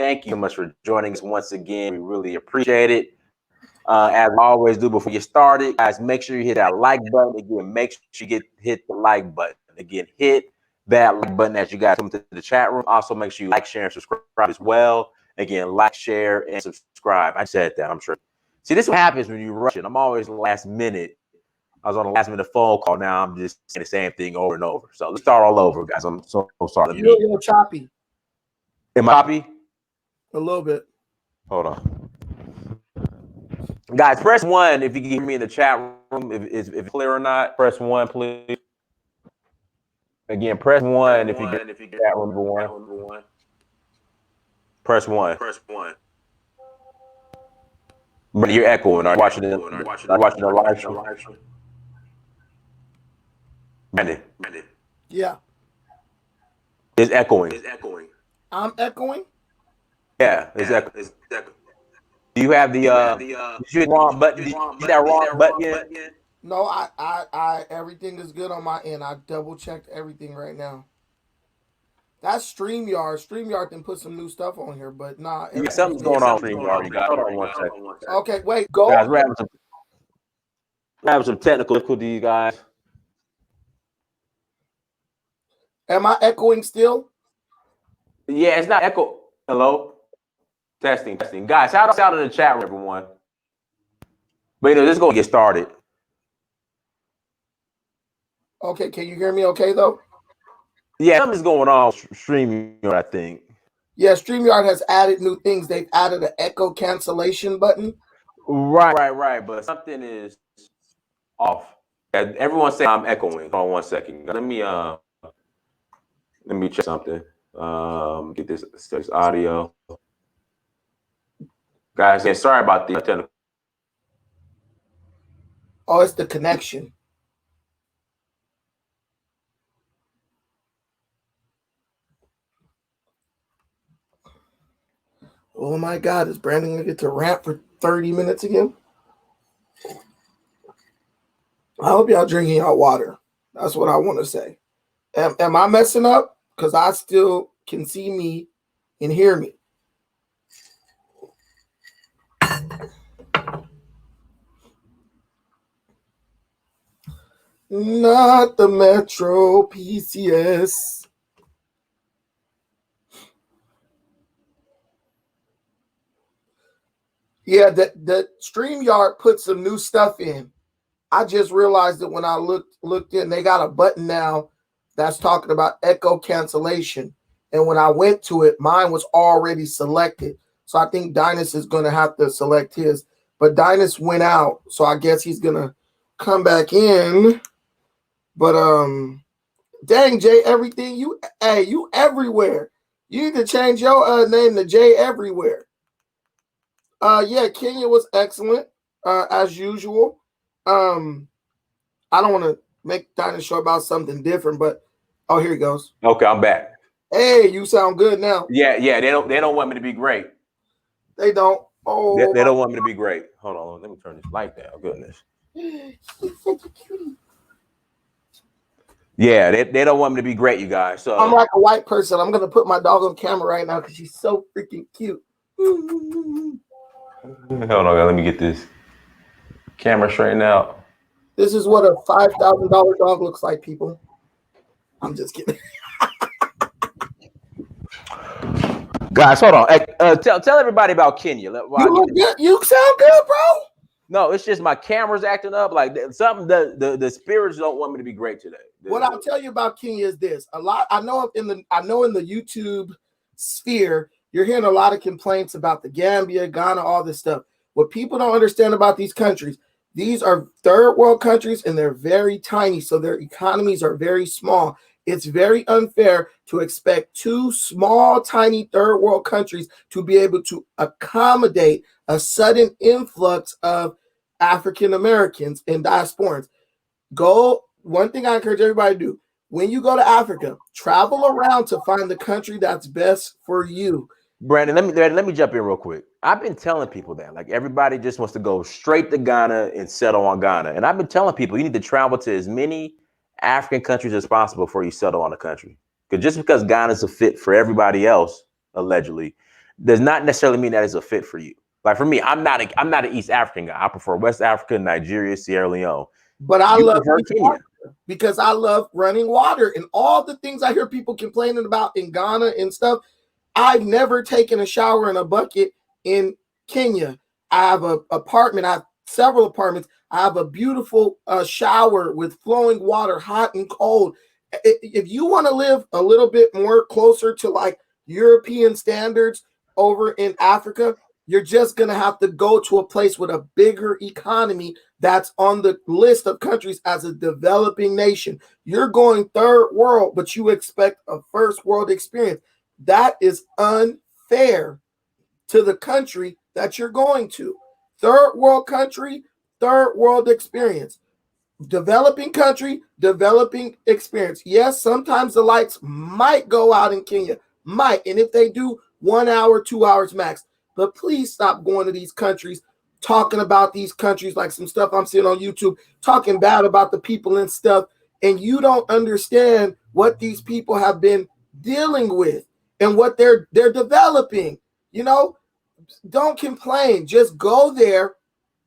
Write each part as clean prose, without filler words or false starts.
thank you so much for joining us once again. We really appreciate it. As I always do before you started, guys, make sure you hit that like button. Again, make sure you hit the like button. Again, hit that like button as you guys come to the chat room. Also, make sure you like, share, and subscribe as well. Again, like, share, and subscribe. I said that, I'm sure. See, this is what happens when you rush it. I'm always last minute. I was on a last minute phone call. Now I'm just saying the same thing over and over. So let's start all over, guys. I'm so sorry. You're a little choppy. Am I choppy? A little bit. Hold on. Guys, press 1 if you can hear me in the chat room. If it's clear or not, press 1, please. Again, press 1 if you get the chat room, number 1. Press 1. But you're echoing. Are you watching the live stream? Brandon. Yeah. It's echoing. I'm echoing? Yeah, it's echoing. Do you have the you hit wrong button? Did you hit that wrong button yet? No, I everything is good on my end. I double checked everything right now. That's StreamYard. StreamYard can put some new stuff on here, but nah. Yeah, something's going on StreamYard. You got hold on 1 second. Okay, wait, go. Guys, we're having some technical difficulties, guys. Am I echoing still? Yeah, it's not echo. Hello? Testing. Guys, shout out in the chat room, everyone. But this is going to get started. Okay, can you hear me okay, though? Yeah, something's going on StreamYard, I think. Yeah, StreamYard has added new things. They've added an echo cancellation button. Right. But something is off. Everyone's saying I'm echoing. Hold on 1 second. Let me check something. Get this audio. Guys, yeah, sorry about the technical. Oh, it's the connection. Oh my God, is Brandon gonna get to rant for 30 minutes again? I hope y'all drinking y'all water. That's what I want to say. Am I messing up? Because I still can see me and hear me. Not the Metro PCS. Yeah, the StreamYard put some new stuff in. I just realized that when I looked in, they got a button now that's talking about echo cancellation. And when I went to it, mine was already selected. So I think Dynas is going to have to select his. But Dynas went out, so I guess he's going to come back in. But dang, Jay, everything you everywhere. You need to change your name to Jay Everywhere. Yeah, Kenya was excellent as usual. I don't want to make Dynas show about something different, but oh, here he goes. Okay, I'm back. Hey, you sound good now. Yeah, they don't want me to be great. They don't. Oh, they don't want me to be great. Hold on, let me turn this light down. Goodness. He's such a cutie. Yeah, they don't want me to be great, you guys. So I'm like a white person. I'm gonna put my dog on camera right now because she's so freaking cute. Hold on, let me get this camera straightened out. This is what a $5,000 dog looks like, people. I'm just kidding. Guys, hold on. Tell everybody about Kenya. You look good. You sound good, bro. No, it's just my camera's acting up. Like something. The spirits don't want me to be great today. What I'll tell you about Kenya is this: a lot. I know in the YouTube sphere, you're hearing a lot of complaints about the Gambia, Ghana, all this stuff. What people don't understand about these countries, these are third world countries and they're very tiny, so their economies are very small. It's very unfair to expect two small, tiny third world countries to be able to accommodate a sudden influx of African Americans and diasporans. One thing I encourage everybody to do, when you go to Africa, travel around to find the country that's best for you. Brandon, let me jump in real quick. I've been telling people that, like, everybody just wants to go straight to Ghana and settle on Ghana. And I've been telling people you need to travel to as many African countries as possible before you settle on a country. Because just because Ghana's a fit for everybody else, allegedly, does not necessarily mean that it's a fit for you. Like for me, I'm not an East African guy. I prefer West Africa, Nigeria, Sierra Leone. But I You love prefer East Kenya. Africa because I love running water and all the things I hear people complaining about in Ghana and stuff. I've never taken a shower in a bucket in Kenya. I have an apartment. I have several apartments. I have a beautiful shower with flowing water, hot and cold. If you want to live a little bit more closer to like European standards over in Africa, you're just going to have to go to a place with a bigger economy that's on the list of countries as a developing nation. You're going third world, but you expect a first world experience. That is unfair to the country that you're going to. Third world country, third world experience. Developing country, developing experience. Yes, sometimes the lights might go out in Kenya, might. And if they do, 1 hour, 2 hours max. But please stop going to these countries, talking about these countries like some stuff I'm seeing on YouTube, talking bad about the people and stuff. And you don't understand what these people have been dealing with and what they're developing. You know, don't complain. Just go there.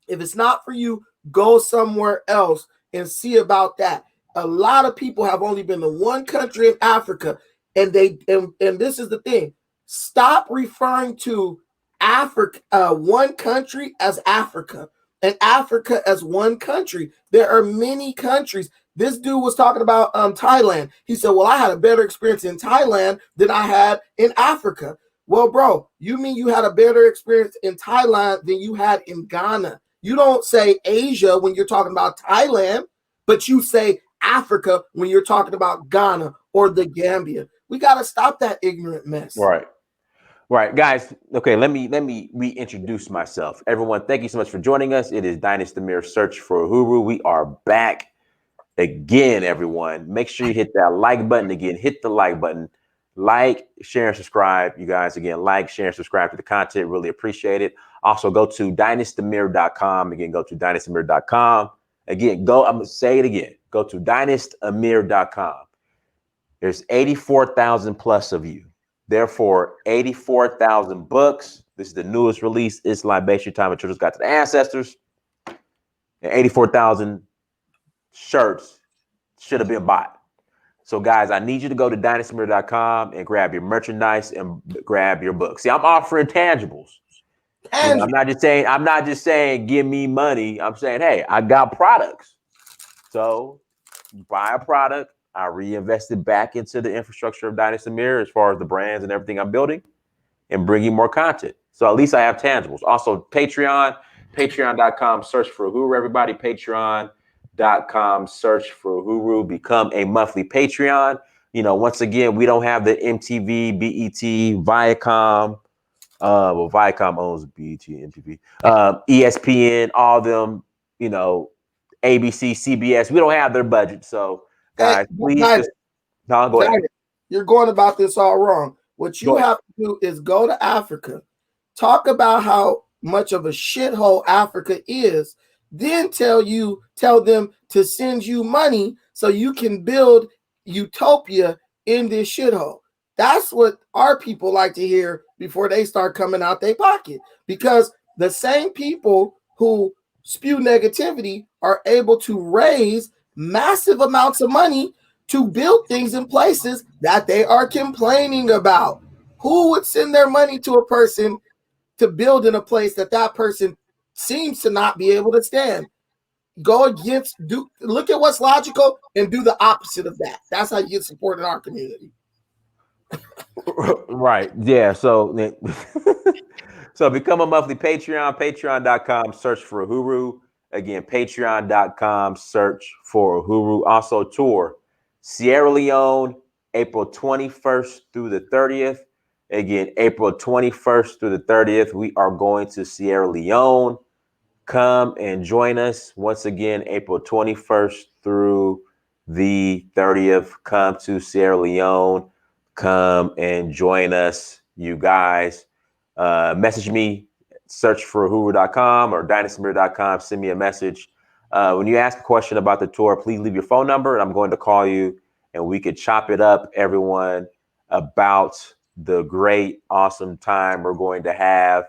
If it's not for you, go somewhere else and see about that. A lot of people have only been to one country in Africa, and this is the thing. Stop referring to Africa, one country as Africa, and Africa as one country. There are many countries. This dude was talking about Thailand. He said, well, I had a better experience in Thailand than I had in Africa. Well, bro, you mean you had a better experience in Thailand than you had in Ghana? You don't say Asia when you're talking about Thailand, but you say Africa when you're talking about Ghana or the Gambia. We got to stop that ignorant mess. Right. Right, guys. Okay, let me reintroduce myself. Everyone, thank you so much for joining us. It is Dynasty Mirror Search for Uhuru. We are back again, everyone. Make sure you hit that like button again. Hit the like button. Like, share, and subscribe. You guys, again, like, share, and subscribe to the content. Really appreciate it. Also, go to dynastymirror.com. Again, go to dynastymirror.com. Again, I'm going to say it again. Go to dynastymirror.com. There's 84,000 plus of you. Therefore, 84,000 books. This is the newest release. It's Libation Time and Children's Guide to the Ancestors. And 84,000 shirts should have been bought. So, guys, I need you to go to dynastymirror.com and grab your merchandise and grab your books. See, I'm offering tangibles. You know, I'm not just saying give me money. I'm saying, hey, I got products. So buy a product. I reinvested back into the infrastructure of Dynasty Mirror as far as the brands and everything I'm building and bringing more content. So at least I have tangibles. Also, patreon.com, search for Uhuru, everybody. Patreon.com, search for Uhuru. Become a monthly Patreon. You know, once again, we don't have the MTV, BET, Viacom. Well, Viacom owns BET, MTV, ESPN, all of them, you know, ABC, CBS. We don't have their budget. So, guys, please just go ahead. You're going about this all wrong. What you have to do is go to Africa, talk about how much of a shithole Africa is, then tell them to send you money so you can build utopia in this shithole. That's what our people like to hear before they start coming out their pocket, because the same people who spew negativity are able to raise massive amounts of money to build things in places that they are complaining about. Who would send their money to a person to build in a place that person seems to not be able to stand? Look at what's logical and do the opposite of that. That's how you get support in our community. Right. Yeah. So, so become a monthly Patreon, patreon.com, search for Uhuru. Again, patreon.com, search for Uhuru. Also, tour Sierra Leone, April 21st through the 30th. Again, April 21st through the 30th, we are going to Sierra Leone. Come and join us. Once again, April 21st through the 30th. Come to Sierra Leone. Come and join us, you guys. Message me, search for Uhuru.com or dynastymirror.com. Send me a message. When you ask a question about the tour, please leave your phone number and I'm going to call you and we could chop it up, everyone, about the great, awesome time we're going to have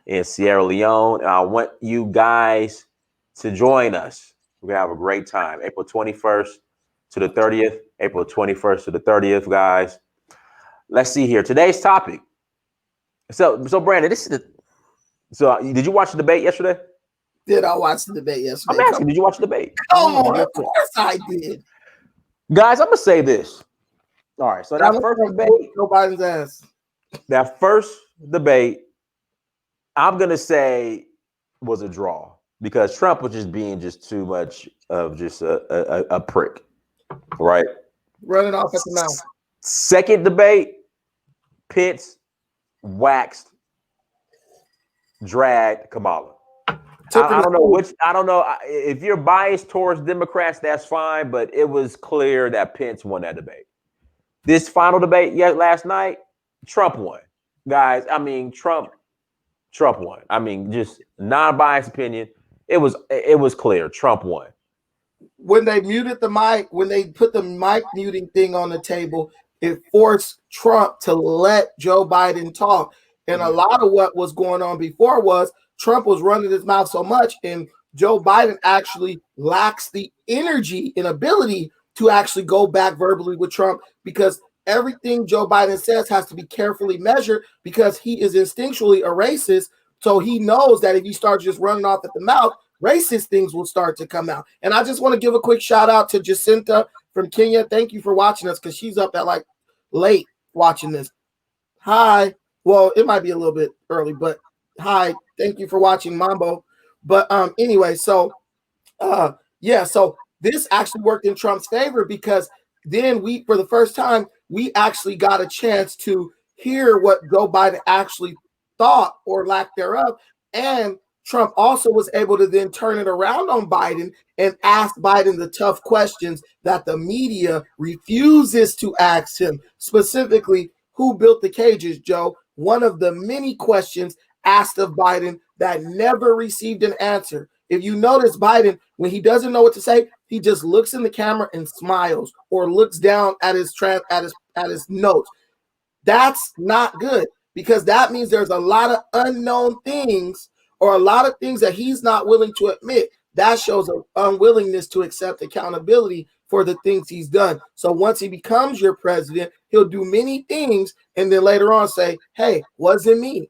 in Sierra Leone. And I want you guys to join us. We're going to have a great time. April 21st to the 30th. April 21st to the 30th, guys. Let's see here. Today's topic. So Brandon, did you watch the debate yesterday? Did I watch the debate yesterday? I'm asking, did you watch the debate? Come on, of course I did. Guys, I'm going to say this. All right, so that first debate, Joe Biden's ass. That first debate, I'm gonna say was a draw because Trump was just being just too much of just a prick, right? Running off at the mouth. Second debate, Pence waxed, dragged Kamala. I don't know if you're biased towards Democrats, that's fine, but it was clear that Pence won that debate. This final debate last night, Trump won. Guys, I mean, Trump won. I mean, just non-biased opinion. It was clear. Trump won. When they muted the mic, when they put the mic muting thing on the table, it forced Trump to let Joe Biden talk. And a lot of what was going on before was Trump was running his mouth so much, and Joe Biden actually lacks the energy and ability to actually go back verbally with Trump, because everything Joe Biden says has to be carefully measured, because he is instinctually a racist. So he knows that if he starts just running off at the mouth, racist things will start to come out. And I just want to give a quick shout out to Jacinta from Kenya. Thank you for watching us, because she's up at like late watching this. Hi. Well, it might be a little bit early, but hi. Thank you for watching, Mambo. But anyway, so so this actually worked in Trump's favor, because then for the first time, we actually got a chance to hear what Joe Biden actually thought or lack thereof. And Trump also was able to then turn it around on Biden and ask Biden the tough questions that the media refuses to ask him. Specifically, who built the cages, Joe? One of the many questions asked of Biden that never received an answer. If you notice, Biden, when he doesn't know what to say, he just looks in the camera and smiles, or looks down at his notes. That's not good, because that means there's a lot of unknown things, or a lot of things that he's not willing to admit. That shows an unwillingness to accept accountability for the things he's done. So once he becomes your president, he'll do many things and then later on say, hey, wasn't me.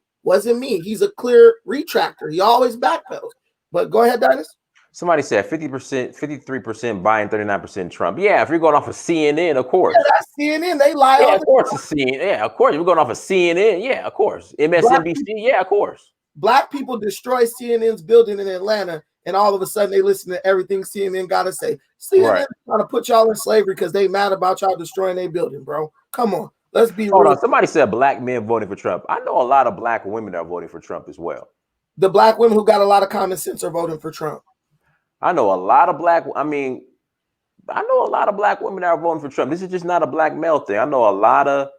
He's a clear retractor. He always backpedals. But go ahead, Dennis. Somebody said 50%, 53% Biden, 39% Trump. Yeah, if you're going off of CNN, of course. Yeah, that's CNN. They lie. Yeah, of course it's CNN. Yeah, of course. We're going off of CNN. Yeah, of course. MSNBC. Yeah, of course. Black people destroy CNN's building in Atlanta, and all of a sudden they listen to everything CNN got to say. CNN trying to put y'all in slavery because they mad about y'all destroying their building, bro. Come on. Let's be real. Hold on. Somebody said black men voting for Trump. I know a lot of black women that are voting for Trump as well. The black women who got a lot of common sense are voting for Trump. I know a lot of black women that are voting for Trump. This is just not a black male thing. I know a lot of.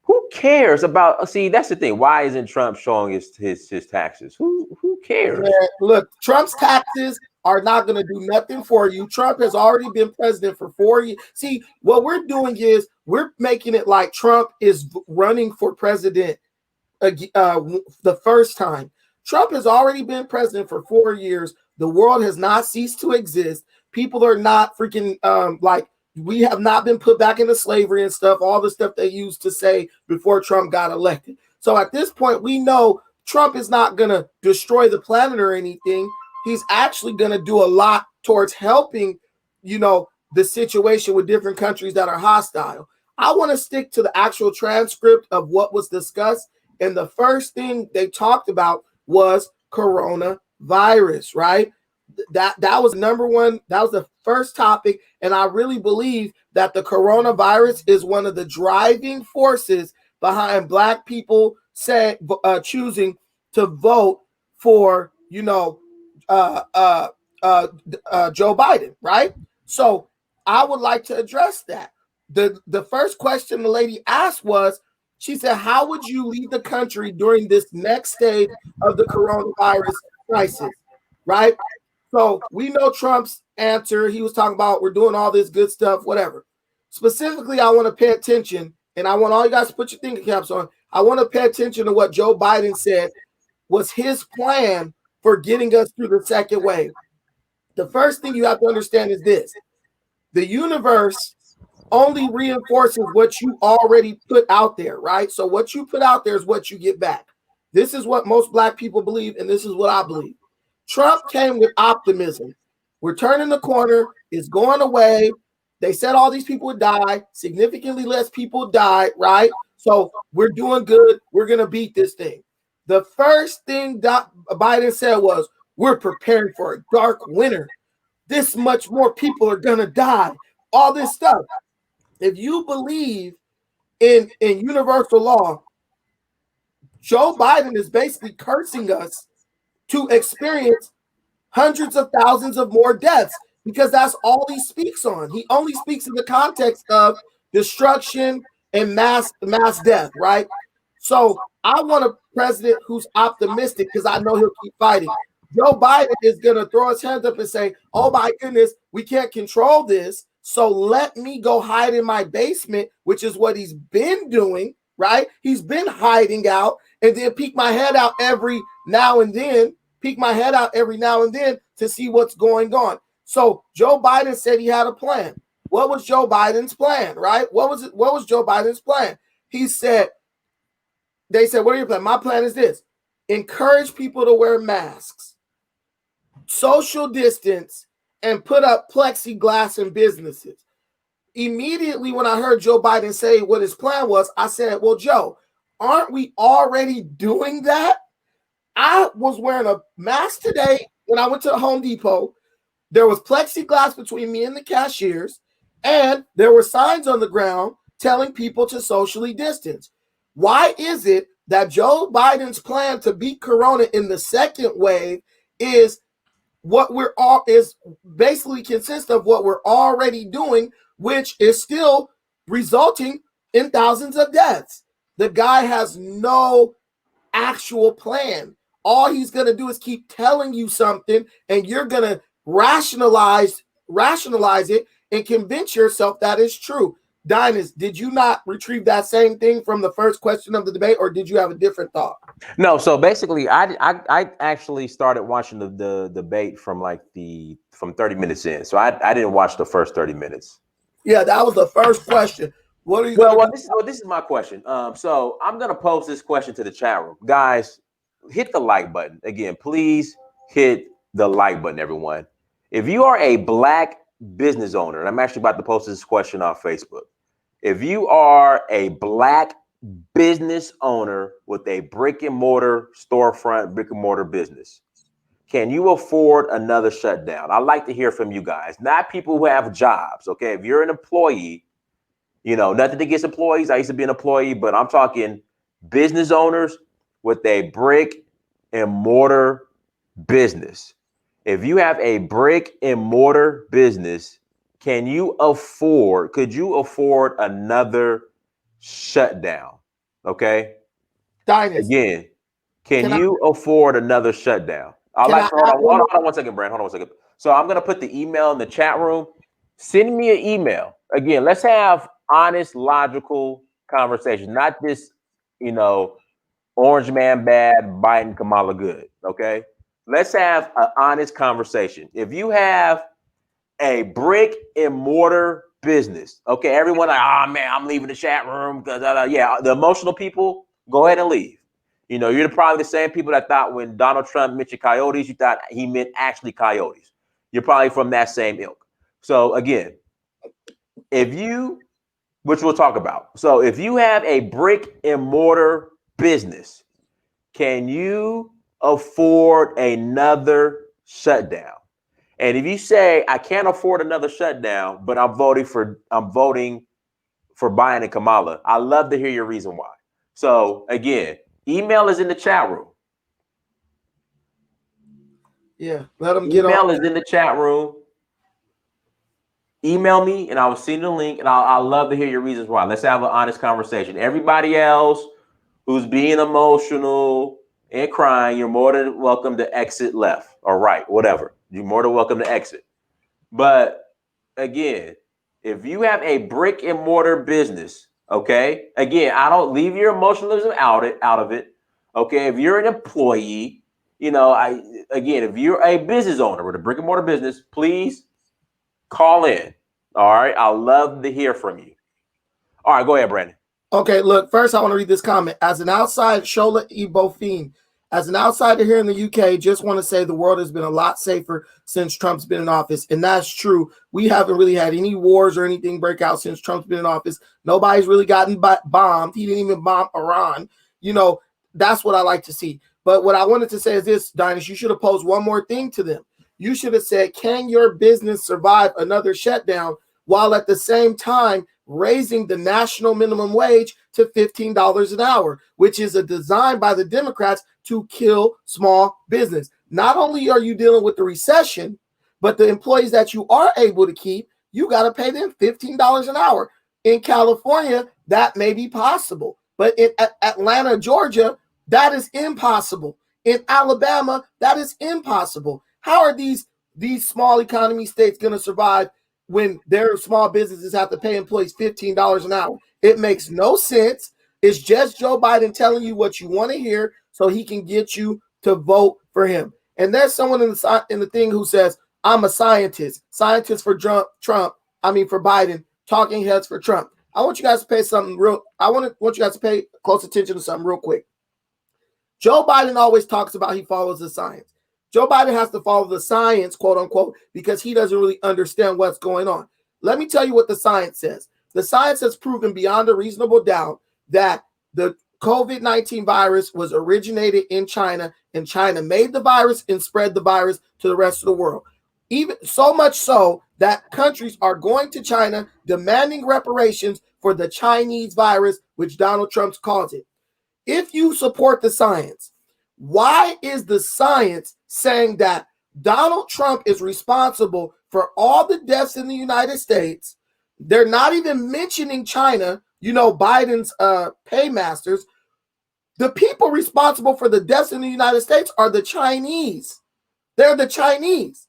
Who cares about? See, that's the thing. Why isn't Trump showing his taxes? Who cares? Yeah, look, Trump's taxes are not going to do nothing for you. Trump has already been president for 4 years. See, what we're doing is we're making it like Trump is running for president the first time. Trump has already been president for 4 years. The world has not ceased to exist. People are not freaking we have not been put back into slavery and stuff, all the stuff they used to say before Trump got elected. So at this point, we know Trump is not going to destroy the planet or anything. He's actually going to do a lot towards helping, the situation with different countries that are hostile. I want to stick to the actual transcript of what was discussed. And the first thing they talked about was coronavirus, right? That was number one. That was the first topic. And I really believe that the coronavirus is one of the driving forces behind Black people choosing to vote for, Joe Biden, right? So I would like to address that. The first question the lady asked was, she said, how would you lead the country during this next stage of the coronavirus crisis, right? So we know Trump's answer. He was talking about we're doing all this good stuff, whatever. Specifically, I want to pay attention and I want all you guys to put your thinking caps on. I want to pay attention to what Joe Biden said was his plan for getting us through the second wave. The first thing you have to understand is this: the universe only reinforces what you already put out there, right? So what you put out there is what you get back. This is what most Black people believe, and this is what I believe. Trump came with optimism. We're turning the corner. It's going away. They said all these people would die. Significantly less people died, right? So we're doing good. We're going to beat this thing. The first thing Biden said was, we're preparing for a dark winter. This much more people are going to die. All this stuff. If you believe in universal law, Joe Biden is basically cursing us to experience hundreds of thousands of more deaths because that's all he speaks on. He only speaks in the context of destruction and mass death, right? So I want a president who's optimistic because I know he'll keep fighting. Joe Biden is going to throw his hands up and say, oh my goodness, we can't control this. So let me go hide in my basement, which is what he's been doing, right? He's been hiding out and then peek my head out every now and then to see what's going on. So Joe Biden said he had a plan. What was Joe Biden's plan, right? What was Joe Biden's plan? He said, they said, what are your plans? My plan is this: encourage people to wear masks, social distance, and put up plexiglass in businesses. Immediately when I heard Joe Biden say what his plan was, I said, well, Joe, aren't we already doing that? I was wearing a mask today when I went to the Home Depot. There was plexiglass between me and the cashiers, and there were signs on the ground telling people to socially distance. Why is it that Joe Biden's plan to beat Corona in the second wave is what we're all is basically consists of what we're already doing, which is still resulting in thousands of deaths? The guy has no actual plan. All he's going to do is keep telling you something, and you're going to rationalize it and convince yourself that it's true. Dynas, did you not retrieve that same thing from the first question of the debate, or did you have a different thought? No, so basically, I actually started watching the debate from 30 minutes in. So I didn't watch the first 30 minutes. Yeah, that was the first question. What are you? This is my question. So I'm gonna post this question to the chat room, guys. Hit the like button again, please. Hit the like button, everyone. If you are a Black business owner, and I'm actually about to post this question on Facebook. If you are a Black business owner with a brick and mortar storefront, brick and mortar business, can you afford another shutdown? I'd like to hear from you guys, not people who have jobs. Okay, if you're an employee, nothing against employees. I used to be an employee, but I'm talking business owners with a brick and mortar business. If you have a brick and mortar business, could you afford another shutdown? Okay. Dynas, Again, can you afford another shutdown? Hold on 1 second, Brand. Hold on 1 second. So I'm gonna put the email in the chat room. Send me an email. Again, let's have honest, logical conversation, not this, orange man bad, Biden, Kamala good. Okay. Let's have an honest conversation. If you have a brick and mortar business, okay, everyone like, oh man, I'm leaving the chat room because yeah, the emotional people, go ahead and leave. You're probably the same people that thought when Donald Trump mentioned coyotes, you thought he meant actually coyotes. You're probably from that same ilk. So again, which we'll talk about. So if you have a brick and mortar business, can you afford another shutdown? And if you say I can't afford another shutdown, but I'm voting for Biden and Kamala, I love to hear your reason why. So again, email is in the chat room. Yeah, let them get on. Email is in the chat room. Email me and I will send the link, and I'll love to hear your reasons why. Let's have an honest conversation. Everybody else who's being emotional and crying, you're more than welcome to exit left or right, whatever. You're more than welcome to exit. But again, if you have a brick and mortar business, Okay. Again, I don't leave your emotionalism out of it. Okay. If you're an employee, if you're a business owner with a brick and mortar business, please call in. All right. I'd love to hear from you. All right, go ahead, Brandon. Okay, look, first I want to read this comment. As an outside, Shola Ibofine, as an outsider here in the UK, just want to say the world has been a lot safer since Trump's been in office. And that's true. We haven't really had any wars or anything break out since Trump's been in office. Nobody's really gotten bombed. He didn't even bomb Iran. That's what I like to see. But what I wanted to say is this, Dynas, you should have posed one more thing to them. You should have said, can your business survive another shutdown while at the same time raising the national minimum wage to $15 an hour, which is a design by the Democrats to kill small business. Not only are you dealing with the recession, but the employees that you are able to keep, you got to pay them $15 an hour. In California, that may be possible, but in Atlanta, Georgia, that is impossible. In Alabama, that is impossible. How are these small economy states going to survive when their small businesses have to pay employees $15 an hour? It makes no sense. It's just Joe Biden telling you what you want to hear so he can get you to vote for him. And there's someone in the thing who says, I'm a scientist for for Biden, talking heads for Trump. I want you guys to pay want you guys to pay close attention to something real quick. Joe Biden always talks about he follows the science. Joe Biden has to follow the science, quote unquote, because he doesn't really understand what's going on. Let me tell you what the science says. The science has proven beyond a reasonable doubt that the COVID-19 virus was originated in China, and China made the virus and spread the virus to the rest of the world. Even so much so that countries are going to China demanding reparations for the Chinese virus, which Donald Trump calls it. If you support the science, why is the science saying that Donald Trump is responsible for all the deaths in the United States? They're not even mentioning China, Biden's paymasters. The people responsible for the deaths in the United States are the Chinese. They're the Chinese.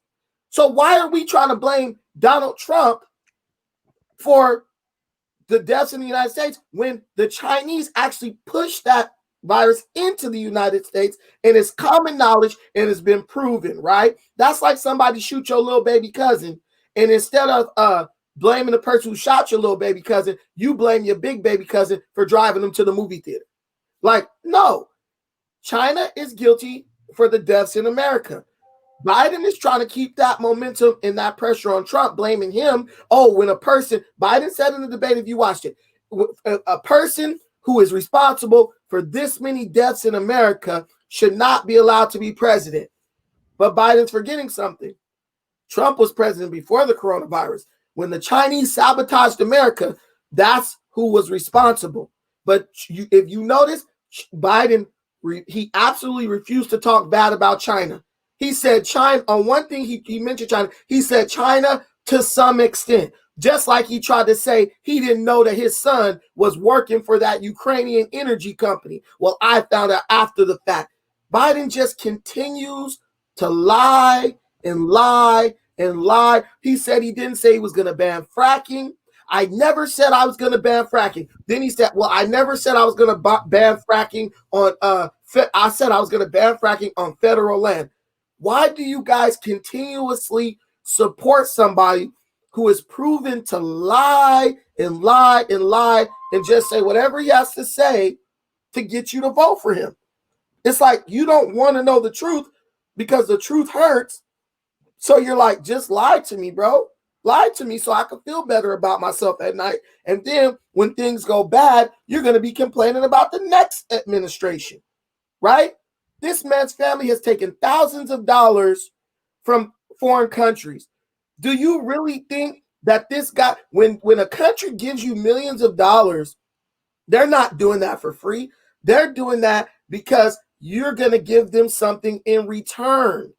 So why are we trying to blame Donald Trump for the deaths in the United States when the Chinese actually pushed that virus into the United States, and it's common knowledge and it's been proven, right? That's like somebody shoot your little baby cousin, and instead of blaming the person who shot your little baby cousin, you blame your big baby cousin for driving them to the movie theater. Like, no, China is guilty for the deaths in America. Biden is trying to keep that momentum and that pressure on Trump, blaming him. Oh, when Biden said in the debate, if you watched it, a person who is responsible for this many deaths in America should not be allowed to be president. But Biden's forgetting something. Trump was president before the coronavirus. When the Chinese sabotaged America, that's who was responsible. But if you notice, Biden, he absolutely refused to talk bad about China. He said China, on one thing he mentioned China, he said China to some extent. Just like he tried to say he didn't know that his son was working for that Ukrainian energy company. Well, I found out after the fact. Biden just continues to lie and lie and lie. He said he didn't say he was going to ban fracking. I never said I was going to ban fracking. Then he said, well, I never said I was going to ban fracking on, I said I was going to ban fracking on federal land. Why do you guys continuously support somebody who is proven to lie and lie and lie and just say whatever he has to say to get you to vote for him? It's like you don't want to know the truth because the truth hurts. So you're like, just lie to me, bro. Lie to me so I can feel better about myself at night. And then when things go bad, you're going to be complaining about the next administration, right? This man's family has taken thousands of dollars from foreign countries. Do you really think that this guy, when a country gives you millions of dollars, they're not doing that for free? They're doing that because you're going to give them something in return.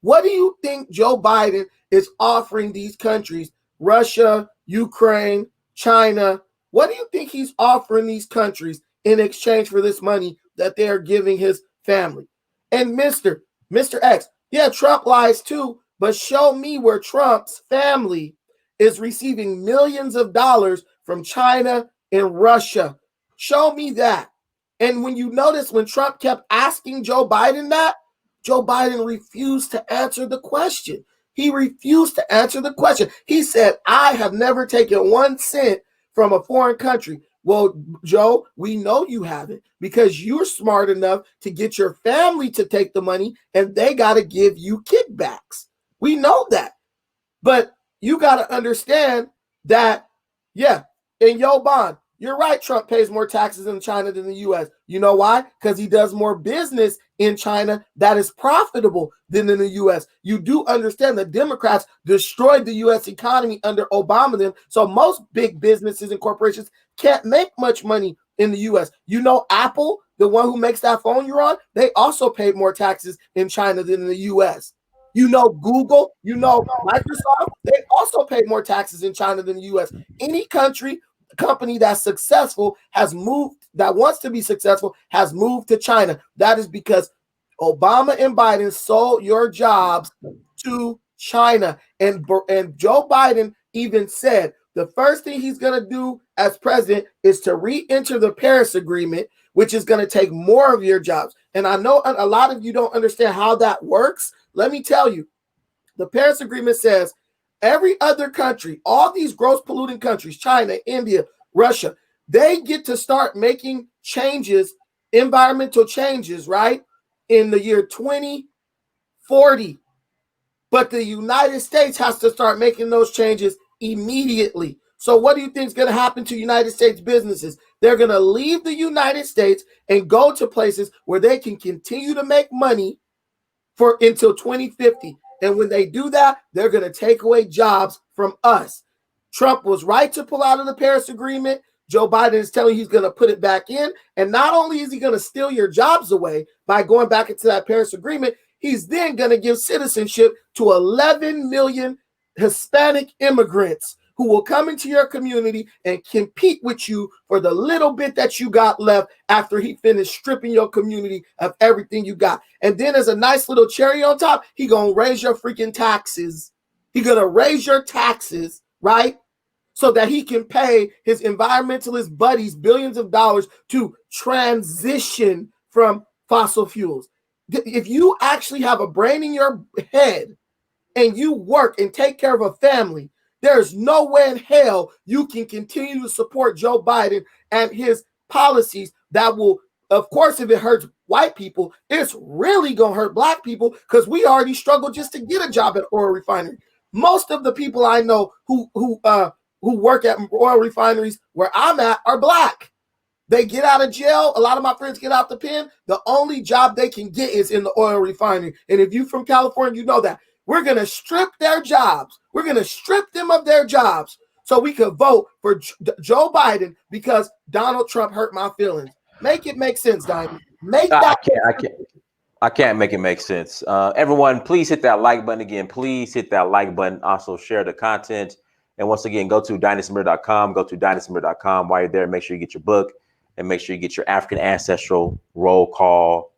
What do you think Joe Biden is offering these countries, Russia, Ukraine, China? What do you think he's offering these countries in exchange for this money that they're giving his family? And Mr. X, yeah, Trump lies too, but show me where Trump's family is receiving millions of dollars from China, in Russia. Show me that. And when you notice, when Trump kept asking Joe Biden that, Joe Biden refused to answer the question. He refused to answer the question. He said, I have never taken 1 cent from a foreign country. Well, Joe, we know you haven't, because you're smart enough to get your family to take the money and they got to give you kickbacks. We know that. But you got to understand that, yeah, in your bond, you're right, Trump pays more taxes in China than the U.S. You know why? Because he does more business in China that is profitable than in the U.S. You do understand that Democrats destroyed the U.S. economy under Obama then, so most big businesses and corporations can't make much money in the U.S. You know, Apple, the one who makes that phone you're on, they also paid more taxes in China than in the U.S. You know, Google, you know, Microsoft, they also pay more taxes in China than the U.S. Any company that's successful has moved, that wants to be successful, has moved to China. That is because Obama and Biden sold your jobs to China. And Joe Biden even said the first thing he's going to do as president is to re-enter the Paris Agreement, which is going to take more of your jobs. And I know a lot of you don't understand how that works. Let me tell you, the Paris Agreement says every other country, all these gross polluting countries, China, India, Russia, they get to start making changes, environmental changes, right, in the year 2040. But the United States has to start making those changes immediately. So what do you think is going to happen to United States businesses? They're going to leave the United States and go to places where they can continue to make money for until 2050. And when they do that, they're going to take away jobs from us. Trump was right to pull out of the Paris Agreement. Joe Biden is telling you he's going to put it back in. And not only is he going to steal your jobs away by going back into that Paris Agreement, he's then going to give citizenship to 11 million Hispanic immigrants who will come into your community and compete with you for the little bit that you got left after he finished stripping your community of everything you got. And then as a nice little cherry on top, he gonna raise your freaking taxes. He gonna raise your taxes, right? So that he can pay his environmentalist buddies billions of dollars to transition from fossil fuels. If you actually have a brain in your head and you work and take care of a family, there's no way in hell you can continue to support Joe Biden and his policies that will, of course, if it hurts white people, it's really going to hurt black people, because we already struggle just to get a job at oil refinery. Most of the people I know who work at oil refineries where I'm at are black. They get out of jail. A lot of my friends get out the pen. The only job they can get is in the oil refinery. And if you're from California, you know that. We're going to strip their jobs. We're going to strip them of their jobs so we could vote for Joe Biden because Donald Trump hurt my feelings. Make it make sense, Diamond. I can't make it make sense. Everyone, please hit that like button again. Please hit that like button. Also share the content. And once again, go to dynastymurder.com. Go to dynastymurder.com. While you're there, make sure you get your book and make sure you get your African Ancestral Roll Call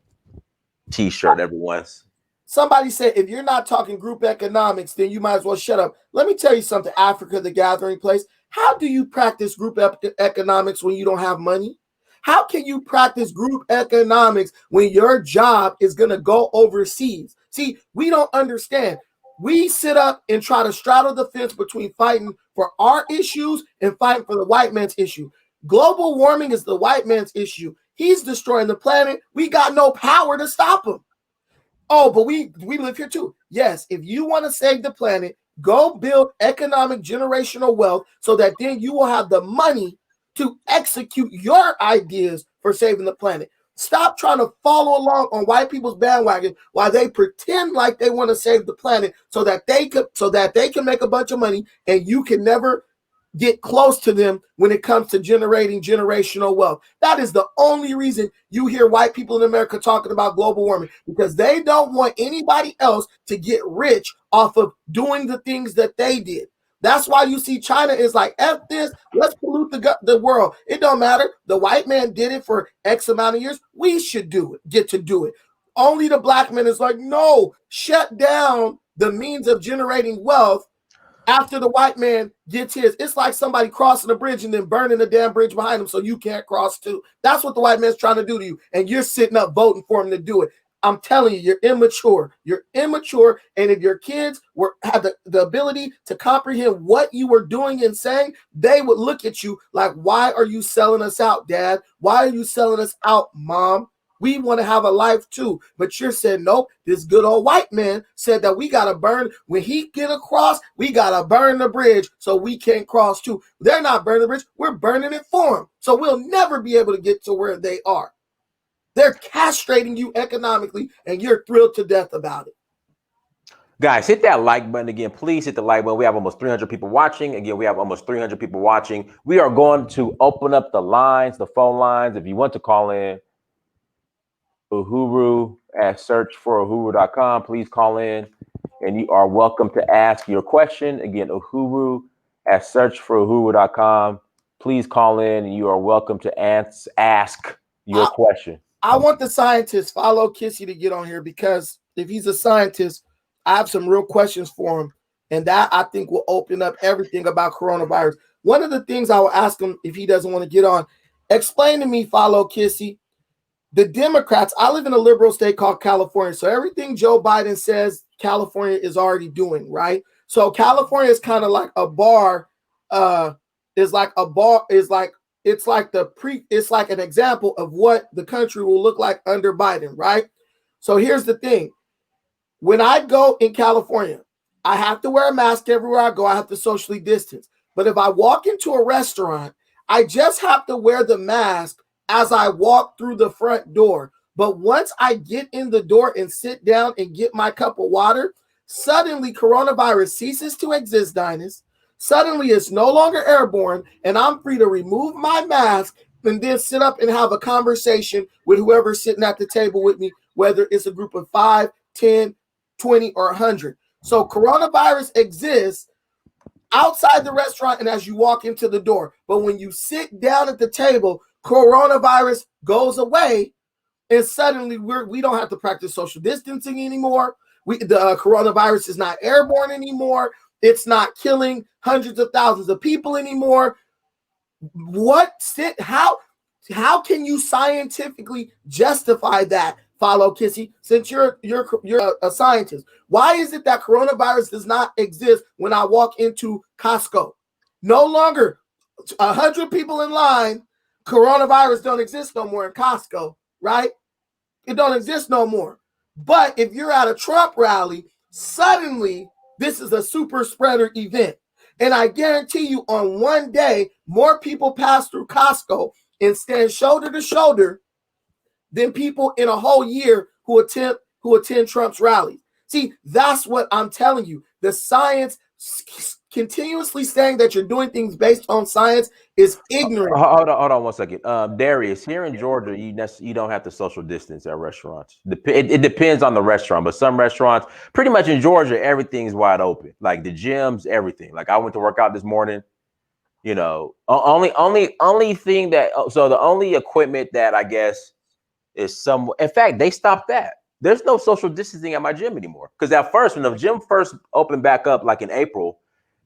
t-shirt, everyone's. Somebody said, if you're not talking group economics, then you might as well shut up. Let me tell you something, Africa, the gathering place. How do you practice group economics when you don't have money? How can you practice group economics when your job is going to go overseas? See, we don't understand. We sit up and try to straddle the fence between fighting for our issues and fighting for the white man's issue. Global warming is the white man's issue. He's destroying the planet. We got no power to stop him. Oh, but we live here too. Yes, if you want to save the planet, go build economic generational wealth so that then you will have the money to execute your ideas for saving the planet. Stop trying to follow along on white people's bandwagon while they pretend like they want to save the planet so that they can make a bunch of money and you can never get close to them when it comes to generating generational wealth. That is the only reason you hear white people in America talking about global warming, because they don't want anybody else to get rich off of doing the things that they did. That's why you see China is like, F this, let's pollute the world. It don't matter. The white man did it for X amount of years. We should get to do it. Only the black man is like, no, shut down the means of generating wealth After the white man gets his, it's like somebody crossing a bridge and then burning the damn bridge behind them so you can't cross too. That's what the white man's trying to do to you. And you're sitting up voting for him to do it. I'm telling you, you're immature. You're immature. And if your kids had the ability to comprehend what you were doing and saying, they would look at you like, why are you selling us out, Dad? Why are you selling us out, Mom? We want to have a life too. But you're saying, nope, this good old white man said that we got to burn. When he get across, we got to burn the bridge so we can't cross too. They're not burning the bridge. We're burning it for them. So we'll never be able to get to where they are. They're castrating you economically, and you're thrilled to death about it. Guys, hit that like button again. Please hit the like button. We have almost 300 people watching. Again, we have almost 300 people watching. We are going to open up the lines, the phone lines. If you want to call in, Uhuru at searchforuhuru.com. Please call in, and you are welcome to ask your question. Again, Uhuru at searchforuhuru.com. Please call in, and you are welcome to ask your question. I want the scientist, Follow Kissy, to get on here because if he's a scientist, I have some real questions for him. And that I think will open up everything about coronavirus. One of the things I will ask him if he doesn't want to get on, explain to me, Follow Kissy, the Democrats, I live in a liberal state called California. So everything Joe Biden says California is already doing, right? So California is kind of like a bar, it's like an example of what the country will look like under Biden, right? So here's the thing. When I go in California, I have to wear a mask everywhere I go. I have to socially distance. But if I walk into a restaurant, I just have to wear the mask as I walk through the front door. But once I get in the door and sit down and get my cup of water, suddenly coronavirus ceases to exist, Dinus. Suddenly it's no longer airborne, and I'm free to remove my mask and then sit up and have a conversation with whoever's sitting at the table with me, whether it's a group of 5, 10, 20, or 100. So coronavirus exists outside the restaurant and as you walk into the door. But when you sit down at the table, coronavirus goes away, and suddenly we don't have to practice social distancing anymore. The coronavirus is not airborne anymore. It's not killing hundreds of thousands of people anymore. How can you scientifically justify that, Follow Kissy, since you're a scientist? Why is it that coronavirus does not exist when I walk into Costco? No longer 100 people in line. Coronavirus don't exist no more in Costco, right? It don't exist no more. But if you're at a Trump rally, suddenly this is a super spreader event. And I guarantee you on one day, more people pass through Costco and stand shoulder to shoulder than people in a whole year who attend Trump's rallies. See, that's what I'm telling you. The science, continuously saying that you're doing things based on science, is ignorant. Hold on 1 second. Darius, here in Georgia, you don't have to social distance at restaurants. It depends on the restaurant, but some restaurants, pretty much in Georgia, everything's wide open. Like the gyms, everything. Like I went to work out this morning. You know, only thing that so the only equipment that I guess is some. In fact, they stopped that. There's no social distancing at my gym anymore. Because at first, when the gym first opened back up, like in April,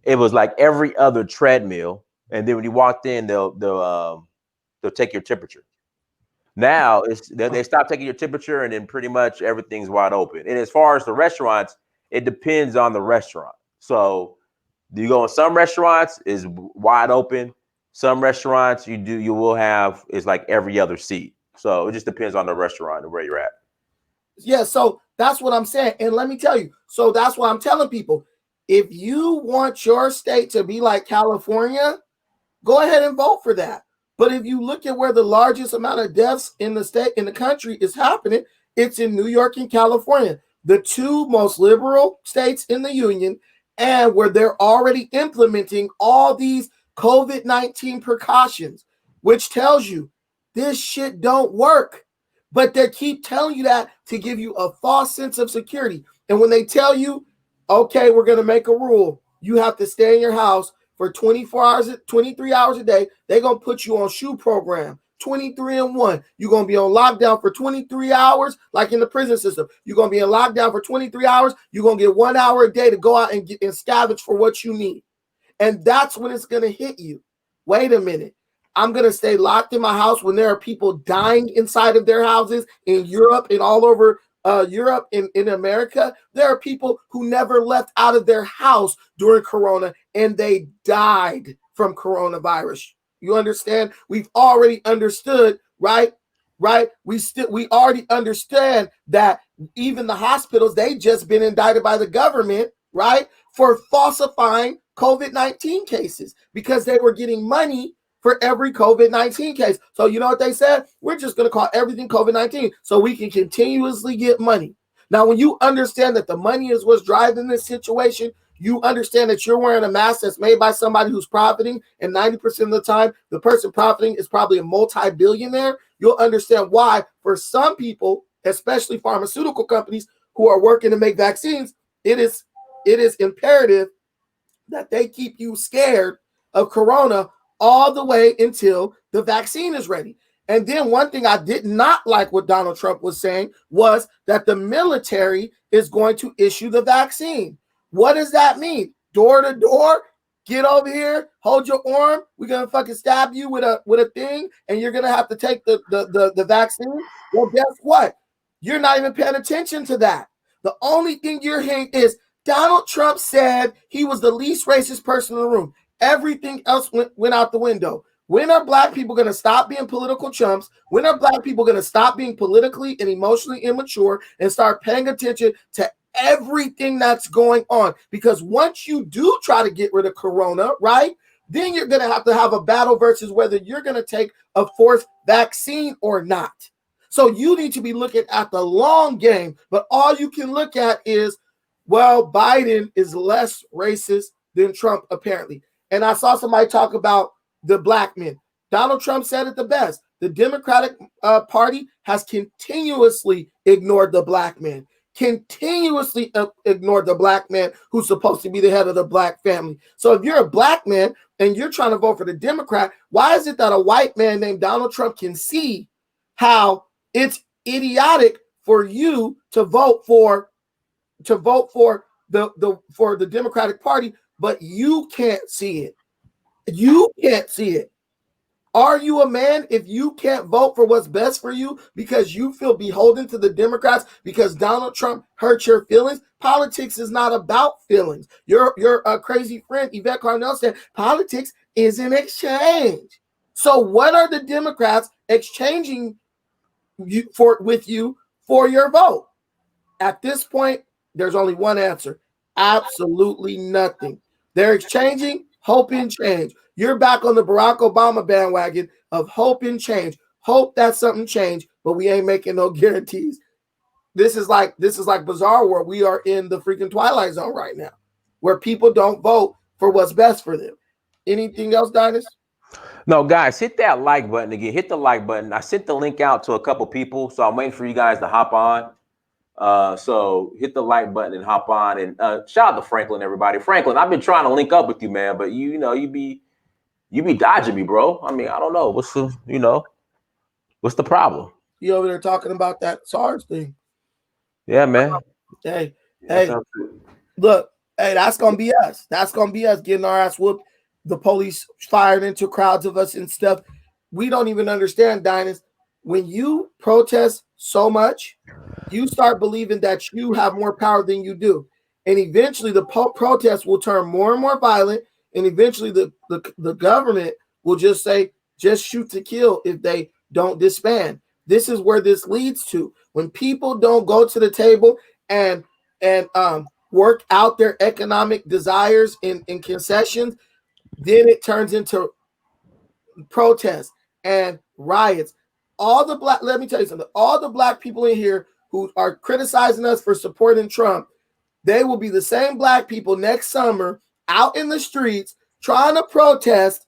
it was like every other treadmill. And then when you walked in, they'll take your temperature. Now they stop taking your temperature, and then pretty much everything's wide open. And as far as the restaurants, it depends on the restaurant. So you go in some restaurants is wide open. Some restaurants you will have is like every other seat. So it just depends on the restaurant and where you're at. Yeah, so that's what I'm saying. And let me tell you, so that's what I'm telling people. If you want your state to be like California, go ahead and vote for that. But if you look at where the largest amount of deaths in the country is happening, it's in New York and California, the two most liberal states in the union, and where they're already implementing all these COVID-19 precautions, which tells you this shit don't work. But they keep telling you that to give you a false sense of security. And when they tell you, okay, we're going to make a rule, you have to stay in your house for 24 hours, 23 hours a day, they're going to put you on shoe program. 23-1. You're going to be on lockdown for 23 hours, like in the prison system. You're going to be in lockdown for 23 hours. You're going to get 1 hour a day to go out and scavenge for what you need. And that's when it's going to hit you. Wait a minute. I'm going to stay locked in my house when there are people dying inside of their houses in Europe and all over Europe, in America. There are people who never left out of their house during Corona and they died from coronavirus. You understand? We've already understood, right? Right? We already understand that even the hospitals, they just been indicted by the government, right, for falsifying COVID-19 cases because they were getting money for every COVID-19 case. So you know what they said? We're just going to call everything COVID-19 so we can continuously get money. Now, when you understand that the money is what's driving this situation, you understand that you're wearing a mask that's made by somebody who's profiting, and 90% of the time, the person profiting is probably a multi-billionaire. You'll understand why, for some people, especially pharmaceutical companies who are working to make vaccines, it is imperative that they keep you scared of Corona all the way until the vaccine is ready. And then one thing I did not like what Donald Trump was saying was that the military is going to issue the vaccine. What does that mean? Door to door? Get over here, hold your arm. We're gonna fucking stab you with a thing, and you're gonna have to take the vaccine. Well, guess what? You're not even paying attention to that. The only thing you're hearing is Donald Trump said he was the least racist person in the room. Everything else went out the window. When are black people going to stop being political chumps? When are black people going to stop being politically and emotionally immature and start paying attention to everything that's going on? Because once you do try to get rid of Corona, right, then you're going to have a battle versus whether you're going to take a fourth vaccine or not. So you need to be looking at the long game, but all you can look at is, well, Biden is less racist than Trump, apparently. And I saw somebody talk about the black men. Donald Trump said it the best. The Democratic Party has continuously ignored the black man, continuously ignored the black man who's supposed to be the head of the black family. So if you're a black man and you're trying to vote for the Democrat, why is it that a white man named Donald Trump can see how it's idiotic for you to vote for the Democratic Party, but you can't see it? You can't see it. Are you a man if you can't vote for what's best for you because you feel beholden to the Democrats because Donald Trump hurt your feelings? Politics is not about feelings. Your crazy friend Yvette Carnell said politics is an exchange. So what are the Democrats exchanging with you for your vote? At this point, there's only one answer. Absolutely nothing. They're exchanging hope and change. You're back on the Barack Obama bandwagon of hope and change. Hope that something changed, but we ain't making no guarantees. This is like bizarre world. We are in the freaking Twilight Zone right now, where people don't vote for what's best for them. Anything else, Dinus? No, guys, hit that like button again. Hit the like button. I sent the link out to a couple people, so I'm waiting for you guys to hop on. So hit the like button and hop on. And shout out to Franklin, everybody. Franklin, I've been trying to link up with you, man, but you be dodging me, bro. I mean, I don't know. What's the problem? You over there talking about that SARS thing? Yeah, man. Hey, look, hey, that's gonna be us. That's gonna be us getting our ass whooped. The police fired into crowds of us and stuff. We don't even understand, Dinus. When you protest so much, you start believing that you have more power than you do. And eventually the protests will turn more and more violent. And eventually the government will just say, just shoot to kill if they don't disband. This is where this leads to. When people don't go to the table and work out their economic desires in concessions, then it turns into protests and riots. Let me tell you something. All the black people in here who are criticizing us for supporting Trump, they will be the same black people next summer out in the streets trying to protest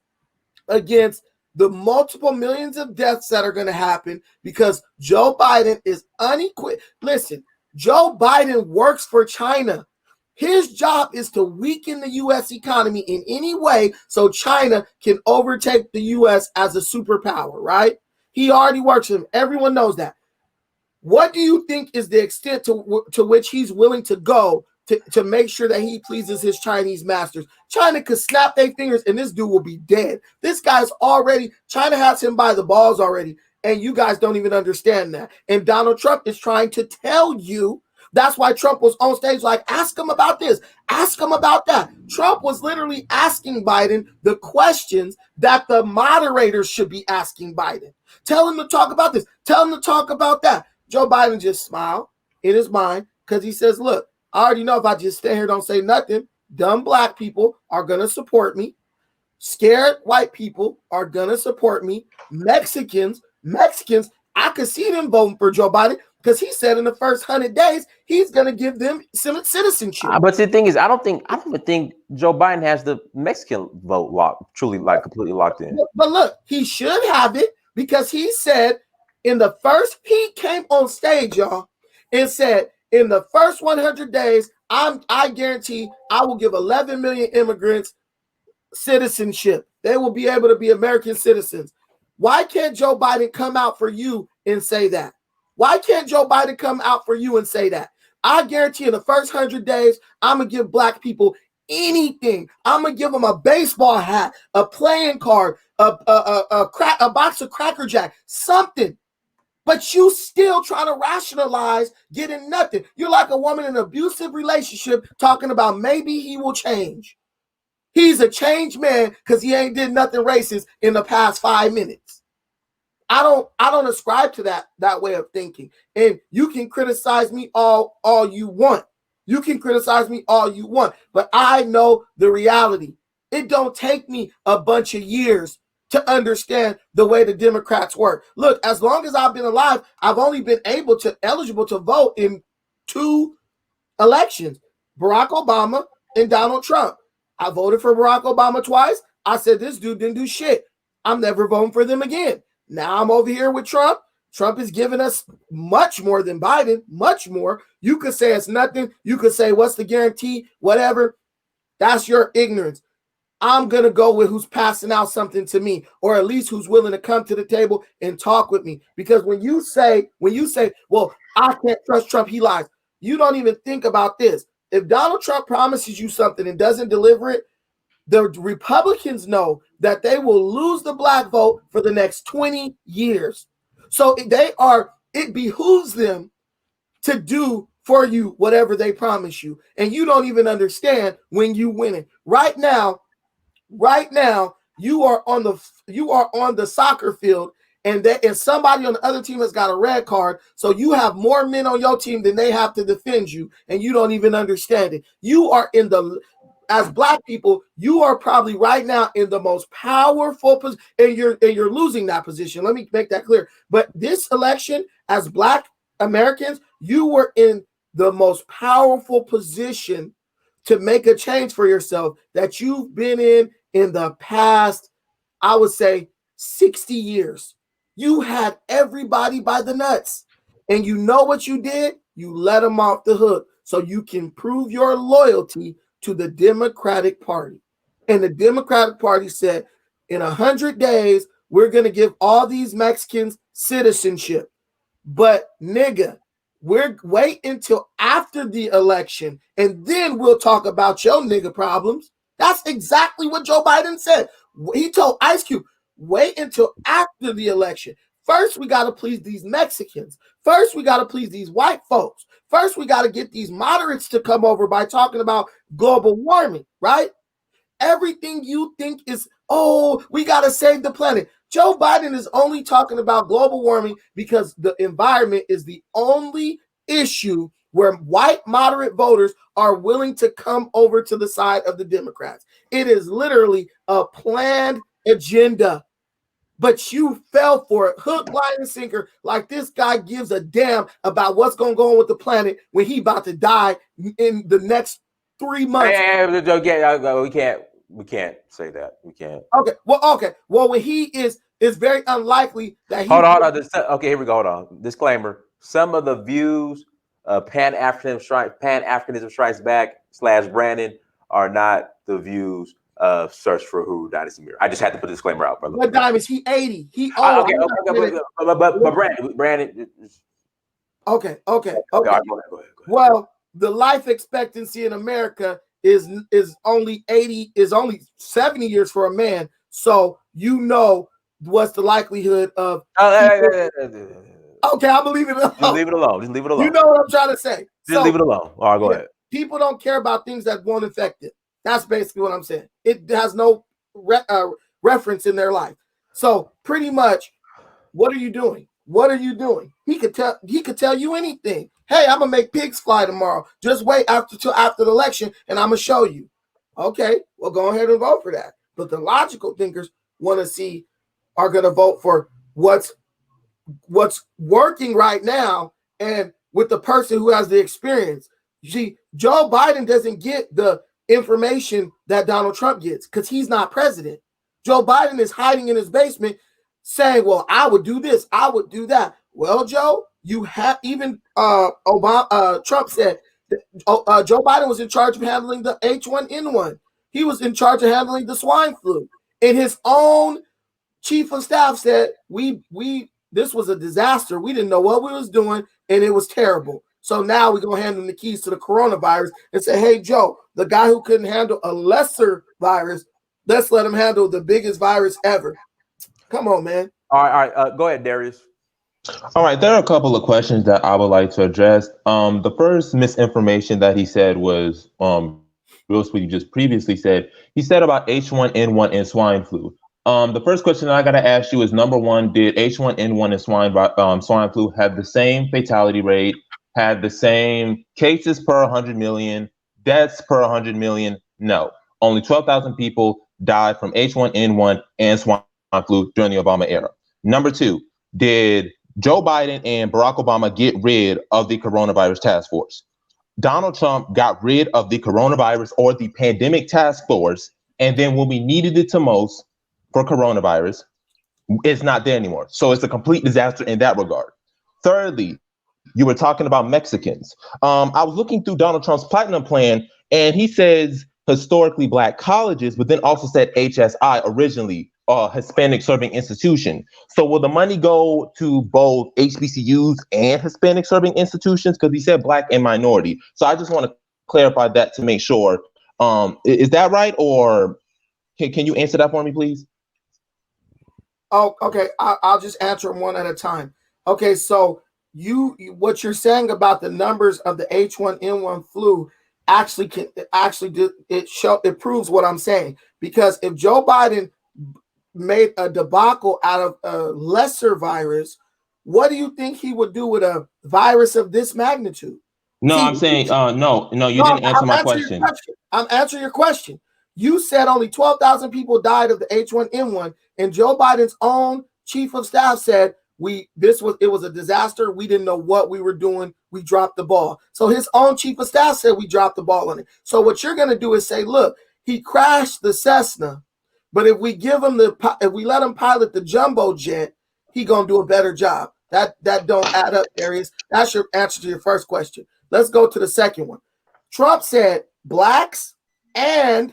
against the multiple millions of deaths that are going to happen because Joe Biden is unequipped. Listen, Joe Biden works for China. His job is to weaken the U.S. economy in any way so China can overtake the U.S. as a superpower, right? He already works with him. Everyone knows that. What do you think is the extent to which he's willing to go to make sure that he pleases his Chinese masters? China could snap their fingers and this dude will be dead. This guy's already, China has him by the balls already, and you guys don't even understand that. And Donald Trump is trying to tell you. That's why Trump was on stage like, ask him about this, ask him about that. Trump was literally asking Biden the questions that the moderators should be asking Biden. Tell him to talk about this, tell him to talk about that. Joe Biden just smiled in his mind because he says, look, I already know if I just stand here don't say nothing, dumb black people are going to support me. Scared white people are going to support me. Mexicans, I could see them voting for Joe Biden because he said in the first 100 days, he's going to give them citizenship. But the thing is, I don't even think Joe Biden has the Mexican vote truly completely locked in. But look, he should have it because he said in the first, he came on stage, y'all, and said, in the first 100 days, I guarantee I will give 11 million immigrants citizenship. They will be able to be American citizens. Why can't Joe Biden come out for you and say that? Why can't Joe Biden come out for you and say that? I guarantee in the first 100 days, I'm going to give black people anything. I'm going to give them a baseball hat, a playing card, a box of Cracker Jack, something. But you still trying to rationalize getting nothing. You're like a woman in an abusive relationship talking about maybe he will change. He's a changed man because he ain't did nothing racist in the past 5 minutes. I don't ascribe to that way of thinking. And you can criticize me all you want. You can criticize me all you want. But I know the reality. It don't take me a bunch of years to understand the way the Democrats work. Look, as long as I've been alive, I've only been eligible to vote in 2 elections, Barack Obama and Donald Trump. I voted for Barack Obama twice. I said, this dude didn't do shit. I'm never voting for them again. Now I'm over here with Trump. Trump is giving us much more than Biden, much more. You could say it's nothing. You could say, what's the guarantee? Whatever. That's your ignorance. I'm going to go with who's passing out something to me, or at least who's willing to come to the table and talk with me. Because when you say, well, I can't trust Trump, he lies. You don't even think about this. If Donald Trump promises you something and doesn't deliver it, the Republicans know that they will lose the black vote for the next 20 years. So it behooves them to do for you whatever they promise you. And you don't even understand when you win it. Right now, you are on the soccer field, and somebody on the other team has got a red card. So you have more men on your team than they have to defend you, and you don't even understand it. You are as black people, you are probably right now in the most powerful position, and you're losing that position. Let me make that clear. But this election, as black Americans, you were in the most powerful position to make a change for yourself that you've been in the past, I would say, 60 years. You had everybody by the nuts. And you know what you did? You let them off the hook so you can prove your loyalty to the Democratic Party. And the Democratic Party said, in 100 days, we're going to give all these Mexicans citizenship. But nigga, wait until after the election, and then we'll talk about your nigga problems. That's exactly what Joe Biden said. He told Ice Cube, wait until after the election. First, we got to please these Mexicans. First, we got to please these white folks. First, we got to get these moderates to come over by talking about global warming, right? Everything you think is, oh, we got to save the planet. Joe Biden is only talking about global warming because the environment is the only issue where white moderate voters are willing to come over to the side of the Democrats. It is literally a planned agenda. But you fell for it, hook, line, and sinker, like this guy gives a damn about what's going to go on with the planet when he about to die in the next 3 months. We can't say that. We can't. Okay. Well, when he is, it's very unlikely that he. Hold on. Okay, here we go. Hold on. Disclaimer: some of the views Pan-Africanism Strikes Back / Brandon are not the views search for who Dynasty Mirror. I just had to put the disclaimer out, brother. What diamonds? He 80. He old. Okay, but Brandon. Okay. All right, go ahead. Well, the life expectancy in America is only 70 years for a man. So you know what's the likelihood of okay, I believe it alone. Just leave it alone. You know what I'm trying to say. Just leave it alone. All right, go ahead. People don't care about things that won't affect it. That's basically what I'm saying. It has no reference in their life. So pretty much, what are you doing? What are you doing? He could tell you anything. Hey, I'm gonna make pigs fly tomorrow. Just wait till after the election, and I'm gonna show you. Okay, well, go ahead and vote for that. But the logical thinkers are gonna vote for what's working right now, and with the person who has the experience. See, Joe Biden doesn't get the information that Donald Trump gets because he's not president. Joe Biden is hiding in his basement saying, well, I would do this, I would do that. Well, Joe, you have even Trump said that, Joe Biden was in charge of handling the H1N1. He was in charge of handling the swine flu. And his own chief of staff said, this was a disaster. We didn't know what we was doing, and it was terrible. So now we're going to hand him the keys to the coronavirus and say, hey, Joe, the guy who couldn't handle a lesser virus, let's let him handle the biggest virus ever. Come on, man. All right. Go ahead, Darius. All right. There are a couple of questions that I would like to address. The first misinformation that he said was, Real Sweetie just previously said, he said about H1N1 and swine flu. The first question that I got to ask you is, number one, did H1N1 and swine flu have the same fatality rate, had the same cases per 100 million, deaths per 100 million? No. Only 12,000 people died from H1N1 and swine flu during the Obama era. Number two, did Joe Biden and Barack Obama get rid of the coronavirus task force? Donald Trump got rid of the coronavirus or the pandemic task force, and then when we needed it the most for coronavirus, it's not there anymore. So it's a complete disaster in that regard. Thirdly, you were talking about Mexicans. I was looking through Donald Trump's platinum plan, and he says historically Black colleges, but then also said HSI originally, Hispanic serving institution. So will the money go to both HBCUs and Hispanic serving institutions? Because he said Black and minority. So I just want to clarify that to make sure. Is that right? Or can you answer that for me, please? Oh, okay. I'll just answer them one at a time. Okay, so what you're saying about the numbers of the H1N1 flu it proves what I'm saying. Because if Joe Biden made a debacle out of a lesser virus, what do you think he would do with a virus of this magnitude? No, I'm saying no, you didn't answer my question. I'm answering your question. You said only 12,000 people died of the H1N1, and Joe Biden's own chief of staff said it was a disaster. We didn't know what we were doing. We dropped the ball. So his own chief of staff said we dropped the ball on it. So what you're going to do is say, look, he crashed the Cessna, but if we let him pilot the jumbo jet, he going to do a better job. That don't add up, Darius. That's your answer to your first question. Let's go to the second one. Trump said Blacks and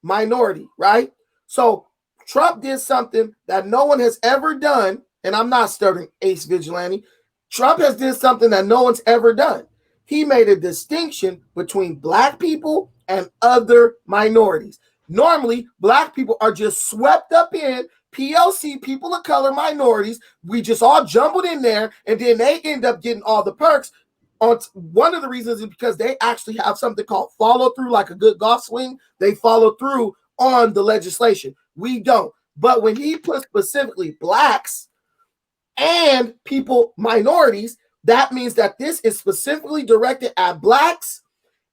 minority, right? So Trump did something that no one has ever done, and I'm not starting Ace Vigilante. Trump has did something that no one's ever done. He made a distinction between Black people and other minorities. Normally, Black people are just swept up in PLC, people of color, minorities. We just all jumbled in there, and then they end up getting all the perks. One of the reasons is because they actually have something called follow through, like a good golf swing. They follow through on the legislation. We don't. But when he put specifically Blacks and people, minorities, that means that this is specifically directed at Blacks,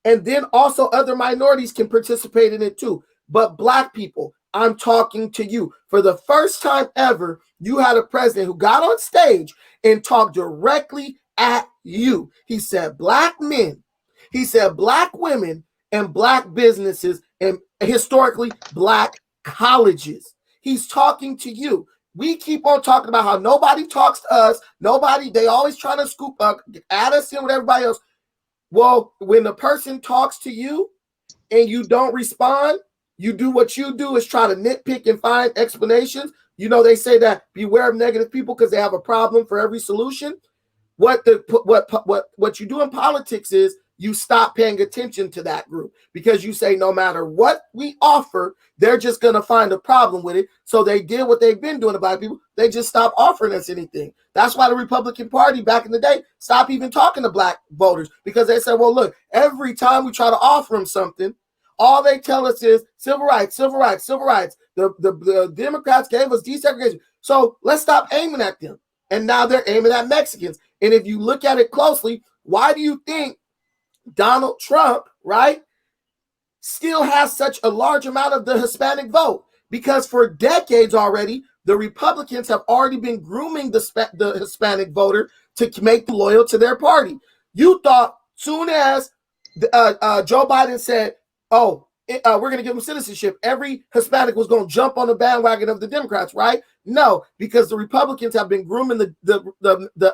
and then also other minorities can participate in it too. But Black people, I'm talking to you. For the first time ever, you had a president who got on stage and talked directly at you. He said Black men, he said Black women, and Black businesses, and historically Black colleges. He's talking to you. We keep on talking about how nobody talks to us. They always trying to scoop add us in with everybody else. Well, when the person talks to you and you don't respond, You do what you do is try to nitpick and find explanations. You know, they say that beware of negative people because they have a problem for every solution. What you do in politics is you stop paying attention to that group because you say no matter what we offer, they're just going to find a problem with it. So they did what they've been doing to black people. They just stopped offering us anything. That's why the Republican Party back in the day stopped even talking to black voters because they said, well, look, every time we try to offer them something, all they tell us is civil rights, civil rights, civil rights. The Democrats gave us desegregation. So let's stop aiming at them. And now they're aiming at Mexicans. And if you look at it closely, why do you think Donald Trump, right, still has such a large amount of the Hispanic vote? Because for decades already, the Republicans have already been grooming the Hispanic voter to make loyal to their party. You thought soon as Joe Biden said, oh, we're going to give them citizenship, every Hispanic was going to jump on the bandwagon of the Democrats, right? No, because the Republicans have been grooming the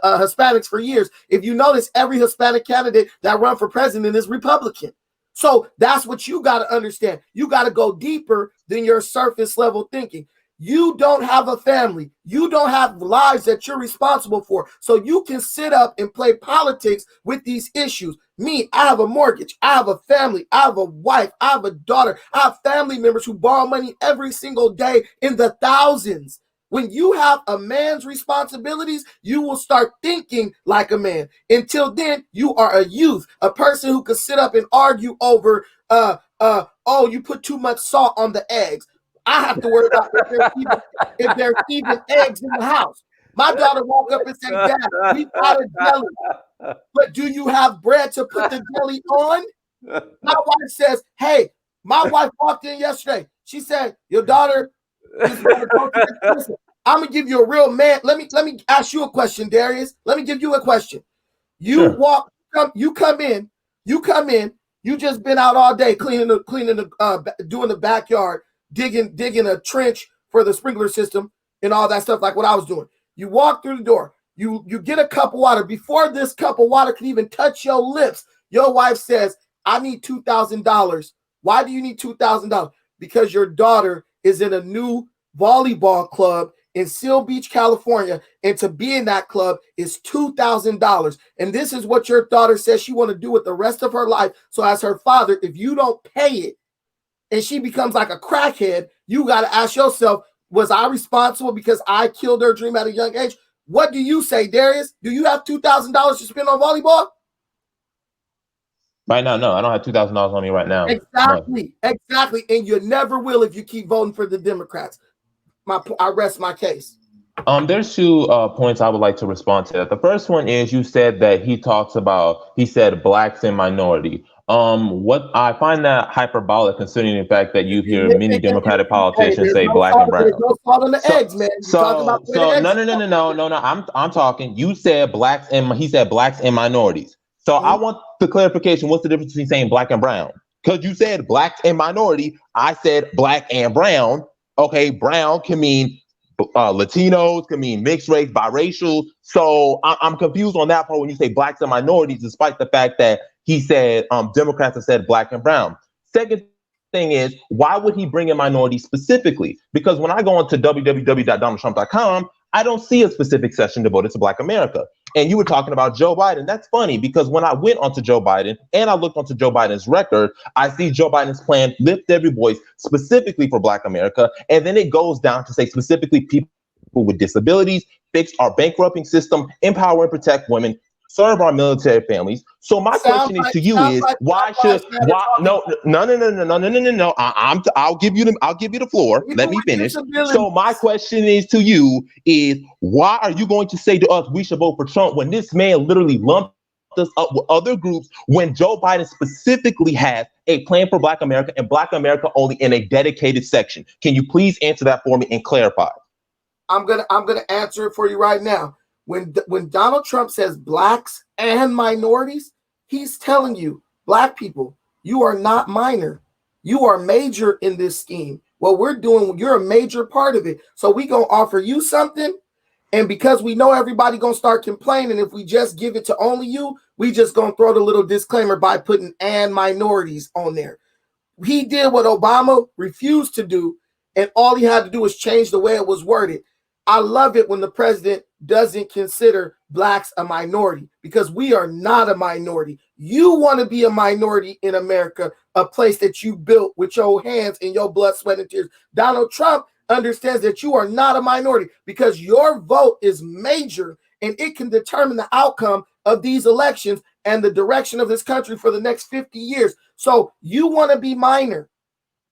Hispanics for years. If you notice, every Hispanic candidate that run for president is Republican. So that's what you got to understand. You got to go deeper than your surface level thinking. You don't have a family. You don't have lives that you're responsible for. So you can sit up and play politics with these issues. Me, I have a mortgage. I have a family. I have a wife. I have a daughter. I have family members who borrow money every single day in the thousands. When you have a man's responsibilities, you will start thinking like a man. Until then, you are a youth, a person who could sit up and argue over, oh, you put too much salt on the eggs. I have to worry about if there's even eggs in the house. My daughter woke up and said, Dad, we got a jelly. But do you have bread to put the jelly on? My wife says, hey, my wife walked in yesterday. She said, your daughter is going to go to the prison. I'm going to give you a real man. Let me ask you a question, Darius. Let me give you a question. You come in. You just been out all day doing the backyard, digging a trench for the sprinkler system and all that stuff, like what I was doing. You walk through the door. You get a cup of water. Before this cup of water can even touch your lips, your wife says, I need $2,000. Why do you need $2,000? Because your daughter is in a new volleyball club in Seal Beach, California, and to be in that club is $2,000. And this is what your daughter says she want to do with the rest of her life. So as her father, if you don't pay it and she becomes like a crackhead, you got to ask yourself, was I responsible because I killed her dream at a young age? What do you say, Darius? Do you have $2,000 to spend on volleyball? Right now, no, I don't have $2,000 on me right now. Exactly. And you never will if you keep voting for the Democrats. I rest my case. There's two points I would like to respond to. The first one is you said that he said blacks and minority. What I find that hyperbolic considering the fact that you hear many Democratic politicians say black and brown. No. I'm talking. You said blacks and he said blacks and minorities. So I want the clarification. What's the difference between saying black and brown? Because you said blacks and minority. I said black and brown. Okay, brown can mean Latinos, can mean mixed race, biracial. So I'm confused on that part when you say blacks and minorities, despite the fact that he said Democrats have said black and brown. Second thing is, why would he bring in minorities specifically? Because when I go into www.donaldtrump.com, I don't see a specific section devoted to Black America. And you were talking about Joe Biden. That's funny because when I went onto Joe Biden and I looked onto Joe Biden's record, I see Joe Biden's plan, Lift Every Voice, specifically for Black America. And then it goes down to say specifically people with disabilities, fix our bankrupting system, empower and protect women, serve our military families. So my question to you is, no. I'll give you the floor. Let me finish. So my question is to you is, why are you going to say to us we should vote for Trump when this man literally lumped us up with other groups when Joe Biden specifically has a plan for Black America and Black America only in a dedicated section? Can you please answer that for me and clarify? I'm gonna answer it for you right now. When Donald Trump says blacks and minorities, he's telling you, Black people, you are not minor. You are major in this scheme. What we're doing, you're a major part of it. So we gonna offer you something, and because we know everybody gonna start complaining, if we just give it to only you, we just gonna throw the little disclaimer by putting and minorities on there. He did what Obama refused to do, and all he had to do was change the way it was worded. I love it when the president doesn't consider blacks a minority, because we are not a minority. You want to be a minority in America, a place that you built with your hands and your blood, sweat, and tears. Donald Trump understands that you are not a minority, because your vote is major and it can determine the outcome of these elections and the direction of this country for the next 50 years. So you want to be minor.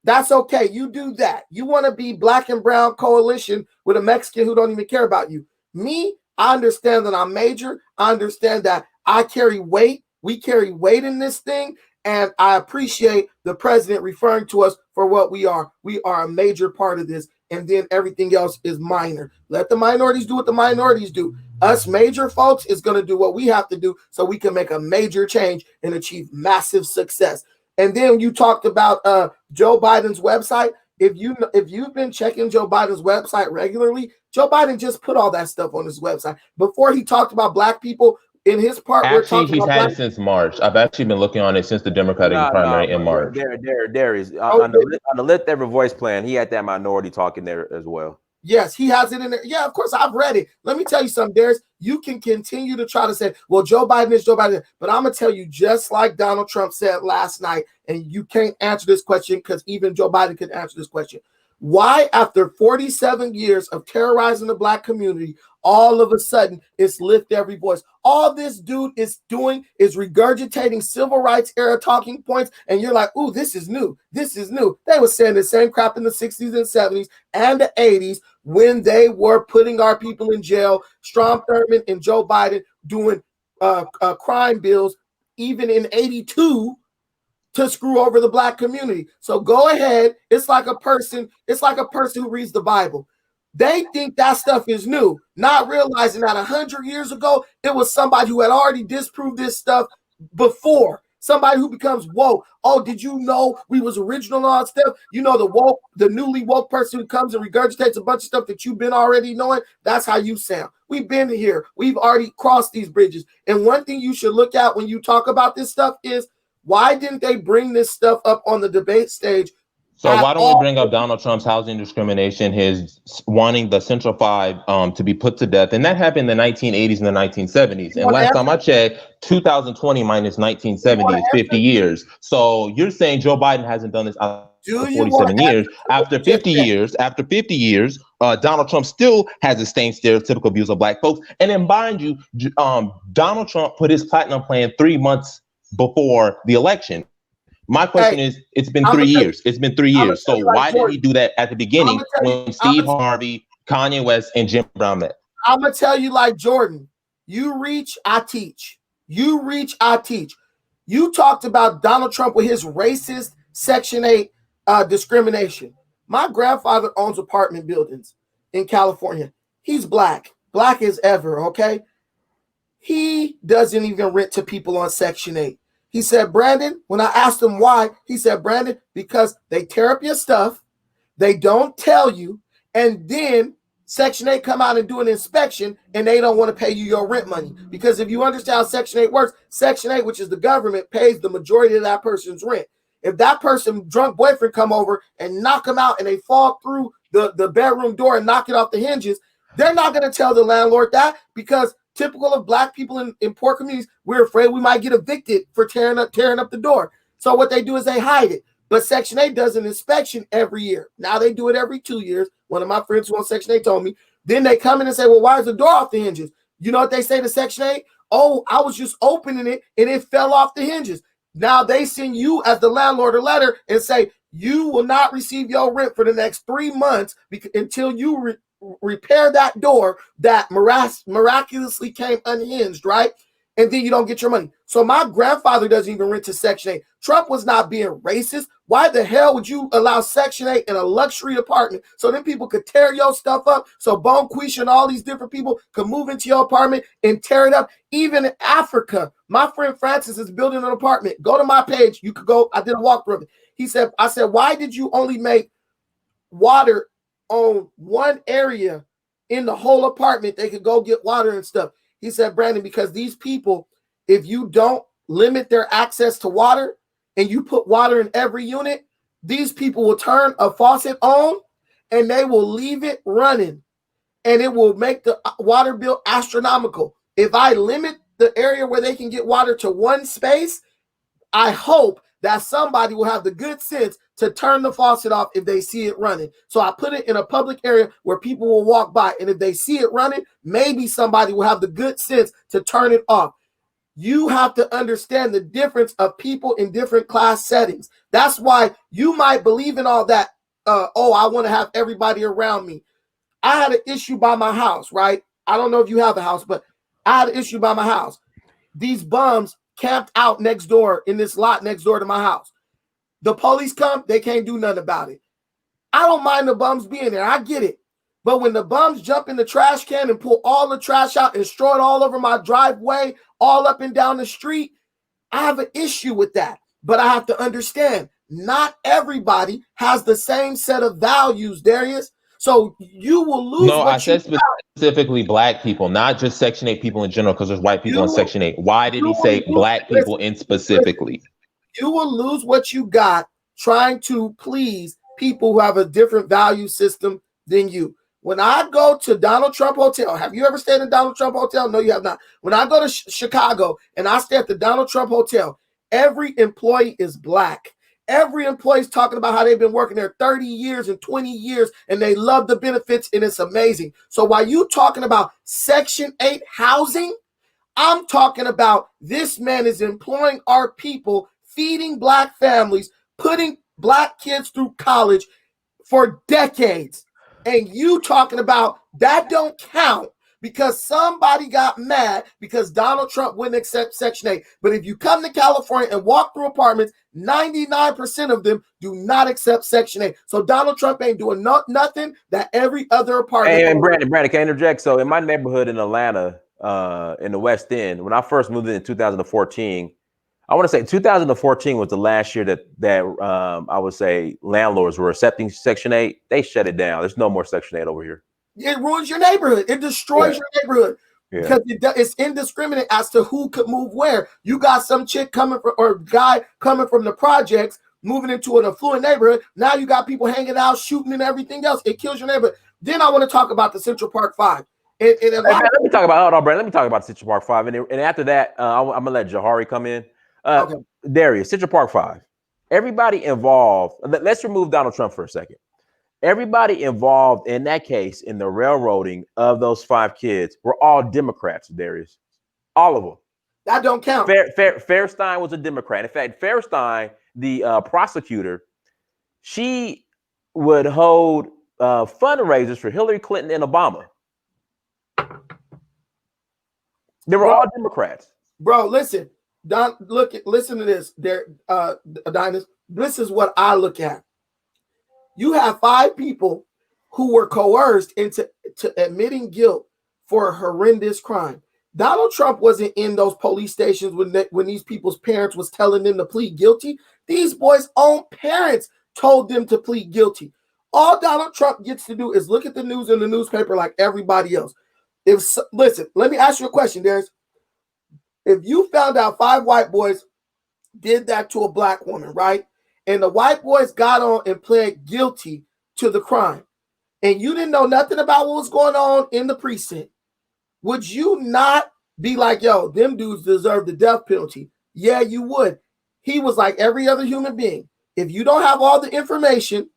That's okay. You do that. You want to be black and brown coalition with a Mexican who don't even care about you. Me, I understand that I'm major. I understand that I carry weight. We carry weight in this thing. And I appreciate the president referring to us for what we are. We are a major part of this. And then everything else is minor. Let the minorities do what the minorities do. Us major folks is going to do what we have to do so we can make a major change and achieve massive success. And then you talked about Joe Biden's website. If you've been checking Joe Biden's website regularly, Joe Biden just put all that stuff on his website. Before he talked about black people in his part, actually, he's had it since March. I've actually been looking on it since the Democratic primary in March. There is on the Let Every Voice plan. He had that minority talk in there as well. Yes, he has it in there. Yeah, of course, I've read it. Let me tell you something, Darius. You can continue to try to say, well, Joe Biden is Joe Biden. But I'm going to tell you, just like Donald Trump said last night, and you can't answer this question because even Joe Biden can answer this question. Why, after 47 years of terrorizing the black community, all of a sudden it's Lift Every Voice? All this dude is doing is regurgitating civil rights era talking points, and you're like, ooh, this is new. This is new. They were saying the same crap in the 60s and 70s and the 80s when they were putting our people in jail. Strom Thurmond and Joe Biden doing crime bills, even in 82, to screw over the black community. So go ahead. It's like a person who reads the Bible. They think that stuff is new, not realizing that 100 years ago, it was somebody who had already disproved this stuff before. Somebody who becomes woke. Oh, did you know we was original on stuff? You know, the newly woke person who comes and regurgitates a bunch of stuff that you've been already knowing. That's how you sound. We've been here. We've already crossed these bridges. And one thing you should look at when you talk about this stuff is, why didn't they bring this stuff up on the debate stage? So why don't we bring up Donald Trump's housing discrimination, his wanting the Central Five to be put to death? And that happened in the 1980s and the 1970s. And last time I checked, 2020 minus 1970 is 50 years. So you're saying Joe Biden hasn't done this after 47 years. After 50 years, Donald Trump still has the same stereotypical views of black folks. And then mind you, Donald Trump put his platinum plan 3 months before the election. My question is, it's been 3 years. It's been 3 years. So why did he do that at the beginning when Steve Harvey, Kanye West, and Jim Brown met? I'm going to tell you like Jordan. You reach, I teach. You reach, I teach. You talked about Donald Trump with his racist Section 8 discrimination. My grandfather owns apartment buildings in California. He's black as ever, okay? He doesn't even rent to people on Section 8. He said, Brandon, when I asked him why, he said, Brandon, because they tear up your stuff, they don't tell you, and then Section 8 come out and do an inspection, and they don't want to pay you your rent money. Because if you understand how Section 8 works, Section 8, which is the government, pays the majority of that person's rent. If that person, drunk boyfriend, come over and knock them out and they fall through the bedroom door and knock it off the hinges, they're not going to tell the landlord that, because typical of black people in poor communities, we're afraid we might get evicted for tearing up the door. So what they do is they hide it. But Section 8 does an inspection every year. Now they do it every 2 years. One of my friends who on Section 8 told me. Then they come in and say, well, why is the door off the hinges? You know what they say to Section 8? Oh, I was just opening it and it fell off the hinges. Now they send you as the landlord a letter and say, you will not receive your rent for the next 3 months until you repair that door that miraculously came unhinged, right? And then you don't get your money. So my grandfather doesn't even rent to Section 8. Trump was not being racist. Why the hell would you allow Section 8 in a luxury apartment so then people could tear your stuff up, so Bonquisha and all these different people could move into your apartment and tear it up? Even in Africa, my friend Francis is building an apartment. Go to my page. You could go. I did a walkthrough of it. I said, why did you only make water on one area in the whole apartment? They could go get water and stuff. He said, Brandon, because these people, if you don't limit their access to water and you put water in every unit, these people will turn a faucet on and they will leave it running, and it will make the water bill astronomical. If I limit the area where they can get water to one space, I hope that somebody will have the good sense to turn the faucet off if they see it running. So I put it in a public area where people will walk by, and if they see it running, maybe somebody will have the good sense to turn it off. You have to understand the difference of people in different class settings. That's why you might believe in all that. Oh, I want to have everybody around me. I had an issue by my house, right? I don't know if you have a house, but I had an issue by my house. These bums camped out next door in this lot next door to my house. The police come, they can't do nothing about it. I don't mind the bums being there. I get it. But when the bums jump in the trash can and pull all the trash out and straw it all over my driveway, all up and down the street, I have an issue with that. But I have to understand, not everybody has the same set of values, Darius. So you will lose. No, I said specifically black people, not just Section 8 people in general, because there's white people in Section 8. Why did he say black people in specifically? You will lose what you got trying to please people who have a different value system than you. When I go to Donald Trump Hotel, have you ever stayed in Donald Trump Hotel? No, you have not. When I go to Chicago and I stay at the Donald Trump Hotel, every employee is black. Every employee is talking about how they've been working there 30 years and 20 years, and they love the benefits, and it's amazing. So while you talking about Section 8 housing, I'm talking about this man is employing our people, feeding black families, putting black kids through college for decades. And you talking about that don't count because somebody got mad because Donald Trump wouldn't accept Section 8. But if you come to California and walk through apartments, 99% of them do not accept Section 8. So Donald Trump ain't doing nothing that every other apartment. Hey, and Brandon, can I interject? So in my neighborhood in Atlanta, in the West End, when I first moved in 2014, I want to say 2014 was the last year that I would say landlords were accepting Section 8. They shut it down. There's no more Section 8 over here. It ruins your neighborhood. It destroys your neighborhood because it's indiscriminate as to who could move where. You got some chick coming from or guy coming from the projects moving into an affluent neighborhood. Now you got people hanging out, shooting, and everything else. It kills your neighborhood. Then I want to talk about the Central Park 5. Let me talk about Brandon. Let me talk about Central Park 5, and after that, I'm gonna let Jahari come in. Okay. Darius, Central Park 5. Everybody involved. Let's remove Donald Trump for a second. Everybody involved in that case in the railroading of those 5 kids were all Democrats, Darius. All of them. That don't count. Fairstein was a Democrat. In fact, Fairstein, the prosecutor, she would hold fundraisers for Hillary Clinton and Obama. They were all Democrats. Bro, listen. Don, listen to this. There, Adonis. This is what I look at. You have 5 people who were coerced into admitting guilt for a horrendous crime. Donald Trump wasn't in those police stations when these people's parents was telling them to plead guilty. These boys' own parents told them to plead guilty. All Donald Trump gets to do is look at the news in the newspaper like everybody else. Listen, let me ask you a question, Darius. If you found out 5 white boys did that to a black woman, right? And the white boys got on and pled guilty to the crime, and you didn't know nothing about what was going on in the precinct, would you not be like, yo, them dudes deserve the death penalty? Yeah, you would. He was like every other human being. If you don't have all the information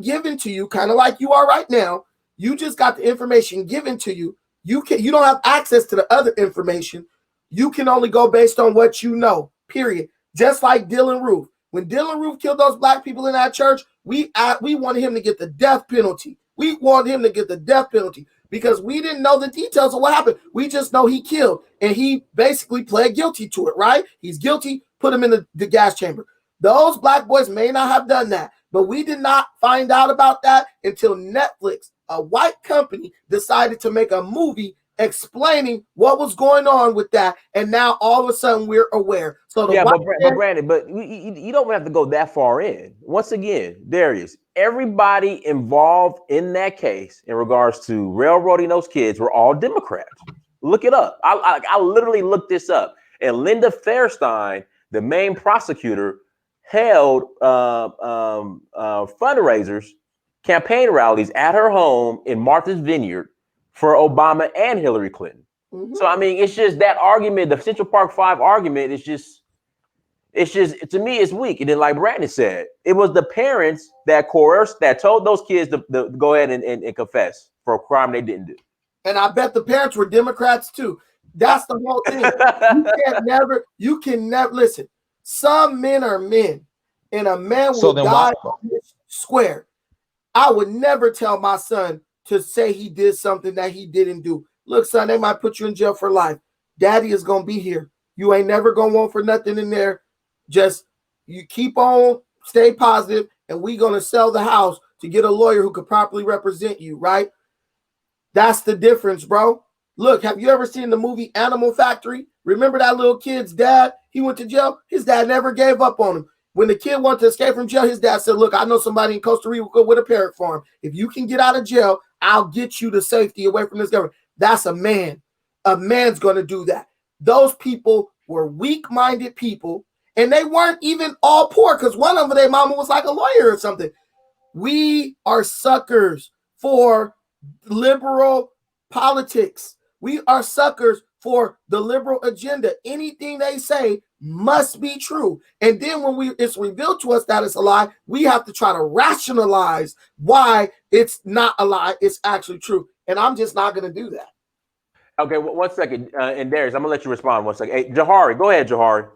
given to you, kind of like you are right now, you just got the information given to you. You don't have access to the other information. You can only go based on what you know, period. Just like Dylan Roof. When Dylan Roof killed those black people in that church, we wanted him to get the death penalty. We wanted him to get the death penalty because we didn't know the details of what happened. We just know he killed, and he basically pled guilty to it, right? He's guilty, put him in the gas chamber. Those black boys may not have done that, but we did not find out about that until Netflix, a white company, decided to make a movie explaining what was going on with that, and now all of a sudden we're aware. So but Brandon, you don't have to go that far in. Once again, Darius, everybody involved in that case in regards to railroading those kids were all Democrats. Look it up. I literally looked this up, and Linda Fairstein, the main prosecutor, held fundraisers, campaign rallies at her home in Martha's Vineyard for Obama and Hillary Clinton. Mhm. So I mean, it's just that argument, the Central Park Five argument, is just, to me, it's weak. And then, like Brandon said, it was the parents that coerced, that told those kids to go ahead and confess for a crime they didn't do. And I bet the parents were Democrats too. That's the whole thing. You can never listen. Some men are men, and a man will die square. I would never tell my son to say he did something that he didn't do. Look, son, they might put you in jail for life. Daddy is gonna be here. You ain't never gonna want for nothing in there. Just you keep on, stay positive, and we gonna sell the house to get a lawyer who could properly represent you, right? That's the difference, bro. Look, have you ever seen the movie Animal Factory? Remember that little kid's dad? He went to jail. His dad never gave up on him. When the kid wanted to escape from jail, his dad said, look, I know somebody in Costa Rica with a parrot farm. If you can get out of jail, I'll get you to safety away from this government. That's a man. A man's going to do that. Those people were weak-minded people, and they weren't even all poor, because one of them, their mama was like a lawyer or something. We are suckers for liberal politics. We are suckers for the liberal agenda. Anything they say must be true. And then when it's revealed to us that it's a lie, we have to try to rationalize why it's not a lie, it's actually true. And I'm just not going to do that. Okay, 1 second. And Darius, I'm going to let you respond 1 second. Hey, Jahari, go ahead, Jahari.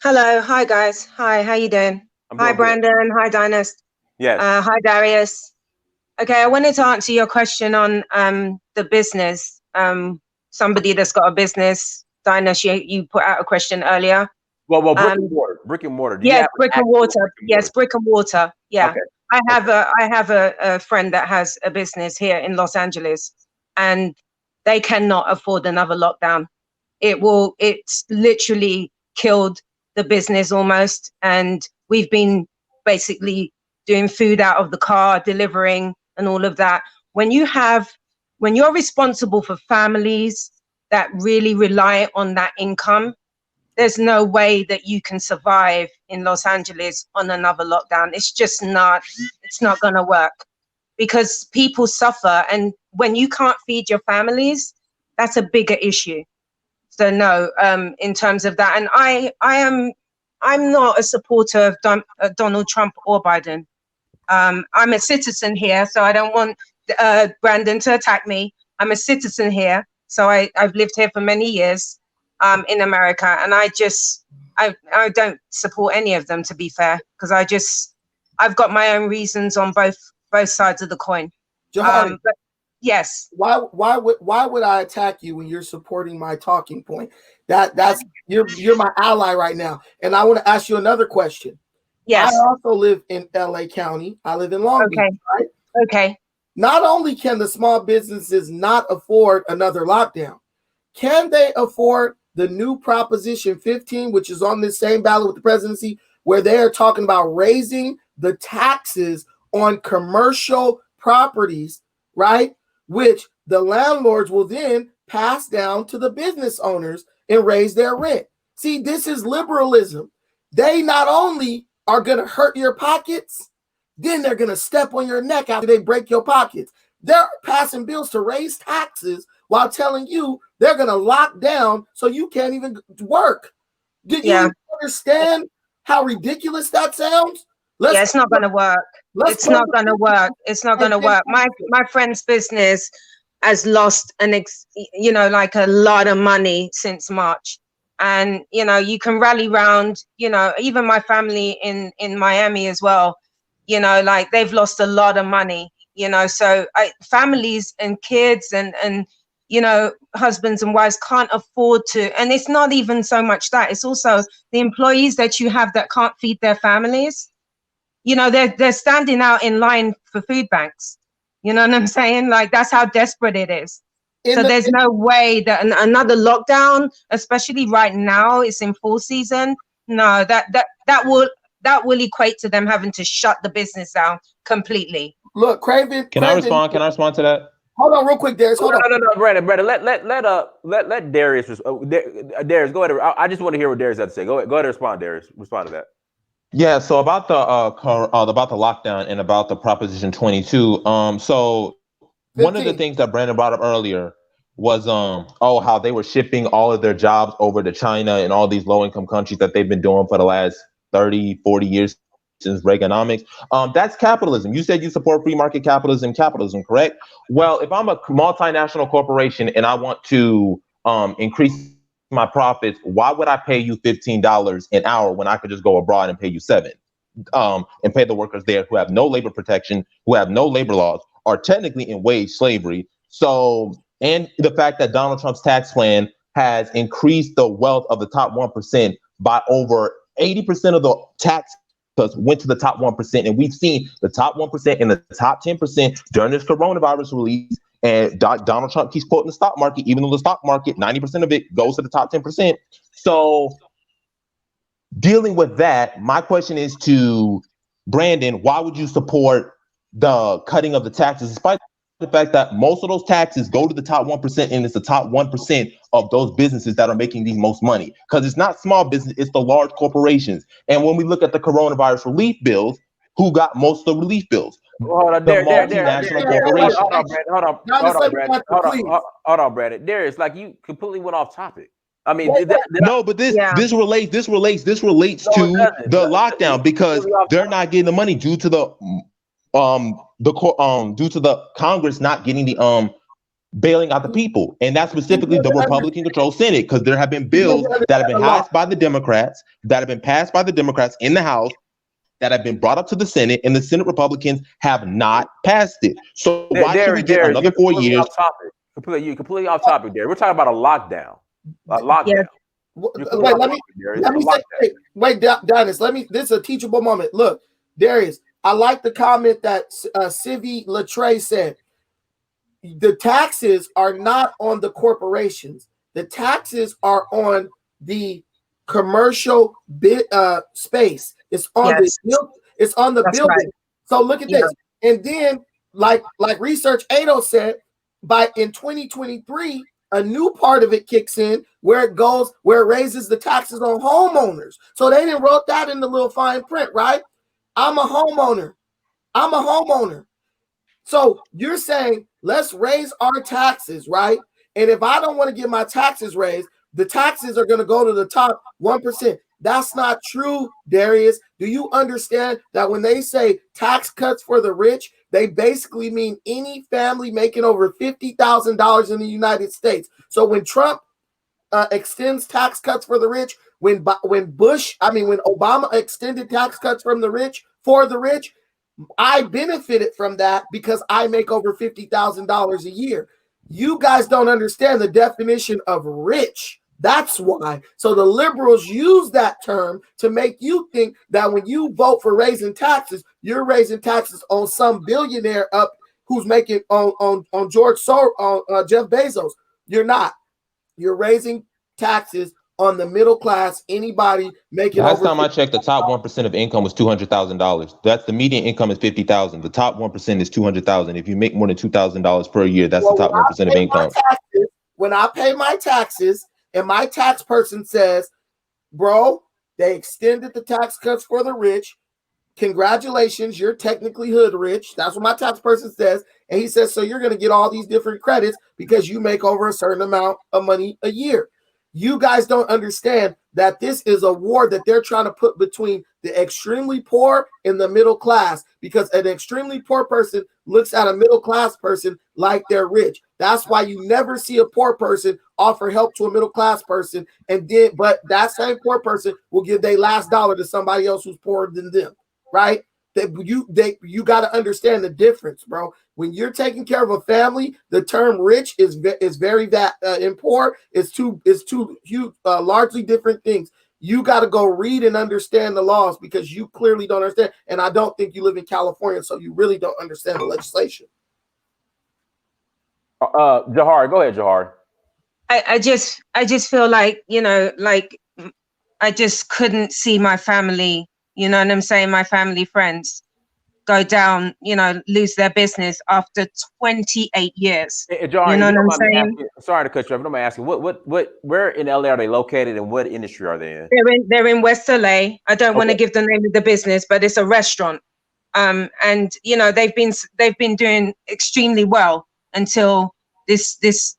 Hello. Hi, guys. Hi, how you doing? Hi, Brandon. Good. Hi, Dynast. Yes. Hi, Darius. Okay, I wanted to answer your question on the business. Somebody that's got a business, Dynast, you put out a question earlier. Well, brick and mortar. Yes, brick and water. Yes, brick and water. Yeah. Okay. I have a friend that has a business here in Los Angeles, and they cannot afford another lockdown. It's literally killed the business almost. And we've been basically doing food out of the car, delivering and all of that. When you're responsible for families that really rely on that income, there's no way that you can survive in Los Angeles on another lockdown. It's just not going to work, because people suffer. And when you can't feed your families, that's a bigger issue. So no, in terms of that. And I'm not a supporter of Donald Trump or Biden. I'm a citizen here, so I don't want Brandon to attack me. I'm a citizen here, so I've lived here for many years. In America, and I don't support any of them, to be fair, because I've got my own reasons on both sides of the coin. Jahari, but yes. Why would I attack you when you're supporting my talking point? That's you're my ally right now. And I want to ask you another question. Yes. I also live in LA County. I live in Long Beach, right? Okay. Not only can the small businesses not afford another lockdown, can they afford the new Proposition 15, which is on this same ballot with the presidency, where they are talking about raising the taxes on commercial properties, right? Which the landlords will then pass down to the business owners and raise their rent. See, this is liberalism. They not only are going to hurt your pockets, then they're going to step on your neck after they break your pockets. They're passing bills to raise taxes while telling you they're going to lock down so you can't even work. Did you understand how ridiculous that sounds? It's not going to work. It's not going to work. It's not going to work. My friend's business has lost like a lot of money since March. And, you can rally around, even my family in Miami as well, like they've lost a lot of money, so families and kids and husbands and wives can't afford to. And it's not even so much that, it's also the employees that you have that can't feed their families. They're standing out in line for food banks. You know what I'm saying? Like, that's how desperate it is. So there's no way that another lockdown, especially right now, it's in full season. No, that will equate to them having to shut the business down completely. Look, Craven. Can I respond to that? Hold on, real quick, Darius. Hold on. No, Brandon. Let Darius. Darius, go ahead. I just want to hear what Darius has to say. Go ahead and respond, Darius. Respond to that. Yeah, so about the lockdown and about the Proposition 22. So 15. one of the things that Brandon brought up earlier was how they were shipping all of their jobs over to China and all these low income countries that they've been doing for the last 30, 40 years since Reaganomics. That's capitalism. You said you support free market capitalism, correct? Well, if I'm a multinational corporation and I want to increase my profits, why would I pay you $15 an hour when I could just go abroad and pay you $7? And pay the workers there who have no labor protection, who have no labor laws, are technically in wage slavery. So, and the fact that Donald Trump's tax plan has increased the wealth of the top 1% by over 80% of the tax cuts went to the top 1%. And we've seen the top 1% and the top 10% during this coronavirus release. And Donald Trump keeps quoting the stock market, even though the stock market, 90% of it goes to the top 10%. So dealing with that, my question is to Brandon, why would you support the cutting of the taxes, despite the fact that most of those taxes go to the top 1%, and it's the top 1% of those businesses that are making the most money? Because it's not small business, it's the large corporations. And when we look at the coronavirus relief bills, who got most of the relief bills? Hold on, the multinational corporations. Hold on, Brandon. Darius, like you completely went off topic. I mean, but this relates to the lockdown, because they're not getting the money due to the Congress not getting the bailing out the people, and that's specifically the Republican-controlled Senate, because there have been bills that have been passed by the Democrats, in the House, that have been brought up to the Senate, and the Senate Republicans have not passed it. So why should we get another 4 years? Completely off topic, there. We're talking about a lockdown. Yeah. Wait, Dennis. This is a teachable moment. Look, Darius, I like the comment that Civi Latre said. The taxes are not on the corporations. The taxes are on the commercial space. It's on the building. Right. So look at this. And then, like Research 80 said, in 2023, a new part of it kicks in where it raises the taxes on homeowners. So they didn't wrote that in the little fine print, right? I'm a homeowner. So you're saying, let's raise our taxes, right? And if I don't want to get my taxes raised, the taxes are going to go to the top 1%. That's not true, Darius. Do you understand that when they say tax cuts for the rich, they basically mean any family making over $50,000 in the United States? So when Trump extends tax cuts for the rich, when Obama extended tax cuts for the rich, I benefited from that because I make over $50,000 a year. You guys don't understand the definition of rich. That's why. So the liberals use that term to make you think that when you vote for raising taxes, you're raising taxes on some billionaire up who's making on Jeff Bezos. You're not. You're raising taxes on the middle class. Anybody making last time I checked, the top 1% of income was $200,000. That's the median income is $50,000. The top 1% is $200,000. If you make more than $2,000 per year, that's the top 1% of income. When I pay my taxes, and my tax person says, bro, they extended the tax cuts for the rich. Congratulations, you're technically hood rich. That's what my tax person says. And he says, so you're going to get all these different credits because you make over a certain amount of money a year. You guys don't understand that this is a war that they're trying to put between the extremely poor and the middle class, because an extremely poor person looks at a middle class person like they're rich. That's why you never see a poor person offer help to a middle class person, but that same poor person will give their last dollar to somebody else who's poorer than them, right? You got to understand the difference, bro. When you're taking care of a family, the term rich is very and poor is two huge, largely different things. You got to go read and understand the laws, because you clearly don't understand. And I don't think you live in California, so you really don't understand the legislation. Jahar, go ahead, Jahar. I just feel like, I just couldn't see my family, you know what I'm saying, my family friends go down, you know, lose their business after 28 years. Jari, You know you what don't I'm mind me saying? asking, sorry to cut you off. I'm asking, where in LA are they located, and what industry are they in? They're in West LA. I don't want to Okay. give the name of the business, but it's a restaurant. And you know, they've been doing extremely well until this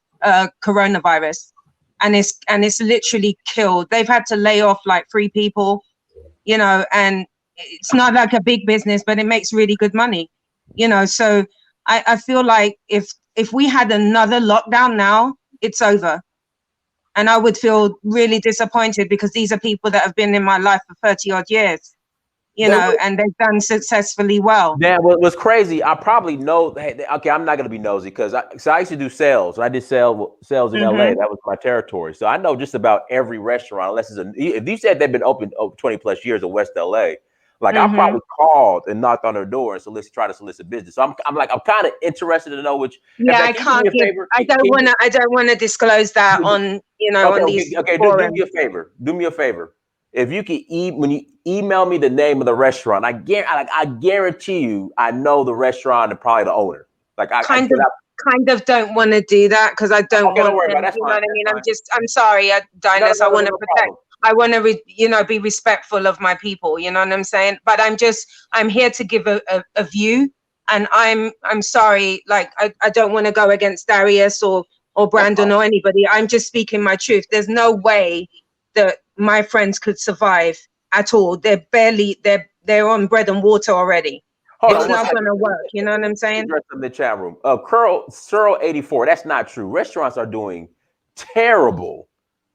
coronavirus, and it's literally killed. They've had to lay off like 3 people, you know, and it's not like a big business, but it makes really good money, you know. So I feel like if we had another lockdown now, it's over. And I would feel really disappointed because these are people that have been in my life for 30 odd years, you They know, were, and they've done successfully well. Yeah, what was crazy, I probably know. Hey, okay, I'm not gonna be nosy because I used to do sales. I did sales in LA. Mm-hmm. That was my territory. So I know just about every restaurant, unless it's if you said they've been open 20 plus years in West LA, like I Mm-hmm. probably called and knocked on their door and try to solicit business. So I'm kind of interested to know which. In Yeah, I fact, can you do can't me a give. favor? I don't want to disclose that on, you know, Okay, on these okay. Do me forums. a favor. Do me a favor. If you can when you email me the name of the restaurant, I guarantee you, I know the restaurant and probably the owner. Like Kind of, kind of don't want to do that because I don't okay, don't want worry about them. it. That's You know fine. what I That's mean? fine. I'm sorry, No, Dinus. no, I no, want to no protect. problem. I want to, you know, be respectful of my people. You know what I'm saying? But I'm here to give a view, and I'm sorry. Like I don't want to go against Darius or That's Brandon fine. or anybody. I'm just speaking my truth. There's no way that my friends could survive at all. They're on bread and water already. Hold It's on one not second. gonna work. You know what I'm saying? Address in the chat room. Curl 84. That's not true. Restaurants are doing terrible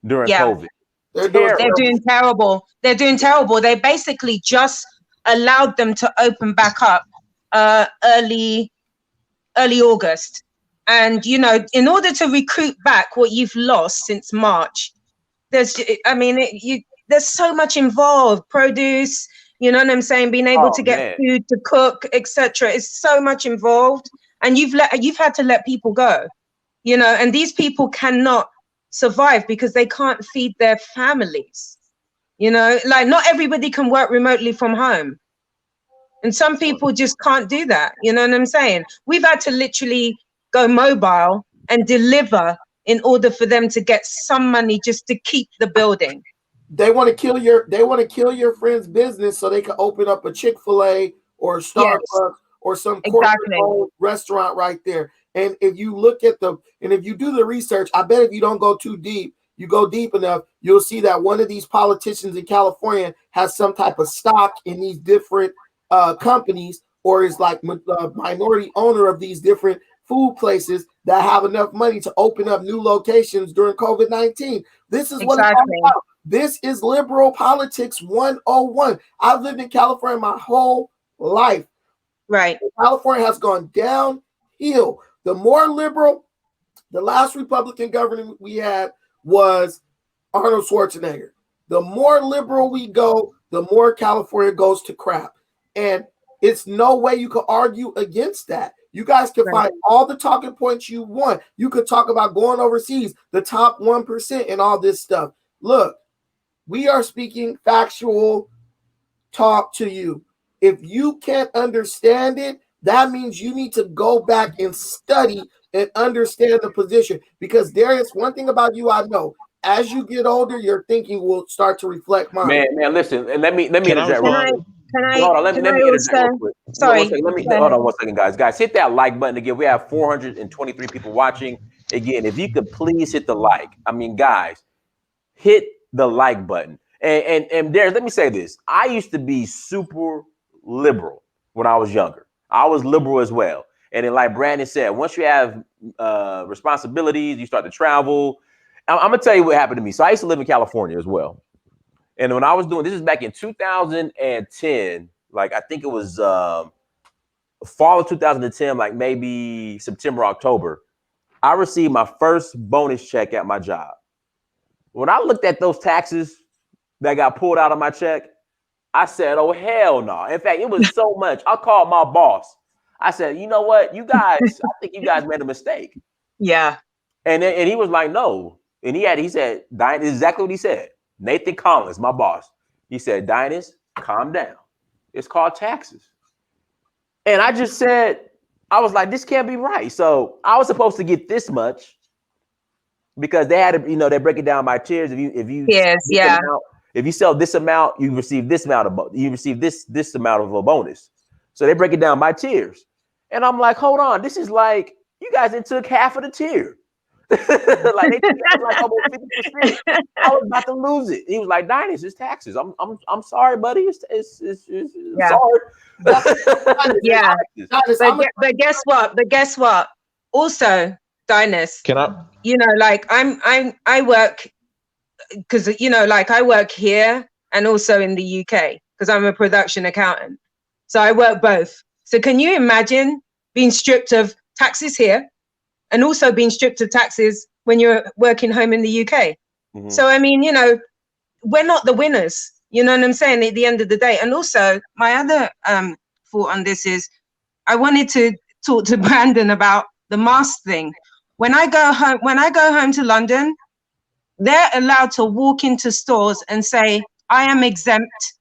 during Yeah. COVID. they're doing Terrible. They're doing terrible. They're doing terrible. They basically just allowed them to open back up early August. And you know, in order to recruit back what you've lost since March, there's so much involved. Produce, you know what I'm saying? Being able Oh to get man. food to cook, etc. It's so much involved, and you've had to let people go, you know, and these people cannot survive because they can't feed their families. You know, like not everybody can work remotely from home. And some people just can't do that. You know what I'm saying? We've had to literally go mobile and deliver in order for them to get some money just to keep the building. they want to kill your friend's business so they can open up a Chick-fil-A or a Yes, Starbucks or some corporate exactly. owned restaurant right there. And if you if you do the research, I bet if you don't go too deep, you go deep enough, you'll see that one of these politicians in California has some type of stock in these different companies, or is like a minority owner of these different food places that have enough money to open up new locations during COVID-19. This is what it's all Exactly. about. This is liberal politics 101. I've lived in California my whole life. Right. California has gone downhill. The more liberal, the last Republican governor we had was Arnold Schwarzenegger. The more liberal we go, the more California goes to crap. And it's no way you can argue against that. You guys can Right. find all the talking points you want. You could talk about going overseas, the top 1%, and all this stuff. Look, we are speaking factual talk to you. If you can't understand it, that means you need to go back and study and understand the position. Because there is one thing about you I know. As you get older, your thinking will start to reflect mine. Man, listen, and let me Can I interject real quick. respond? Hold on, let Can me I interject real also, quick. One sorry, second. go Hold ahead. on one second, guys. Guys, hit that like button again. We have 423 people watching. Again, if you could please hit the like. I mean, guys, hit the like button. And Darius, let me say this. I used to be super liberal when I was younger. I was liberal as well. And then, like Brandon said, once you have responsibilities, you start to travel. I'm gonna tell you what happened to me. So I used to live in California as well. And when I was doing this is back in 2010, like I think it was fall of 2010, like maybe September, October. I received my first bonus check at my job. When I looked at those taxes that got pulled out of my check, I said, oh, hell no. In fact, it was so much. I called my boss. I said, you know what? You guys, I think you guys made a mistake. Yeah. And he was like, no. And he said, Diane, this is exactly what he said. Nathan Collins, my boss. He said, Dinus, calm down. It's called taxes. And I just said, I was like, this can't be right. So I was supposed to get this much because they had to, you know, they break it down by tiers. If you Yes, yeah. amount, if you sell this amount, you receive this amount of you receive this amount of a bonus. So they break it down by tiers. And I'm like, hold on, this is like you guys then took half of the tier. Like they took like almost 50%. I was about to lose it. He was like, Dinus, it's taxes. I'm sorry, buddy. It's Yeah. sorry. Yeah. Dinus, But guess what? But guess what? Also, Dinus, Can I? you know, like I work because you know, like I work here and also in the UK because I'm a production accountant. So I work both. So can you imagine being stripped of taxes here and also being stripped of taxes when you're working home in the UK? Mm-hmm. So I mean, you know, we're not the winners. You know what I'm saying? At the end of the day. And also my other thought on this is I wanted to talk to Brandon about the mask thing. When I go home to London, they're allowed to walk into stores and say, I am exempt,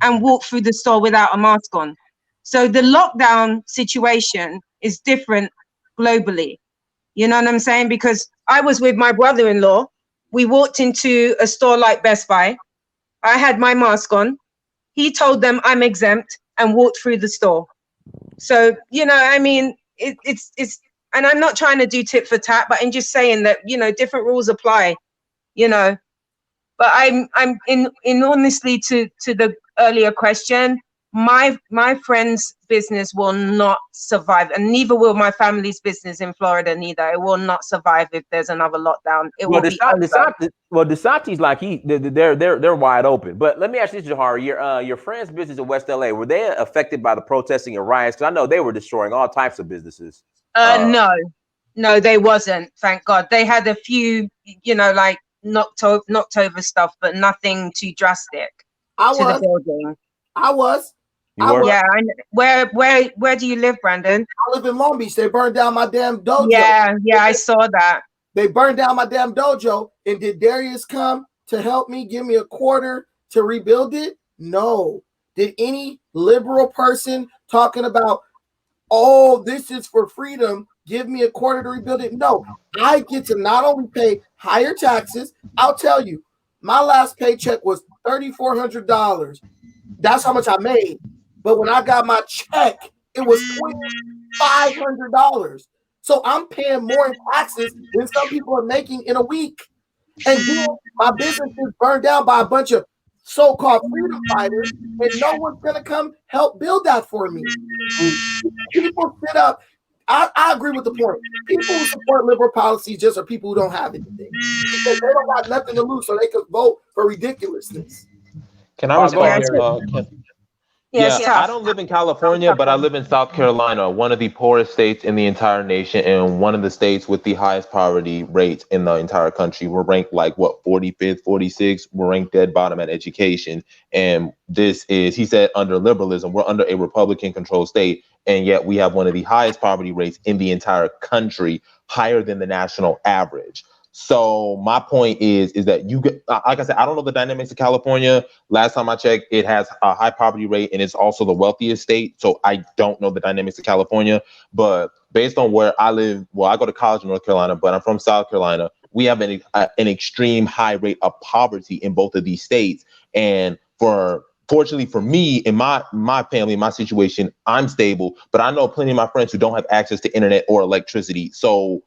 and walk through the store without a mask on. So the lockdown situation is different globally. You know what I'm saying? Because I was with my brother-in-law. We walked into a store like Best Buy. I had my mask on. He told them I'm exempt and walked through the store. So, you know, I mean, it's, and I'm not trying to do tit for tat, but I'm just saying that, you know, different rules apply, you know. But I'm in honestly to the earlier question, my friend's business will not survive, and neither will my family's business in Florida. Neither it will not survive if there's another lockdown. It will be DeSantis, like they're wide open. But let me ask you this, Jahari, your friend's business in West LA, were they affected by the protesting and riots? Because I know they were destroying all types of businesses. No, they wasn't. Thank God. They had a few, you know, like knocked over stuff, but nothing too drastic to the building. I was. Yeah. Where do you live, Brandon? I live in Long Beach. They burned down my damn dojo. Yeah, I saw that. They burned down my damn dojo. And did Darius come to help me, give me a quarter to rebuild it? No. Did any liberal person talking about, oh, this is for freedom, give me a quarter to rebuild it? No. I get to not only pay higher taxes, I'll tell you, my last paycheck was $3,400. That's how much I made. But when I got my check, it was $2,500. So I'm paying more in taxes than some people are making in a week. And then my business is burned down by a bunch of so-called freedom fighters, and no one's going to come help build that for me. People sit up. I agree with the point. People who support liberal policies just are people who don't have anything. Because they don't got nothing to lose, so they could vote for ridiculousness. Can I respond here? Yeah, I don't live in California, but I live in South Carolina, one of the poorest states in the entire nation, and one of the states with the highest poverty rates in the entire country. We're ranked like, what, 45th, 46th? We're ranked dead bottom at education. And this is, he said, under liberalism. We're under a Republican-controlled state, and yet we have one of the highest poverty rates in the entire country, higher than the national average. So my point is that you get, like I said, I don't know the dynamics of California. Last time I checked, it has a high poverty rate and it's also the wealthiest state. So I don't know the dynamics of California, but based on where I live, well, I go to college in North Carolina, but I'm from South Carolina. We have an extreme high rate of poverty in both of these states. And fortunately for me, in my family, my situation, I'm stable, but I know plenty of my friends who don't have access to internet or electricity. So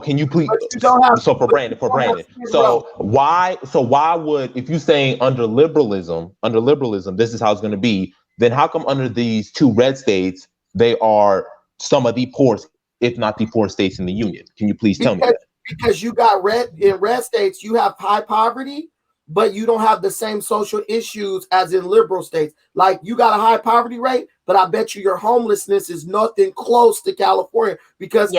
can you please? For Brandon. So why would, if you're saying under liberalism, this is how it's going to be, then how come under these two red states, they are some of the poorest, if not the poorest states in the union? Can you please tell me that? Because you got in red states, you have high poverty, but you don't have the same social issues as in liberal states. Like you got a high poverty rate, but I bet you your homelessness is nothing close to California because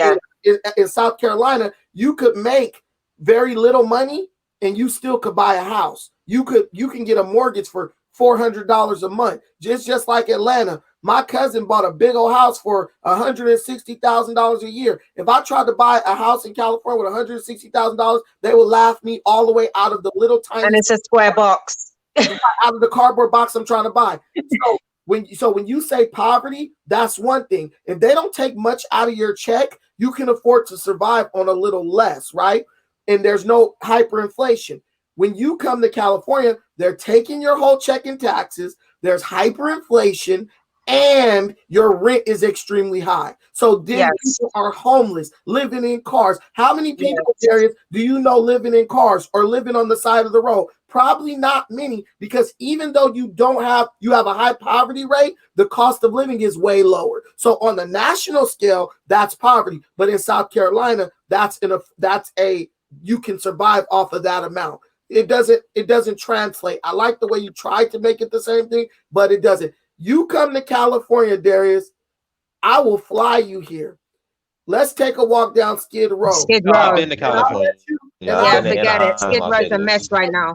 in South Carolina, you could make very little money and you still could buy a house. You can get a mortgage for $400 a month. Just like Atlanta. My cousin bought a big old house for $160,000 a year. If I tried to buy a house in California with $160,000, they would laugh me all the way out of the little tiny. And it's a square box. Out of the cardboard box I'm trying to buy. So when you say poverty, that's one thing. If they don't take much out of your check, you can afford to survive on a little less, right? And there's no hyperinflation. When you come to California, they're taking your whole check in taxes. There's hyperinflation, and your rent is extremely high. So then people are homeless, living in cars. How many people, Darius, do you know living in cars or living on the side of the road? Probably not many, because even though you have a high poverty rate, the cost of living is way lower. So on the national scale, that's poverty. But in South Carolina, you can survive off of that amount. It doesn't translate. I like the way you tried to make it the same thing, but it doesn't. You come to California, Darius, I will fly you here. Let's take a walk down Skid Row. Skid Row. I've been to California. Forget it. Skid Row's a mess right now.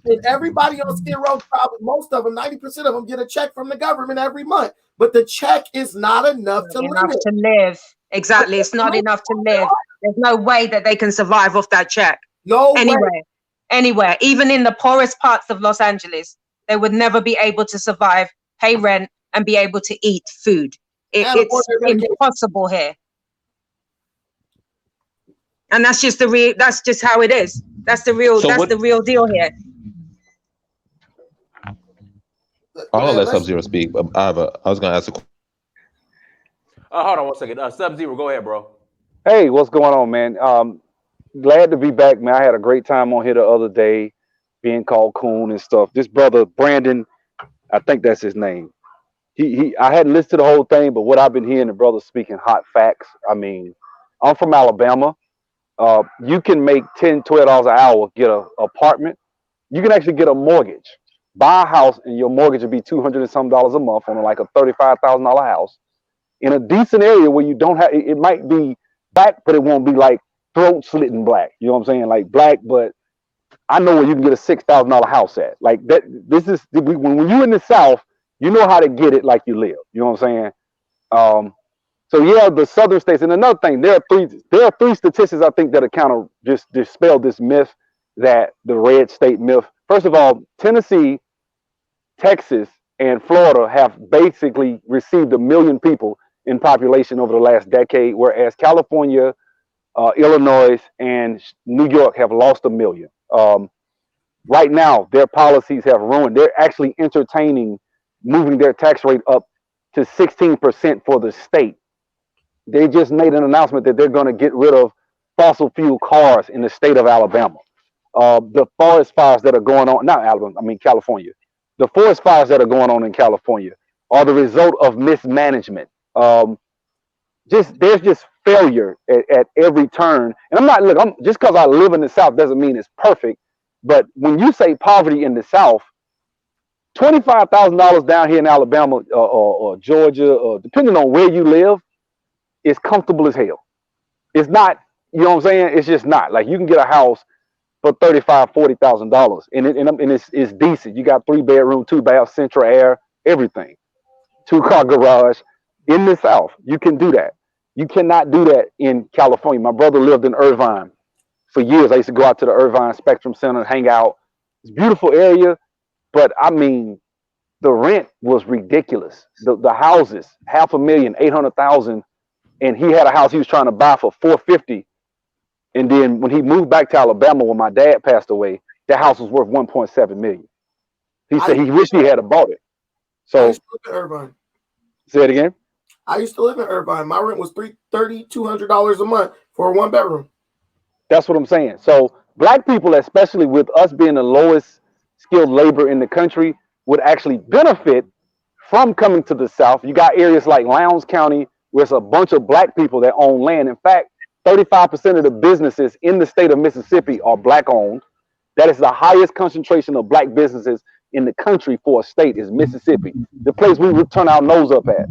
And everybody on Skid Row, probably most of them, 90% of them, get a check from the government every month. But the check is not enough to live. Exactly. It's not enough to live. There's no way that they can survive off that check. Anywhere. Even in the poorest parts of Los Angeles, they would never be able to survive, pay rent, and be able to eat food. It's impossible here. And that's just how it is. That's the real deal here. I'll let Sub-Zero speak. I was going to ask a question. Hold on one second. Sub-Zero, go ahead, bro. Hey, what's going on, man? Glad to be back, man. I had a great time on here the other day, being called coon and stuff. This brother, Brandon, I think that's his name. I hadn't listened to the whole thing, but what I've been hearing, the brother speaking hot facts. I mean, I'm from Alabama. You can make $10, $12 an hour, get an apartment. You can actually get a mortgage, buy a house, and your mortgage will be $200 and some a month on like a $35,000 house in a decent area where you don't have. It might be black, but it won't be like throat slitting black. You know what I'm saying? Like black, but I know where you can get a $6,000 house at. Like that. This is when you're in the South, you know how to get it like you live. You know what I'm saying? So yeah, the southern states. And another thing, there are three statistics I think that are kind of just dispel this myth, that the red state myth. First of all, Tennessee, Texas, and Florida have basically received 1 million people in population over the last decade, whereas California, Illinois, and New York have lost 1 million. Right now, their policies have ruined. They're actually entertaining moving their tax rate up to 16% for the state. They just made an announcement that they're going to get rid of fossil fuel cars in the state of Alabama. The forest fires that are going on, not Alabama, I mean California. The forest fires that are going on in California are the result of mismanagement. There's just failure at every turn. And just because I live in the South doesn't mean it's perfect. But when you say poverty in the South, $25,000 down here in Alabama or Georgia, or depending on where you live, is comfortable as hell. It's not, you know what I'm saying? It's just not. Like you can get a house for $35,000, $40,000 and it's decent. You got 3-bedroom, 2-bath, central air, everything. 2-car garage in the South. You can do that. You cannot do that in California. My brother lived in Irvine for years. I used to go out to the Irvine Spectrum Center and hang out. It's a beautiful area, but I mean, the rent was ridiculous. The houses, $500,000, $800,000, and he had a house he was trying to buy for $450,000. And then when he moved back to Alabama, when my dad passed away, that house was worth $1.7 million. He said he wished he had bought it. So I used to live in Irvine. Say it again. I used to live in Irvine. My rent was $200 a month for a 1-bedroom. That's what I'm saying. So black people, especially with us being the lowest skilled labor in the country, would actually benefit from coming to the South. You got areas like Lowndes County, where it's a bunch of black people that own land. In fact, 35% of the businesses in the state of Mississippi are black owned. That is the highest concentration of black businesses in the country for a state is Mississippi, the place we would turn our nose up at.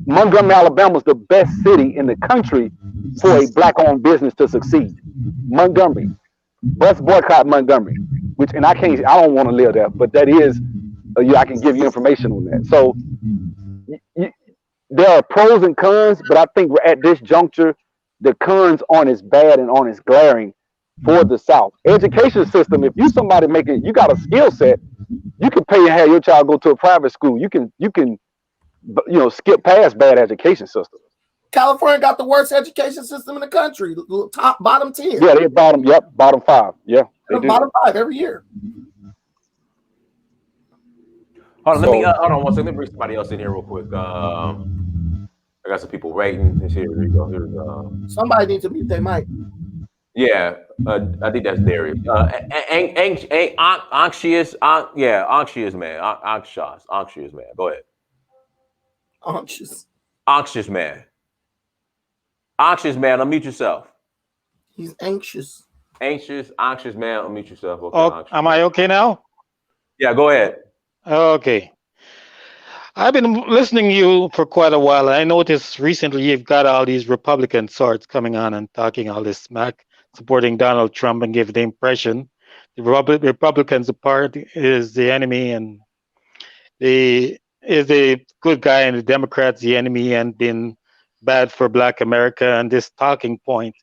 Montgomery, Alabama is the best city in the country for a black owned business to succeed. Montgomery, let's boycott Montgomery, and I don't want to live there, but that is, I can give you information on that. So there are pros and cons, but I think we're at this juncture, the cons aren't as bad and aren't as glaring for the South. Education system, if you somebody you got a skill set, You can pay and have your child go to a private school. You can skip past bad education system. California got the worst education system in the country. Bottom 10. Yeah, they're bottom 5. Yeah, they do. Bottom 5 every year. Hold on, hold on one second. Let me bring somebody else in here real quick. I got some people waiting. Here we go. Somebody needs to mute their mic. Yeah, I think that's Darius. Anxious man. Anxious man. Go ahead. Anxious man. Anxious man, unmute yourself. He's anxious. Anxious man, unmute yourself. Okay, oh, am I okay now? Yeah, go ahead. Okay. I've been listening to you for quite a while. I noticed recently you've got all these Republican sorts coming on and talking all this smack, supporting Donald Trump, and give the impression the Republicans party is the enemy and is the good guy, and the Democrats the enemy, and been bad for Black America, and this talking point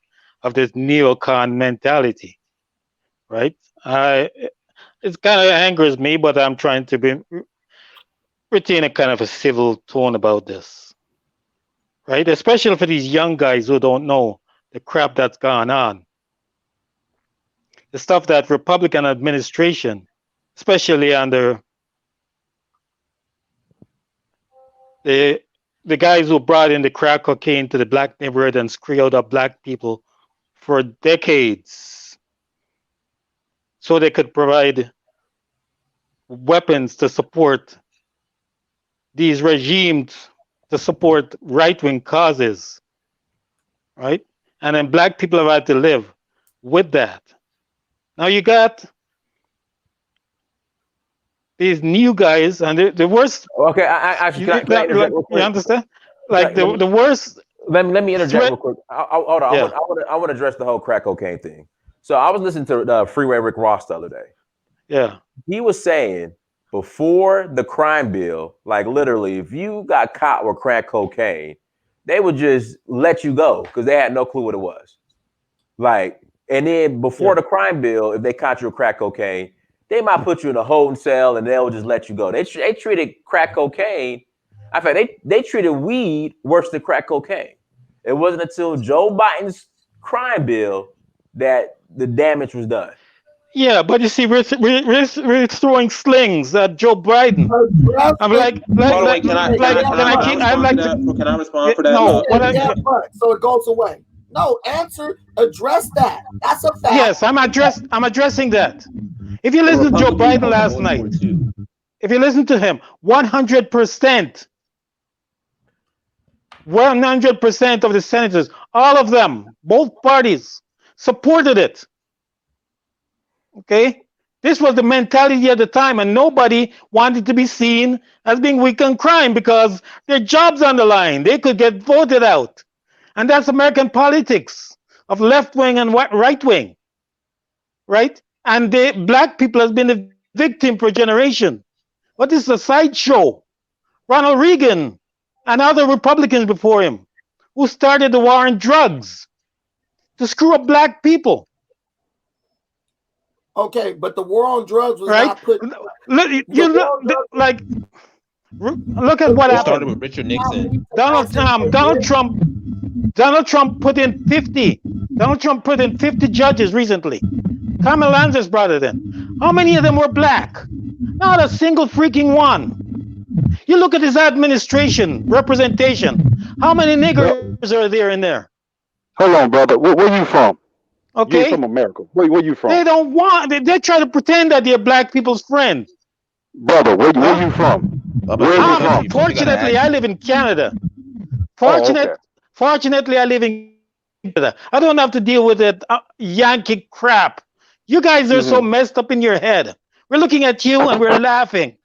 of this neocon mentality, right? It kind of angers me, but I'm trying to retain a kind of a civil tone about this, right? Especially for these young guys who don't know the crap that's gone on. The stuff that Republican administration, especially under the guys who brought in the crack cocaine to the Black neighborhood and screwed up Black people for decades so they could provide weapons to support these regimes, to support right-wing causes, right? And then Black people have had to live with that. Now you got these new guys, and the worst. Okay, can I you understand? Like the worst. Let me interject real quick. Hold on. Yeah. I want to address the whole crack cocaine thing. So I was listening to Freeway Rick Ross the other day. Yeah. He was saying before the crime bill, like literally, if you got caught with crack cocaine, they would just let you go because they had no clue what it was. Like, and then before the crime bill, if they caught you with crack cocaine, they might put you in a holding cell and they'll just let you go. They treated crack cocaine. In fact, they treated weed worse than crack cocaine. It wasn't until Joe Biden's crime bill that the damage was done. Yeah, but you see, we're throwing slings at Joe Biden. I'm can I respond for that? No, so it goes away. No, address that. That's a fact. Yes, I'm addressing that. If you listen to Joe Biden last night, if you listen to him, 100%, 100% of the senators, all of them, both parties, supported it. Okay? This was the mentality at the time, and nobody wanted to be seen as being weak on crime because their job's on the line. They could get voted out. And that's American politics of left wing and right wing. Right? And the Black people has been the victim for a generation. But this is a sideshow. Ronald Reagan and other Republicans before him who started the war on drugs to screw up Black people. Okay, but the war on drugs was right? not put. Look at what happened. Started with Richard Nixon. Donald Trump put in 50. Donald Trump put in 50 judges recently. Kamala Harris brought it in. How many of them were Black? Not a single freaking one. You look at his administration representation. How many niggers are there in there? Hold on, brother. Where you from? Okay. You're from America. Where you from? They don't want. They try to pretend that they're Black people's friend. Brother, where you from? Fortunately, I live in Canada. Fortunately, I live in Canada. I don't have to deal with that Yankee crap. You guys are so messed up in your head. We're looking at you and we're laughing.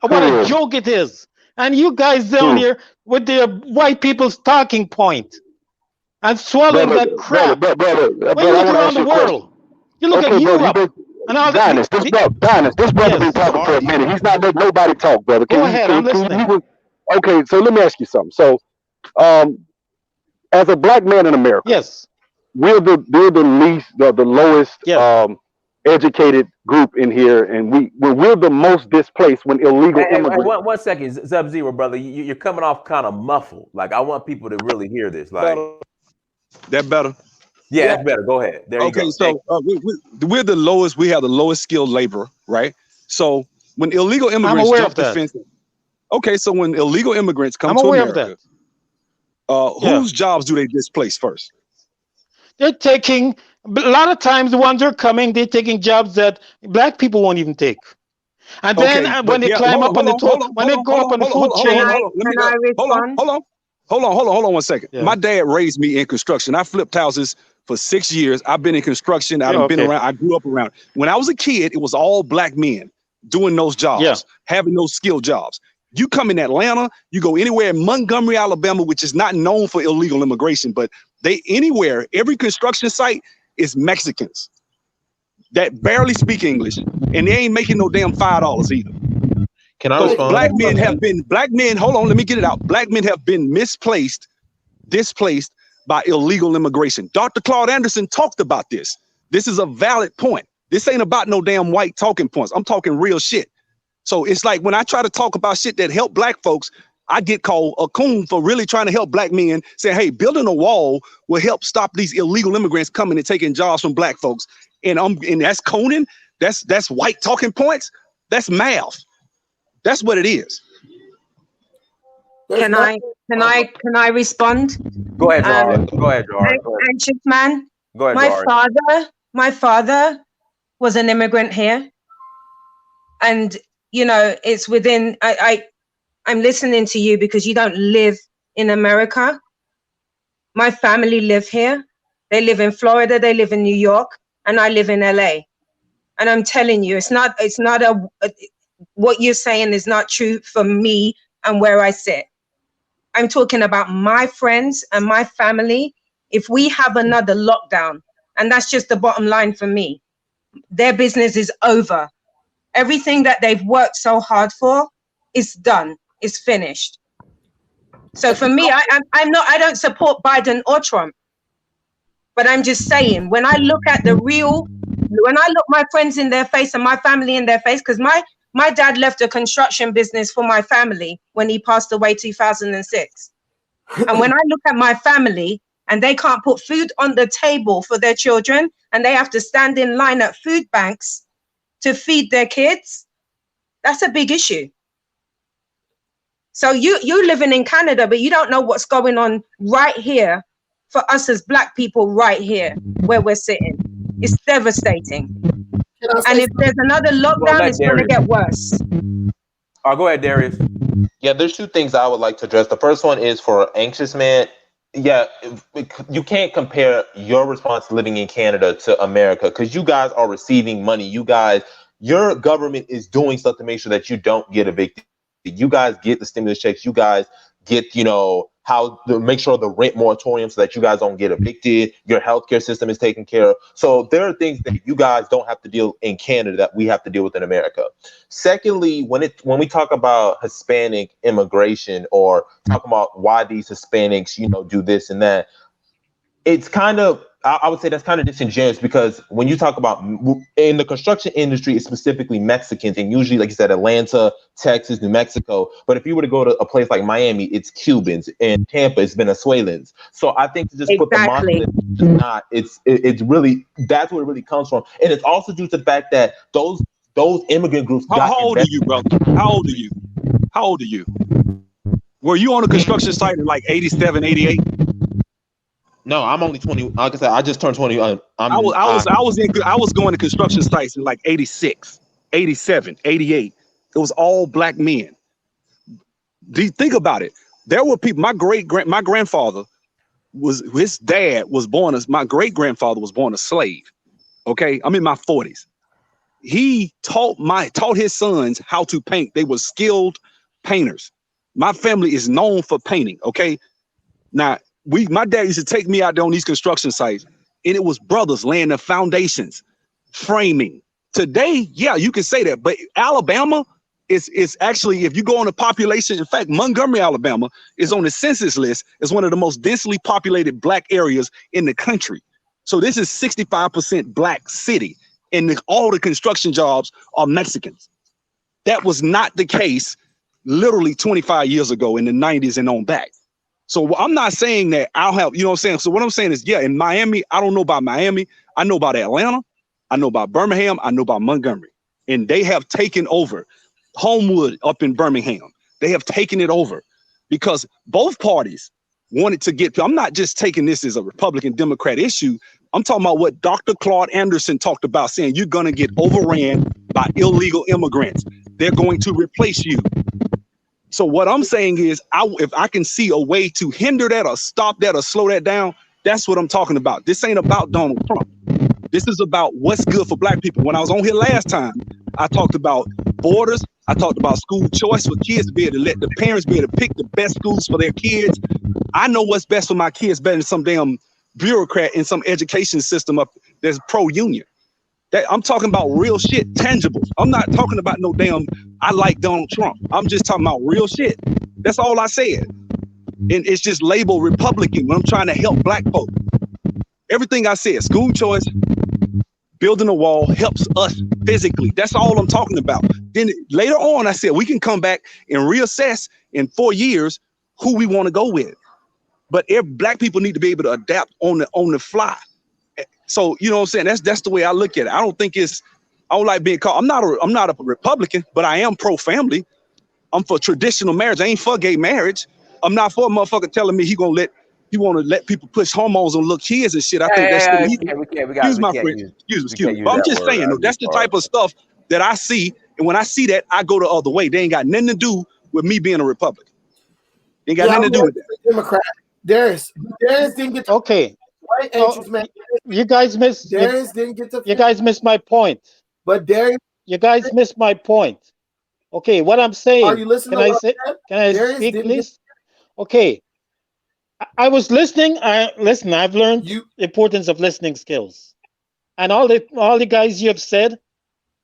What a joke it is. And you guys down here with the white people's talking point and swallowing that crap. When you look around the world, you look at Europe. This brother been talking for a minute. He's not letting nobody talk, brother. Go ahead, I'm listening. Okay, so let me ask you something. So, as a Black man in America, yes, we're the lowest educated group in here, and we're the most displaced when illegal immigrants. One second, Sub-Zero, brother. You're coming off kind of muffled. Like, I want people to really hear this. Like, that better? Yeah, that's better. Go ahead. There you go. Okay, so we're the lowest. We have the lowest skilled labor, right? So when illegal immigrants jump the fence, okay, so when illegal immigrants come to America, whose jobs do they displace first? They're taking, a lot of times the ones who are coming, they're taking jobs that black people won't even take. And then when they climb up on the top, when they go up on the food chain. Hold on 1 second. Yeah. My dad raised me in construction. I flipped houses for 6 years. I've been in construction. I've been around. I grew up around. When I was a kid, it was all black men doing those jobs, having those skilled jobs. You come in Atlanta, you go anywhere in Montgomery, Alabama, which is not known for illegal immigration, but every construction site is Mexicans that barely speak English, and they ain't making no damn $5 either. Can I respond? Black men, hold on, let me get it out. Black men have been displaced by illegal immigration. Dr. Claude Anderson talked about this. This is a valid point. This ain't about no damn white talking points. I'm talking real shit. So it's like when I try to talk about shit that help black folks, I get called a coon for really trying to help black men, saying, hey, building a wall will help stop these illegal immigrants coming and taking jobs from black folks. And that's Conan. That's white talking points. That's math. That's what it is. Can I respond? Go ahead, Jari. Anxious man. Go ahead, my father was an immigrant here, and it's within. I'm listening to you because you don't live in America. My family live here. They live in Florida. They live in New York, and I live in LA. And I'm telling you, it's not what you're saying is not true for me and where I sit. I'm talking about my friends and my family. If we have another lockdown, and that's just the bottom line for me, their business is over. Everything that they've worked so hard for is done, is finished. So for me, I don't support Biden or Trump, but I'm just saying, when I look my friends in their face and my family in their face, because my dad left a construction business for my family when he passed away 2006. And when I look at my family and they can't put food on the table for their children and they have to stand in line at food banks to feed their kids, that's a big issue. So you're living in Canada, but you don't know what's going on right here for us as black people right here where we're sitting. It's devastating. And if there's another lockdown, it's going to get worse. Go ahead, Darius. Yeah, there's two things I would like to address. The first one is for Anxious Man. Yeah, you can't compare your response living in Canada to America because you guys are receiving money. Your government is doing stuff to make sure that you don't get evicted. You guys get the stimulus checks. You guys get, how to make sure the rent moratorium so that you guys don't get evicted. Your healthcare system is taken care of. So there are things that you guys don't have to deal in Canada that we have to deal with in America. Secondly, when we talk about Hispanic immigration or talk about why these Hispanics, do this and that, it's kind of, I would say that's kind of disingenuous because when you talk about in the construction industry, it's specifically Mexicans and usually, like you said, Atlanta, Texas, New Mexico. But if you were to go to a place like Miami, it's Cubans, and Tampa, it's Venezuelans. So I think to just put the monolith, it's really, that's where it really comes from. And it's also due to the fact that those immigrant groups. How old are you, brother? How old are you? Were you on a construction site in like 87, 88? No, I'm only 20. Like I said, I just turned 20. I was going to construction sites in like 86, 87, 88. It was all black men. Do you think about it? There were people. My grandfather his dad was born as, my great grandfather was born a slave. Okay, I'm in my 40s. He taught his sons how to paint. They were skilled painters. My family is known for painting. Okay, now. My dad used to take me out there on these construction sites, and it was brothers laying the foundations, framing. Today, yeah, you can say that, but Alabama is actually, if you go on the population, in fact, Montgomery, Alabama is on the census list as one of the most densely populated black areas in the country. So this is 65% black city. and all the construction jobs are Mexicans. That was not the case literally 25 years ago in the 90s and on back. So I'm not saying that I'll have, you know what I'm saying? So what I'm saying is, yeah, in Miami, I don't know about Miami. I know about Atlanta. I know about Birmingham. I know about Montgomery. And they have taken over. Homewood up in Birmingham. They have taken it over because both parties wanted to get, I'm not just taking this as a Republican Democrat issue. I'm talking about what Dr. Claude Anderson talked about, saying you're going to get overran by illegal immigrants. They're going to replace you. So what I'm saying is, if I can see a way to hinder that or stop that or slow that down, that's what I'm talking about. This ain't about Donald Trump. This is about what's good for black people. When I was on here last time, I talked about borders. I talked about school choice for kids to be able to let the parents be able to pick the best schools for their kids. I know what's best for my kids better than some damn bureaucrat in some education system up that's pro-union. That I'm talking about real shit, tangibles. I'm not talking about no damn I like Donald Trump. I'm just talking about real shit. That's all I said. And it's just labeled Republican when I'm trying to help black folk. Everything I said, school choice, building a wall helps us physically. That's all I'm talking about. Then later on, I said we can come back and reassess in 4 years who we want to go with. But black people need to be able to adapt on the fly. So you know what I'm saying? That's the way I look at it. I don't think I don't like being called. I'm not a Republican, but I am pro-family. I'm for traditional marriage. I ain't for gay marriage. I'm not for a motherfucker telling me he want to let people push hormones on little kids and shit. I think that's illegal. Excuse my French. Excuse me. But I'm just saying, that's the type of stuff that I see. And when I see that, I go the other way. They ain't got nothing to do with me being a Republican. They ain't got nothing to do with that. Democrat. Darius didn't get okay. Right, anxious man. You guys missed. Darius didn't get to. You guys missed my point. But Darius, you guys missed my point. Okay, what I'm saying. Are you listening? Can I speak, please? Okay. I was listening. I've learned the importance of listening skills, and all the guys you have said,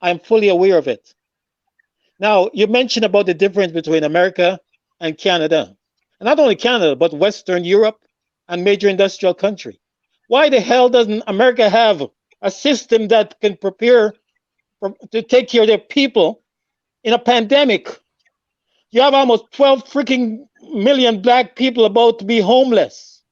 I'm fully aware of it. Now you mentioned about the difference between America and Canada, and not only Canada but Western Europe and major industrial country. Why the hell doesn't America have a system that can prepare to take care of their people in a pandemic? You have almost 12 freaking million black people about to be homeless.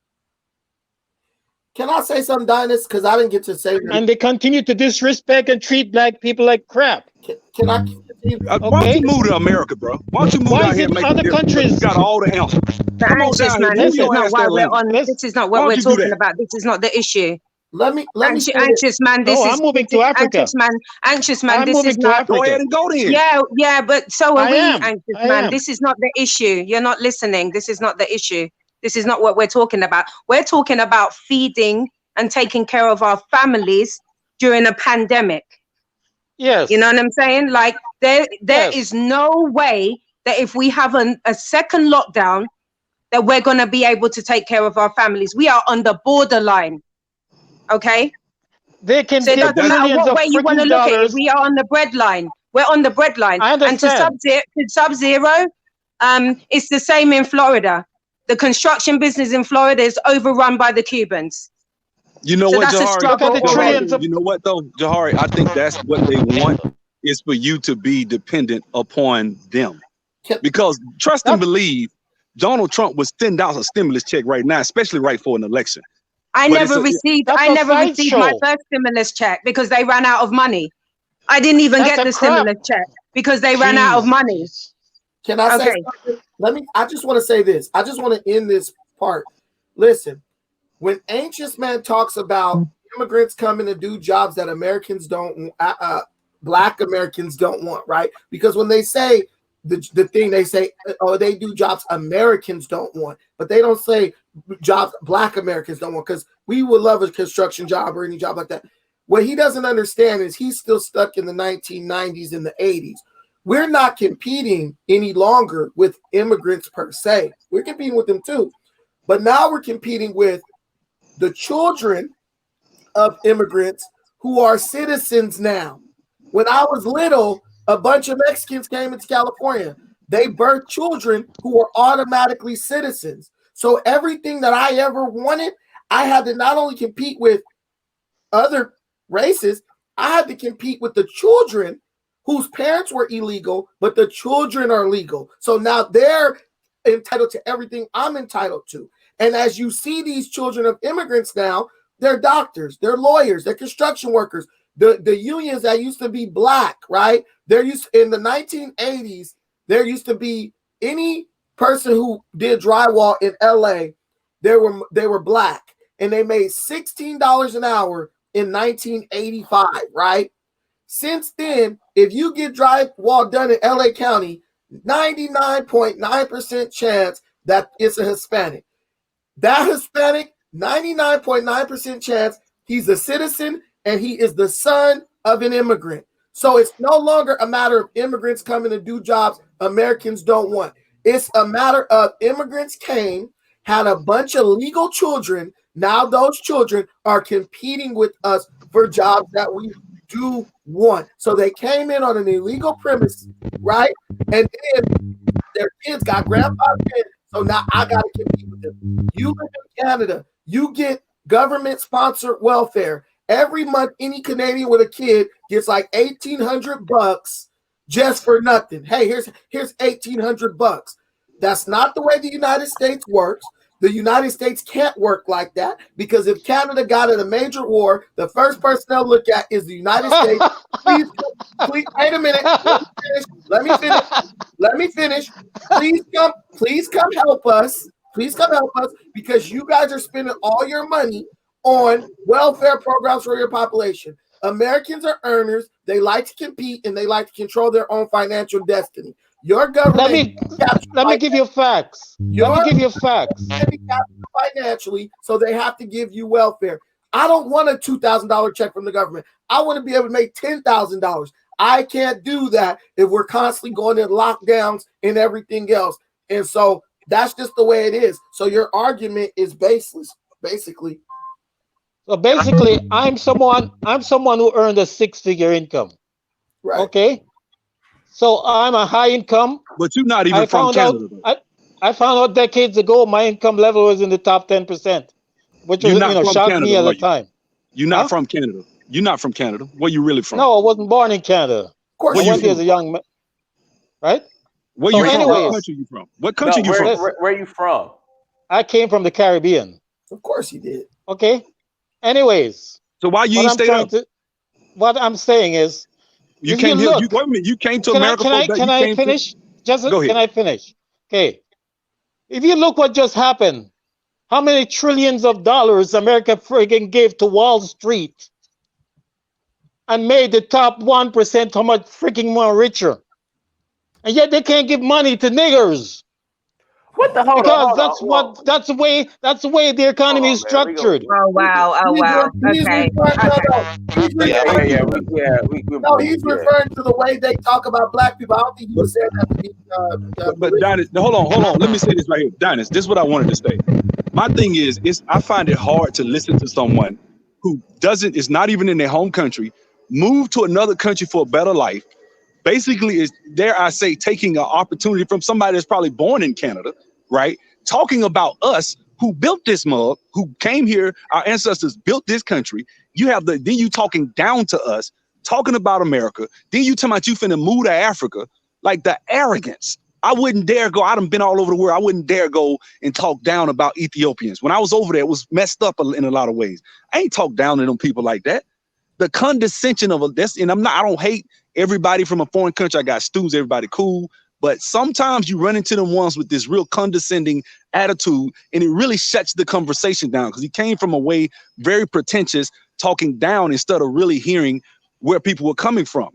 Can I say something, Dynas? Because I didn't get to say that. And they continue to disrespect and treat black people like crap. Can I continue? Why don't you move to America, bro? Why don't you move down here and make other countries? You got all the answers. Come on down here. This is not why we're on. This is not what we're talking about. This is not the issue. Let me anxious man. This is I'm moving to Africa. Anxious man. I'm this moving is to not. Africa. Go ahead and go there. Yeah, but so are we, anxious man. Am. This is not the issue. You're not listening. This is not the issue. This is not what we're talking about. We're talking about feeding and taking care of our families during a pandemic. Yes. You know what I'm saying? Like there is no way that if we have a second lockdown that we're going to be able to take care of our families. We are on the borderline. Okay? They can so it doesn't matter what way you want to look at it. We are on the breadline. We're on the breadline. And to sub-zero, it's the same in Florida. The construction business in Florida is overrun by the Cubans. You know what, Jahari? You know what, though, Jahari? I think that's what they want is for you to be dependent upon them. Because trust and believe, Donald Trump would send out a stimulus check right now, especially right for an election. I never received my first stimulus check because they ran out of money. I didn't even get the stimulus check because they ran out of money. Can I say something? I just want to say this. I just want to end this part. Listen, when Anxious Man talks about immigrants coming to do jobs that Americans don't, Black Americans don't want, right? Because when they say the thing, they say, oh, they do jobs Americans don't want, but they don't say jobs Black Americans don't want, because we would love a construction job or any job like that. What he doesn't understand is he's still stuck in the 1990s and the 80s. We're not competing any longer with immigrants per se. We're competing with them too. But now we're competing with the children of immigrants who are citizens now. When I was little, a bunch of Mexicans came into California. They birthed children who were automatically citizens. So everything that I ever wanted, I had to not only compete with other races, I had to compete with the children whose parents were illegal, but the children are legal. So now they're entitled to everything I'm entitled to. And as you see these children of immigrants now, they're doctors, they're lawyers, they're construction workers. The unions that used to be black, right? There used in the 1980s, there used to be any person who did drywall in LA, they were black, and they made $16 an hour in 1985, right? Since then, if you get drywall done in LA County, 99.9% chance that it's a Hispanic. That Hispanic, 99.9% chance he's a citizen and he is the son of an immigrant. So it's no longer a matter of immigrants coming to do jobs Americans don't want. It's a matter of immigrants came, had a bunch of legal children. Now those children are competing with us for jobs that we do want. So they came in on an illegal premise, right? And then their kids got grandfathered in. So now I got to compete with them. You live in Canada, you get government-sponsored welfare. Every month, any Canadian with a kid gets like $1,800 just for nothing. Hey, here's $1,800. That's not the way the United States works. The United States can't work like that because if Canada got in a major war, the first person they'll look at is the United States. Please, wait a minute. Let me finish. Please come help us. Please come help us because you guys are spending all your money on welfare programs for your population. Americans are earners. They like to compete and they like to control their own financial destiny. Your government. Let me give you facts. Financially, so they have to give you welfare. I don't want a $2,000 check from the government. I want to be able to make $10,000. I can't do that if we're constantly going in lockdowns and everything else. And so that's just the way it is. So your argument is baseless, basically. So basically, I'm someone who earned a six-figure income. Right. Okay. So I'm a high income. But you're not even from Canada. I found out decades ago my income level was in the top 10%, which was shocked me at the time. You're not from Canada. You're not from Canada. Where you really from? No, I wasn't born in Canada. Of course, I went here as a young man. Right? Where you from? What country you from? What country you from? Where you from? I came from the Caribbean. Of course you did. Okay. Anyways. So why you ain't stayed up? What I'm saying is, you came here. Wait a minute. You came to America. Can I finish? Go ahead. Can I finish? Okay. If you look what just happened, how many trillions of dollars America friggin' gave to Wall Street and made the top 1% how much freaking more richer. And yet they can't give money to niggers. What the hell? Because that's the way the economy is structured. Oh wow! Okay. He's referring to the way they talk about black people. I don't think he was saying that. But Dinus, hold on. Let me say this right here, Dinus. This is what I wanted to say. My thing is I find it hard to listen to someone who is not even in their home country, move to another country for a better life. Basically, is dare I say, taking an opportunity from somebody that's probably born in Canada, right? Talking about us who built this mug, who came here, our ancestors built this country. Then you talking down to us, talking about America. Then you talking about you finna move to Africa, like the arrogance. I wouldn't dare go. I done been all over the world. I wouldn't dare go and talk down about Ethiopians. When I was over there, it was messed up in a lot of ways. I ain't talk down to them people like that. The condescension of this, and I don't hate everybody from a foreign country. I got students, everybody cool. But sometimes you run into them ones with this real condescending attitude, and it really shuts the conversation down because he came from a way very pretentious, talking down instead of really hearing where people were coming from.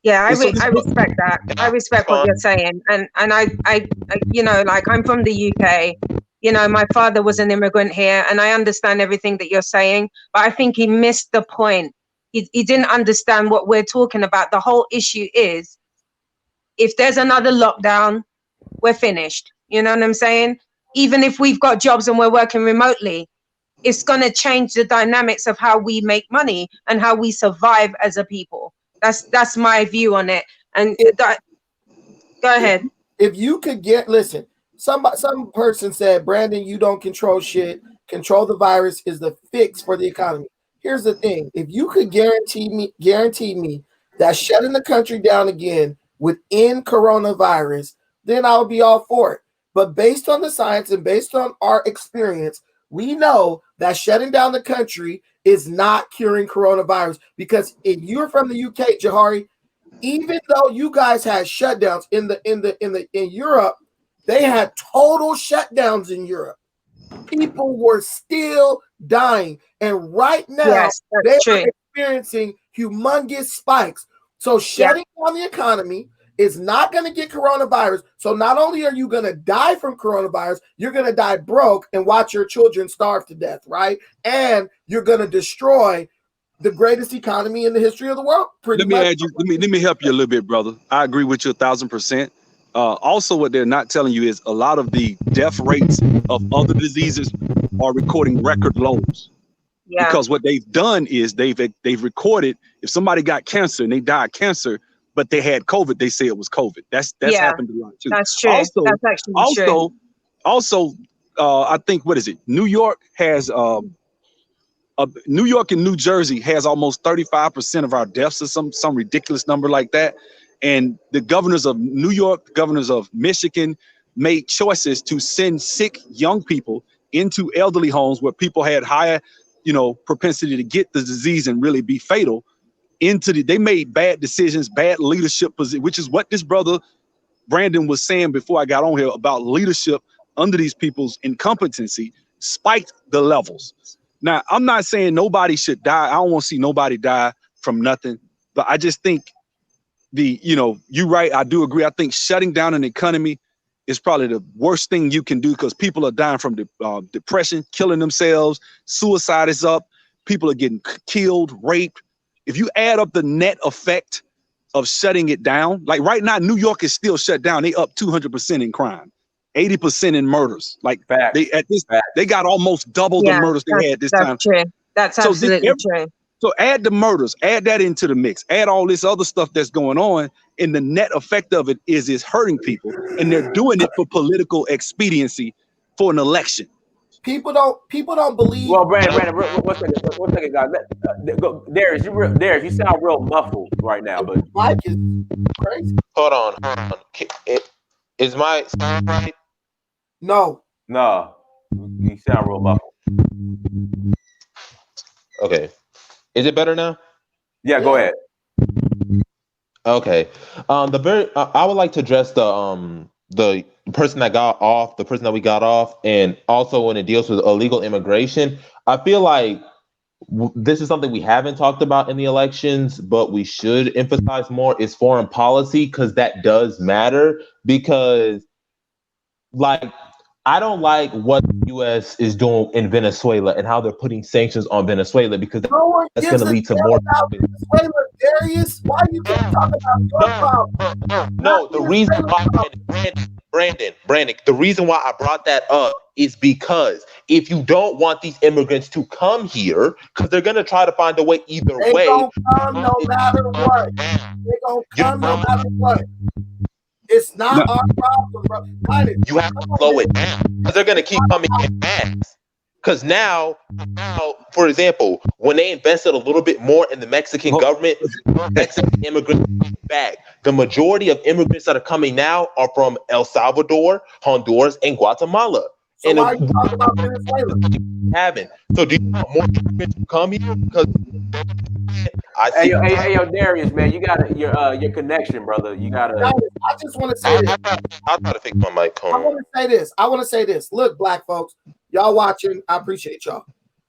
Yeah, I respect that. I respect what you're saying, and I like I'm from the UK. My father was an immigrant here, and I understand everything that you're saying, but I think he missed the point. He didn't understand what we're talking about. The whole issue is, if there's another lockdown, we're finished. You know what I'm saying? Even if we've got jobs and we're working remotely, it's going to change the dynamics of how we make money and how we survive as a people. That's my view on it. And go ahead. If you could listen, some person said, Brandon, you don't control shit. Control the virus is the fix for the economy. Here's the thing: if you could guarantee me that shutting the country down again would end coronavirus, then I would be all for it. But based on the science and based on our experience, we know that shutting down the country is not curing coronavirus. Because if you're from the UK, Jahari, even though you guys had shutdowns in Europe, they had total shutdowns in Europe. People were still dying, and right now they are experiencing humongous spikes. So shutting down the economy is not going to get coronavirus. So not only are you going to die from coronavirus, you're going to die broke and watch your children starve to death, right? And you're going to destroy the greatest economy in the history of the world. Let me help you a little bit, brother. I agree with you 1,000%. Also, what they're not telling you is a lot of the death rates of other diseases are recording record lows. Yeah. Because what they've done is they've recorded if somebody got cancer and they died of cancer, but they had COVID, they say it was COVID. That's happened a lot too. That's true. Also, that's actually true. Also, I think what is it? New York has New York and New Jersey has almost 35% of our deaths, or some ridiculous number like that. And the governors of New York, the governors of Michigan made choices to send sick young people into elderly homes where people had higher, propensity to get the disease and really be fatal. They made bad decisions, bad leadership position, which is what this brother Brandon was saying before I got on here about leadership under these people's incompetency spiked the levels. Now, I'm not saying nobody should die. I don't want to see nobody die from nothing, but I just think you're right. I do agree. I think shutting down an economy is probably the worst thing you can do because people are dying from depression, killing themselves. Suicide is up. People are getting killed, raped. If you add up the net effect of shutting it down, like right now, New York is still shut down. They up 200% in crime, 80% in murders. Like they got almost double the murders they had this time. True. That's absolutely true. So add the murders, add that into the mix, add all this other stuff that's going on, and the net effect of it is it's hurting people, and they're doing it for political expediency for an election. People don't believe. Well, Brandon, one second, guys. Darius, you sound real muffled right now, but Mike is crazy. Hold on. Is my sound right? No, you sound real muffled. Okay. Is it better now? Yeah, go ahead. Okay. I would like to address the person that got off, the person that we got off, and also when it deals with illegal immigration. I feel like this is something we haven't talked about in the elections, but we should emphasize more is foreign policy, because that does matter. Because, I don't like what the U.S. is doing in Venezuela and how they're putting sanctions on Venezuela, because that's going to lead to more. Venezuela, Darius, why you keep talking about your problem? No, the reason why, Brandon, the reason why I brought that up is because if you don't want these immigrants to come here, because they're going to try to find a way either way. They gonna come no matter what. They gonna come no matter what. It's not our problem, bro. You have to slow it down, because they're going to keep coming in mass. Because now, for example, when they invested a little bit more in the Mexican government, Mexican immigrants back. The majority of immigrants that are coming now are from El Salvador, Honduras, and Guatemala. So why are you talking about Venezuela? So do you want more immigrants to come here? Because Hey, Darius, man, you got your connection, brother. You got to. I just want to say this. I'll try to fix my mic. I want to say this. Look, black folks, y'all watching, I appreciate y'all.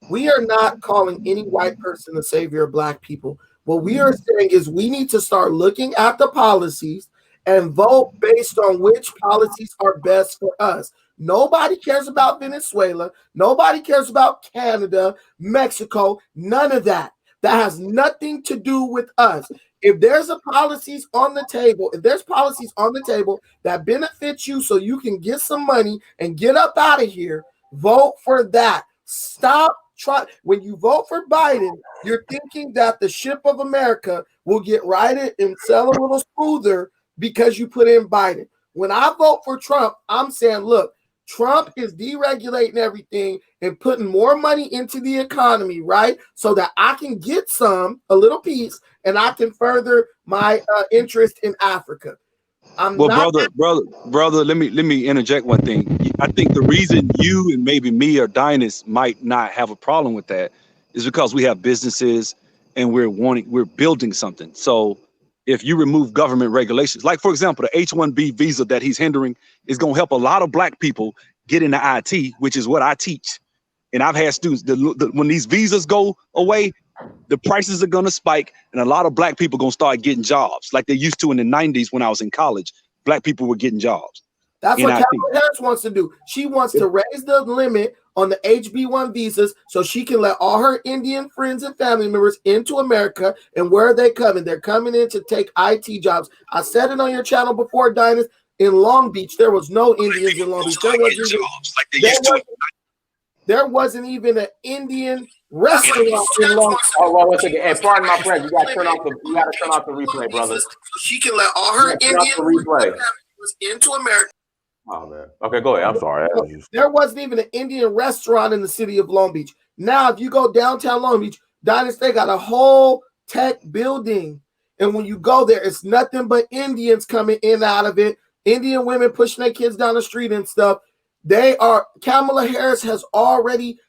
We are not calling any white person the savior of black people. What we are saying is we need to start looking at the policies and vote based on which policies are best for us. Nobody cares about Venezuela. Nobody cares about Canada, Mexico, none of that. That has nothing to do with us. If there's policies on the table that benefit you so you can get some money and get up out of here, vote for that. Stop trying. When you vote for Biden, you're thinking that the ship of America will get righted and sail a little smoother because you put in Biden. When I vote for Trump, I'm saying, look, Trump is deregulating everything, and putting more money into the economy, right? So that I can get a little piece, and I can further my interest in Africa. Well, brother, let me interject one thing. I think the reason you and maybe me or Dynas might not have a problem with that is because we have businesses and we're building something. So if you remove government regulations, like for example, the H-1B visa that he's hindering is going to help a lot of black people get into IT, which is what I teach. And I've had students when these visas go away, the prices are going to spike, and a lot of black people going to start getting jobs like they used to in the 90s when I was in college. Black people were getting jobs. That's what Kamala Harris wants to do. She wants to raise the limit on the HB1 visas so she can let all her Indian friends and family members into America. And where are they coming? They're coming in to take IT jobs. I said it on your channel before, Dynas. In Long Beach, there was no Indians in Long Beach. There wasn't even an Indian restaurant in Long Beach. Oh, well, one second. Hey, pardon my friend. You got to turn off the replay, brother. So she can let all her Indian replay into America. Oh man. Okay, go ahead. I'm sorry. There wasn't even an Indian restaurant in the city of Long Beach. Now, if you go downtown Long Beach, Dynas, they got a whole tech building. And when you go there, it's nothing but Indians coming in and out of it. Indian women pushing their kids down the street and stuff. Kamala Harris has already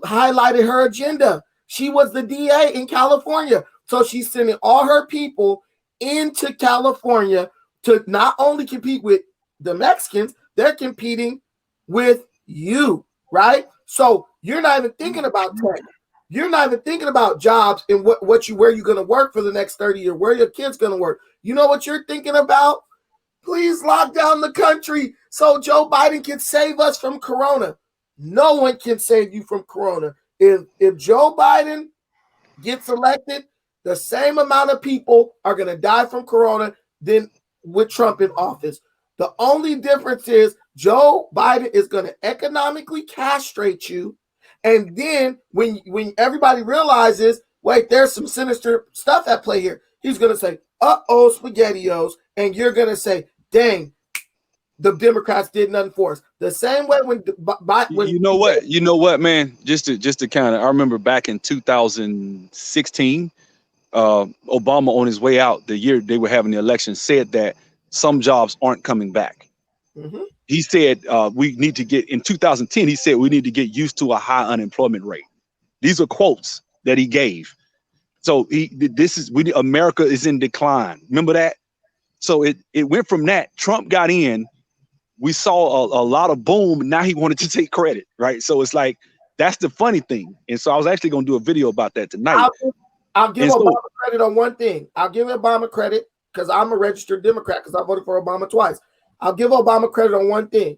highlighted her agenda. She was the DA in California. So she's sending all her people into California to not only compete with the Mexicans, they're competing with you, right? So you're not even thinking about tech. You're not even thinking about jobs and where you're going to work for the next 30 years, where your kid's going to work. You know what you're thinking about? Please lock down the country so Joe Biden can save us from Corona. No one can save you from Corona. If Joe Biden gets elected, the same amount of people are going to die from Corona than with Trump in office. The only difference is Joe Biden is going to economically castrate you. And then when everybody realizes, wait, there's some sinister stuff at play here, he's going to say, uh-oh, SpaghettiOs. And you're going to say, dang, the Democrats did nothing for us. The same way when you know what, man, just to kind of, I remember back in 2016, Obama on his way out, the year they were having the election, said that some jobs aren't coming back. Mm-hmm. He said we need to get, in 2010, he said we need to get used to a high unemployment rate. These are quotes that he gave. So America is in decline. Remember that? So it went from that. Trump got in. We saw a lot of boom. Now he wanted to take credit, right? So it's like, that's the funny thing. And so I was actually going to do a video about that tonight. I'll give Obama credit on one thing. I'll give Obama credit because I'm a registered Democrat because I voted for Obama twice. I'll give Obama credit on one thing.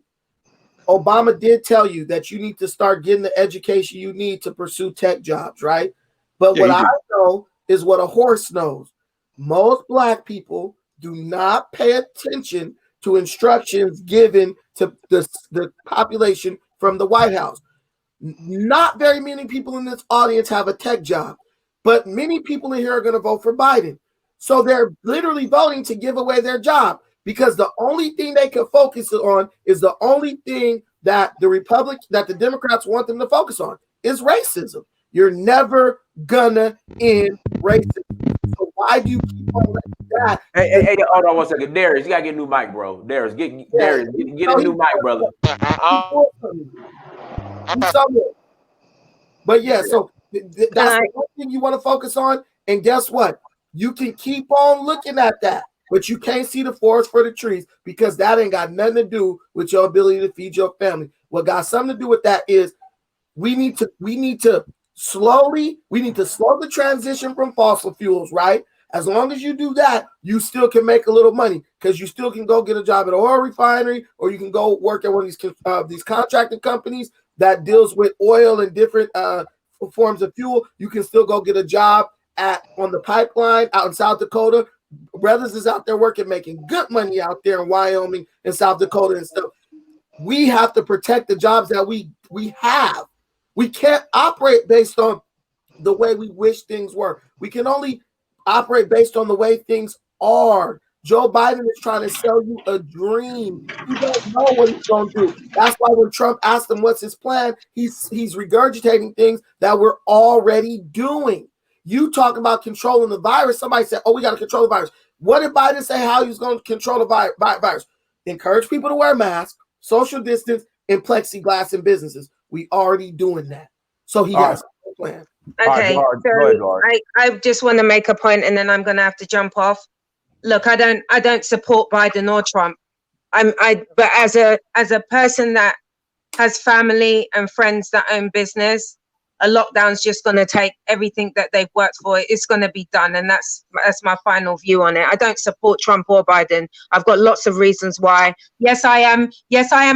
Obama did tell you that you need to start getting the education you need to pursue tech jobs, right? But what I know is what a horse knows. Most black people do not pay attention to instructions given to the population from the White House. Not very many people in this audience have a tech job, but many people in here are going to vote for Biden. So they're literally voting to give away their job because the only thing they can focus on is the only thing that the Democrats want them to focus on is racism. You're never gonna end racism. So why do you keep on like that? Hey, hold on one second. Darius, you gotta get a new mic, bro. Darius, get a new mic, brother. But yeah, so that's the one thing you want to focus on. And guess what? You can keep on looking at that, but you can't see the forest for the trees because that ain't got nothing to do with your ability to feed your family. What got something to do with that is we need to slow the transition from fossil fuels, right? As long as you do that, you still can make a little money because you still can go get a job at an oil refinery, or you can go work at one of these contracting companies that deals with oil and different forms of fuel. You can still go get a job on the pipeline out in South Dakota. Brothers is out there working, making good money out there in Wyoming and South Dakota and stuff. We have to protect the jobs that we have. We can't operate based on the way we wish things were. We can only operate based on the way things are. Joe Biden is trying to sell you a dream. He don't know what he's going to do. That's why when Trump asked him what's his plan, he's regurgitating things that we're already doing. You talk about controlling the virus. Somebody said, "Oh, we got to control the virus." What did Biden say? How he was going to control the virus? Encourage people to wear masks, social distance, and plexiglass in businesses. We already doing that. So he has a plan. Okay, George, so go ahead, George. I just want to make a point, and then I'm going to have to jump off. Look, I don't support Biden or Trump. But as a person that has family and friends that own business, a lockdown's just going to take everything that they've worked for. It's going to be done, and that's my final view on it. I don't support Trump or Biden. I've got lots of reasons why. Yes, I am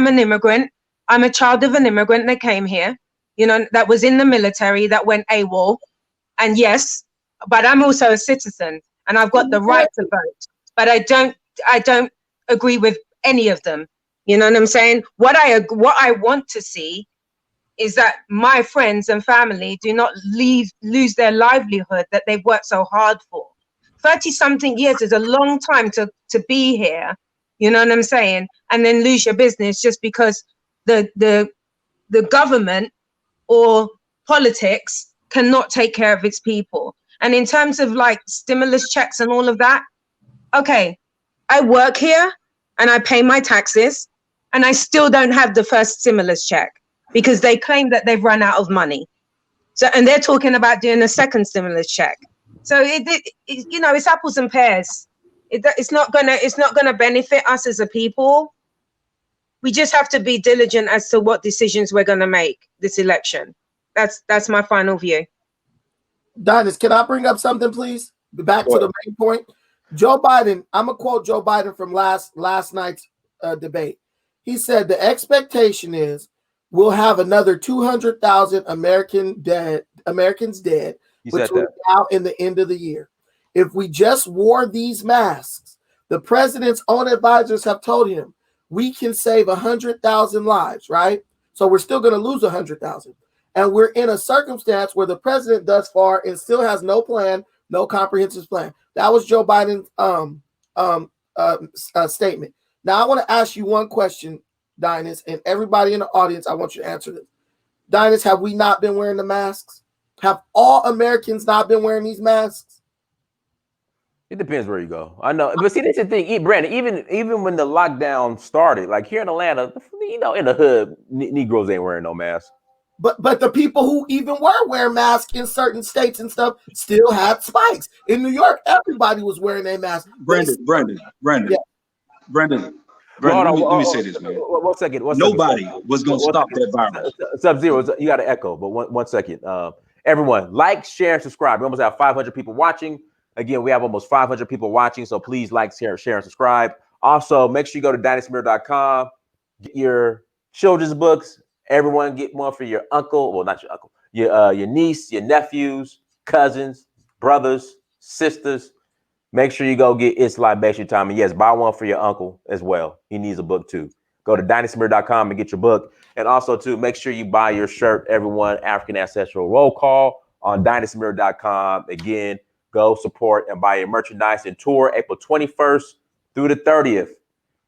an immigrant. I'm a child of an immigrant that came here, that was in the military, that went AWOL. And yes, but I'm also a citizen, and I've got the right to vote. But I don't agree with any of them. You know what I'm saying? What I want to see is that my friends and family do not lose their livelihood that they've worked so hard for. 30-something years is a long time to be here. You know what I'm saying? And then lose your business just because the government or politics cannot take care of its people. And in terms of like stimulus checks and all of that, okay, I work here and I pay my taxes, and I still don't have the first stimulus check because they claim that they've run out of money. So, and they're talking about doing a second stimulus check. So it's apples and pears. It's not gonna benefit us as a people. We just have to be diligent as to what decisions we're gonna make this election. That's my final view. Donis, can I bring up something, please? Back to the main point. Joe Biden, I'm going to quote Joe Biden from last night's debate. He said the expectation is we'll have another 200,000 Americans dead between now and the end of the year. If we just wore these masks, the president's own advisors have told him we can save 100,000 lives, right? So we're still going to lose 100,000. And we're in a circumstance where the president thus far and still has no plan, no comprehensive plan. That was Joe Biden's statement. Now, I want to ask you one question, Dinas, and everybody in the audience, I want you to answer this. Dinas, have we not been wearing the masks? Have all Americans not been wearing these masks? It depends where you go. I know, but see, that's the thing, Brandon. Even when the lockdown started, like here in Atlanta, in the hood, Negroes ain't wearing no mask. But the people who even were wearing masks in certain states and stuff still had spikes. In New York, everybody was wearing their mask. Brandon. Yeah. Brandon, let me say this, man. One second. Nobody was going to stop that virus. Sub-Zero, you got an echo, but one second. Everyone, like, share, and subscribe. We almost have 500 people watching. Again, we have almost 500 people watching, so please like, share, and subscribe. Also, make sure you go to dynastymirror.com, get your children's books. Everyone get one for your uncle. Well, not your uncle. Your niece, your nephews, cousins, brothers, sisters. Make sure you go get It's Libation Time. And yes, buy one for your uncle as well. He needs a book too. Go to dynastymirror.com and get your book. And also too, make sure you buy your shirt, everyone, African Ancestral Roll Call on dynastymirror.com. Again, go support and buy your merchandise and tour April 21st through the 30th.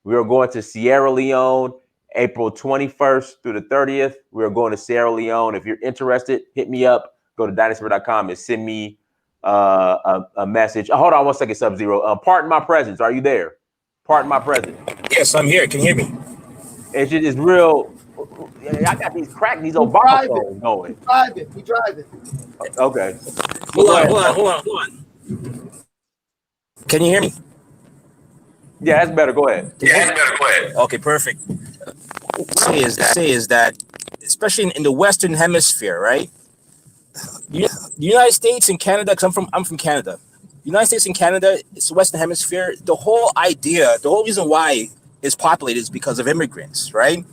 We are going to Sierra Leone April 21st through the 30th. We are going to Sierra Leone. If you're interested, hit me up. Go to dynastymirror.com and send me a message. Hold on one second, Sub-Zero. Pardon my presence. Are you there? Pardon my presence. Yes, I'm here. Can you hear me? It's real. I got these Obama phones going. He driving. Okay. Hold on. Can you hear me? Yeah, that's better. Go ahead. Okay, perfect. Say is that especially in the Western Hemisphere, right? The United States and Canada, because I'm from Canada. The United States and Canada, it's the Western Hemisphere. The whole reason why it's populated is because of immigrants, right?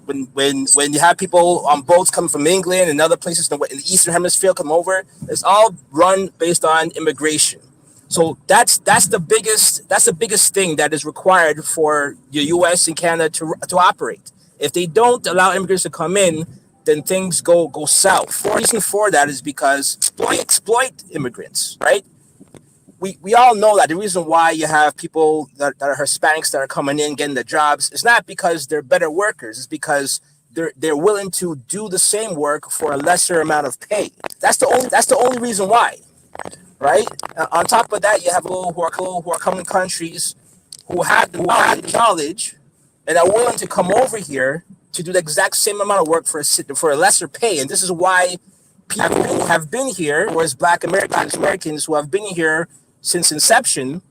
When you have people on boats coming from England and other places in the Eastern Hemisphere come over, it's all run based on immigration. So that's the biggest thing that is required for the U.S. and Canada to operate. If they don't allow immigrants to come in, then things go south. The reason for that is because exploit immigrants, right? we all know that the reason why you have people that are Hispanics that are coming in getting the jobs is not because they're better workers. It's because they're willing to do the same work for a lesser amount of pay. That's the only reason why, right? On top of that, you have people who are coming countries who have the knowledge and are willing to come over here to do the exact same amount of work for a lesser pay. And this is why people who have been here, whereas Black Americans who have been here since inception,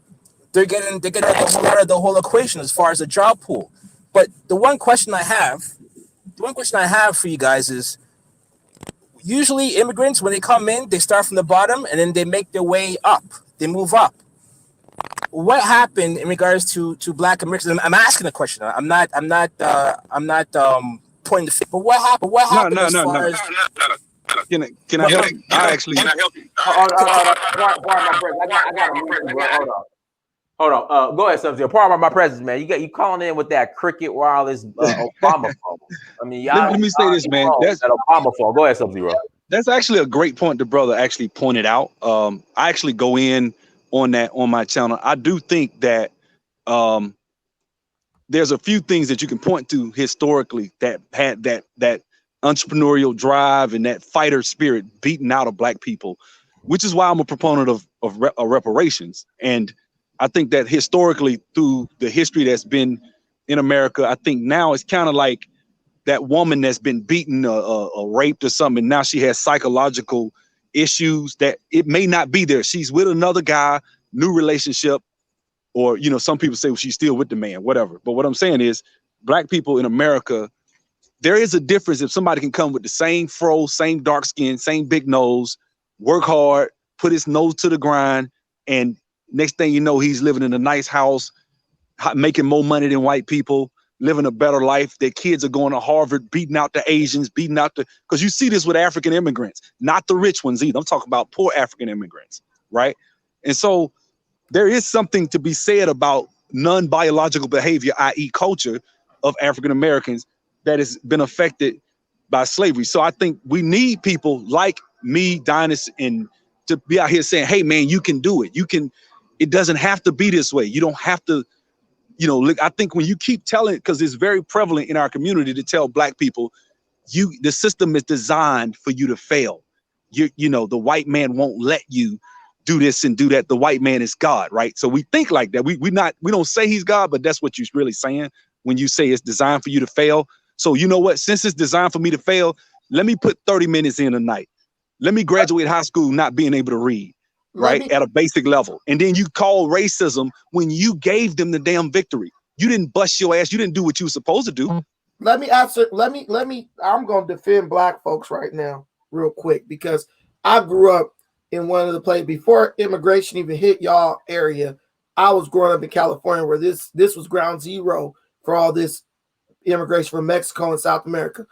they're getting out of the whole equation as far as the job pool. But the one question I have for you guys is, usually immigrants, when they come in, they start from the bottom and then they make their way up. They move up. What happened in regards to Black Americans? I'm asking a question. I'm not pointing the finger. But what happened? As far as Can I help you? I actually. Hold on. Go ahead, Sub-Zero. Part of my presence, man. You calling in with that cricket wireless Obama phone. I mean, let me say this, man. That's that Obama phone. Go ahead, Sub-Zero. That's actually a great point the brother actually pointed out. I actually go in on that on my channel. I do think that there's a few things that you can point to historically that had that entrepreneurial drive and that fighter spirit beaten out of Black people, which is why I'm a proponent of reparations. And I think that historically, through the history that's been in America, I think now it's kind of like that woman that's been beaten or raped or something. Now she has psychological issues that it may not be there. She's with another guy, new relationship, or, you know, some people say, well, she's still with the man, whatever. But what I'm saying is Black people in America, there is a difference if somebody can come with the same fro, same dark skin, same big nose, work hard, put his nose to the grind, and next thing you know, he's living in a nice house, making more money than white people, living a better life. Their kids are going to Harvard, beating out the Asians, because you see this with African immigrants, not the rich ones either. I'm talking about poor African immigrants, right? And so there is something to be said about non-biological behavior, i.e. culture of African Americans that has been affected by slavery. So I think we need people like me, Dynasty, and to be out here saying, hey man, you can do it. It doesn't have to be this way. You don't have to, you know, look, I think when you keep telling, because it's very prevalent in our community to tell Black people, the system is designed for you to fail. You know, the white man won't let you do this and do that. The white man is God, right? So we think like that. We don't say he's God, but that's what you're really saying when you say it's designed for you to fail. So you know what? Since it's designed for me to fail, let me put 30 minutes in a night. Let me graduate high school not being able to read, right? At a basic level. And then you call racism when you gave them the damn victory. You didn't bust your ass. You didn't do what you were supposed to do. Let me answer. I'm going to defend Black folks right now real quick, because I grew up in one of the places before immigration even hit y'all area. I was growing up in California, where this was ground zero for all this immigration from Mexico and South America.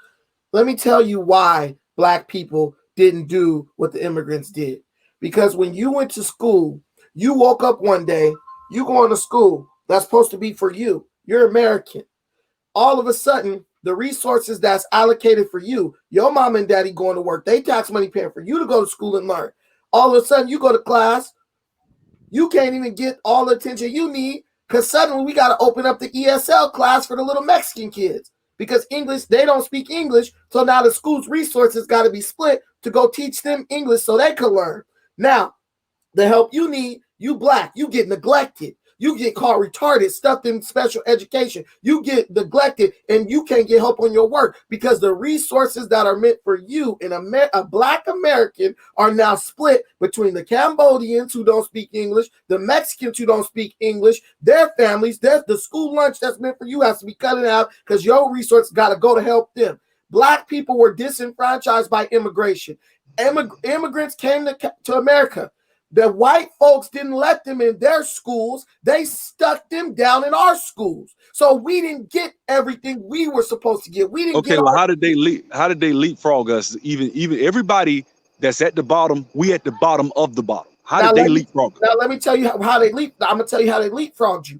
Let me tell you why Black people didn't do what the immigrants did. Because when you went to school, you woke up one day, you going to school that's supposed to be for you. You're American. All of a sudden, the resources that's allocated for you, your mom and daddy going to work, they tax money paying for you to go to school and learn. All of a sudden, you go to class, you can't even get all the attention you need, because suddenly we got to open up the ESL class for the little Mexican kids, because English, they don't speak English. So now the school's resources got to be split to go teach them English so they can learn. Now, the help you need, you Black, you get neglected. You get called retarded, stuffed in special education. You get neglected, and you can't get help on your work, because the resources that are meant for you in a Black American are now split between the Cambodians who don't speak English, the Mexicans who don't speak English, their families. The school lunch that's meant for you has to be cut in half, because your resources got to go to help them. Black people were disenfranchised by immigration. Immigrants came to America. The white folks didn't let them in their schools. They stuck them down in our schools. So we didn't get everything we were supposed to get. We didn't get. Well, how did they leapfrog us? Even everybody that's at the bottom, we at the bottom of the bottom. How did they leapfrog us? Now let me tell you how they leaped. I'm gonna tell you how they leapfrogged you.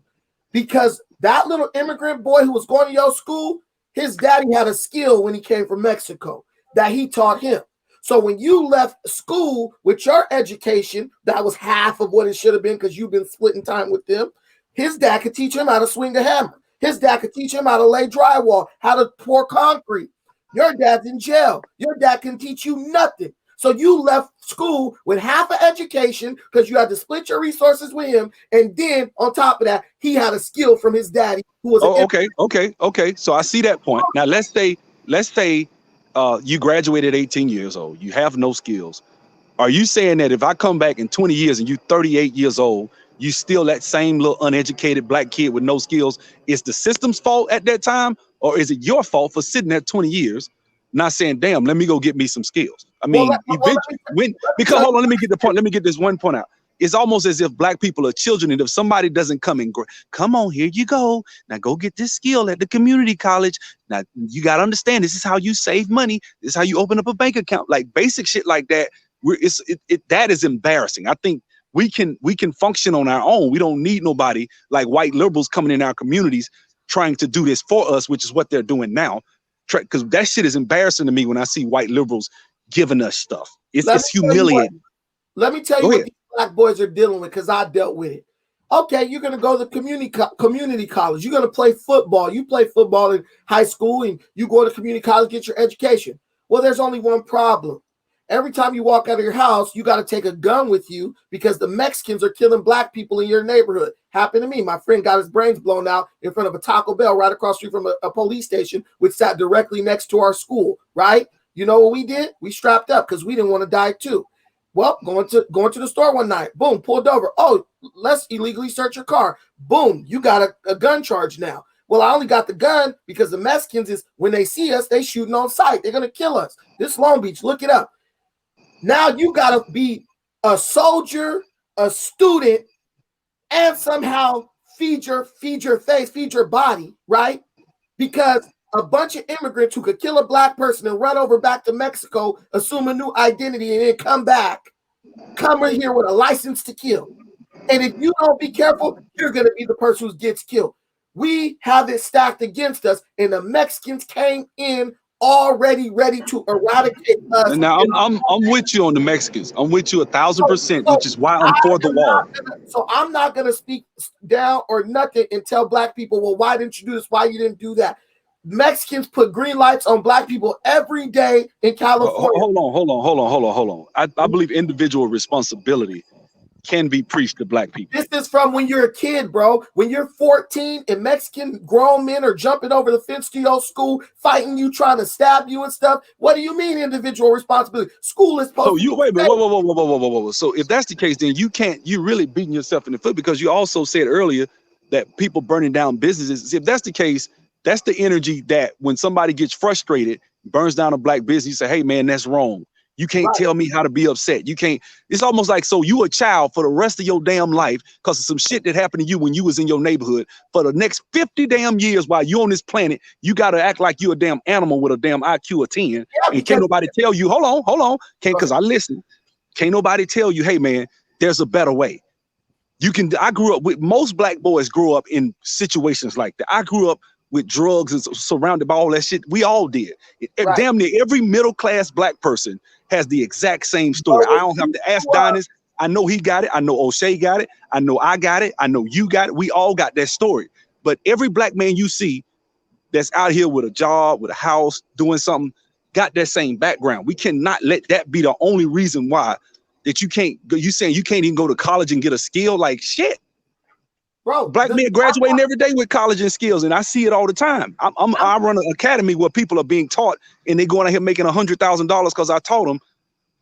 Because that little immigrant boy who was going to your school, his daddy had a skill when he came from Mexico that he taught him. So when you left school with your education, that was half of what it should have been because you've been splitting time with them. His dad could teach him how to swing a hammer. His dad could teach him how to lay drywall, how to pour concrete. Your dad's in jail. Your dad can teach you nothing. So you left school with half an education because you had to split your resources with him. And then on top of that, he had a skill from his daddy who was okay. So I see that point. Now let's say you graduated 18 years old. You have no skills. Are you saying that if I come back in 20 years and you 38 years old, you still that same little uneducated black kid with no skills? Is the system's fault at that time, or is it your fault for sitting there 20 years, not saying, "Damn, let me go get me some skills"? I mean, because hold on, let me get the point. Let me get this one point out. It's almost as if black people are children, and if somebody doesn't come and come on, here you go. Now go get this skill at the community college. Now you got to understand, this is how you save money. This is how you open up a bank account. Like basic shit like that. That is embarrassing. I think we can function on our own. We don't need nobody like white liberals coming in our communities trying to do this for us, which is what they're doing now. Because that shit is embarrassing to me when I see white liberals giving us stuff. It's humiliating. Let me tell you what these black boys are dealing with, because I dealt with it. Okay, you're going to go to community college. You're going to play football. You play football in high school and you go to community college, get your education. Well, there's only one problem. Every time you walk out of your house, you got to take a gun with you because the Mexicans are killing black people in your neighborhood. Happened to me. My friend got his brains blown out in front of a Taco Bell right across the street from a police station, which sat directly next to our school, right? You know what we did? We strapped up because we didn't want to die too. Well, going to the store one night, boom, pulled over. Oh, let's illegally search your car. Boom, you got a gun charge now. Well, I only got the gun because the Mexicans is, when they see us, they shooting on sight. They're going to kill us. This Long Beach, look it up. Now you got to be a soldier, a student, and somehow feed your face, feed your body, right? Because a bunch of immigrants who could kill a black person and run over back to Mexico, assume a new identity, and then come in here with a license to kill. And if you don't be careful, you're going to be the person who gets killed. We have it stacked against us, and the Mexicans came in already ready to eradicate us. Now I'm with you on the Mexicans. I'm with you 1,000%, which is why I'm for the wall. So I'm not gonna speak down or nothing and tell black people, well, why didn't you do this? Why you didn't do that? Mexicans put green lights on black people every day in California. Hold on. I believe individual responsibility can be preached to black people. This is from when you're a kid, bro. When you're 14 and Mexican grown men are jumping over the fence to your school, fighting you, trying to stab you and stuff. What do you mean individual responsibility? School is supposed to wait a minute. Whoa. So if that's the case, then you're really beating yourself in the foot, because you also said earlier that people burning down businesses. If that's the case, that's the energy that when somebody gets frustrated, burns down a black business, you say, hey man, that's wrong. You can't tell me how to be upset. You can't. It's almost like, so you a child for the rest of your damn life because of some shit that happened to you when you was in your neighborhood. For the next 50 damn years while you on this planet, you got to act like you a damn animal with a damn IQ of 10. And can't nobody tell you, hold on. Because I listen. Can't nobody tell you, hey man, there's a better way. I grew up with, most black boys grew up in situations like that. I grew up with drugs and surrounded by all that shit. We all did. Damn near every middle-class black person has the exact same story. I don't have to ask Donis. I know he got it. I know O'Shea got it. I know I got it. I know you got it. We all got that story. But every black man you see that's out here with a job, with a house, doing something, got that same background. We cannot let that be the only reason why that you can't, you saying you can't even go to college and get a skill. Like shit. Bro, black men graduating every day with college and skills, and I see it all the time. I run an academy where people are being taught, and they going out here making $100,000 because I taught them.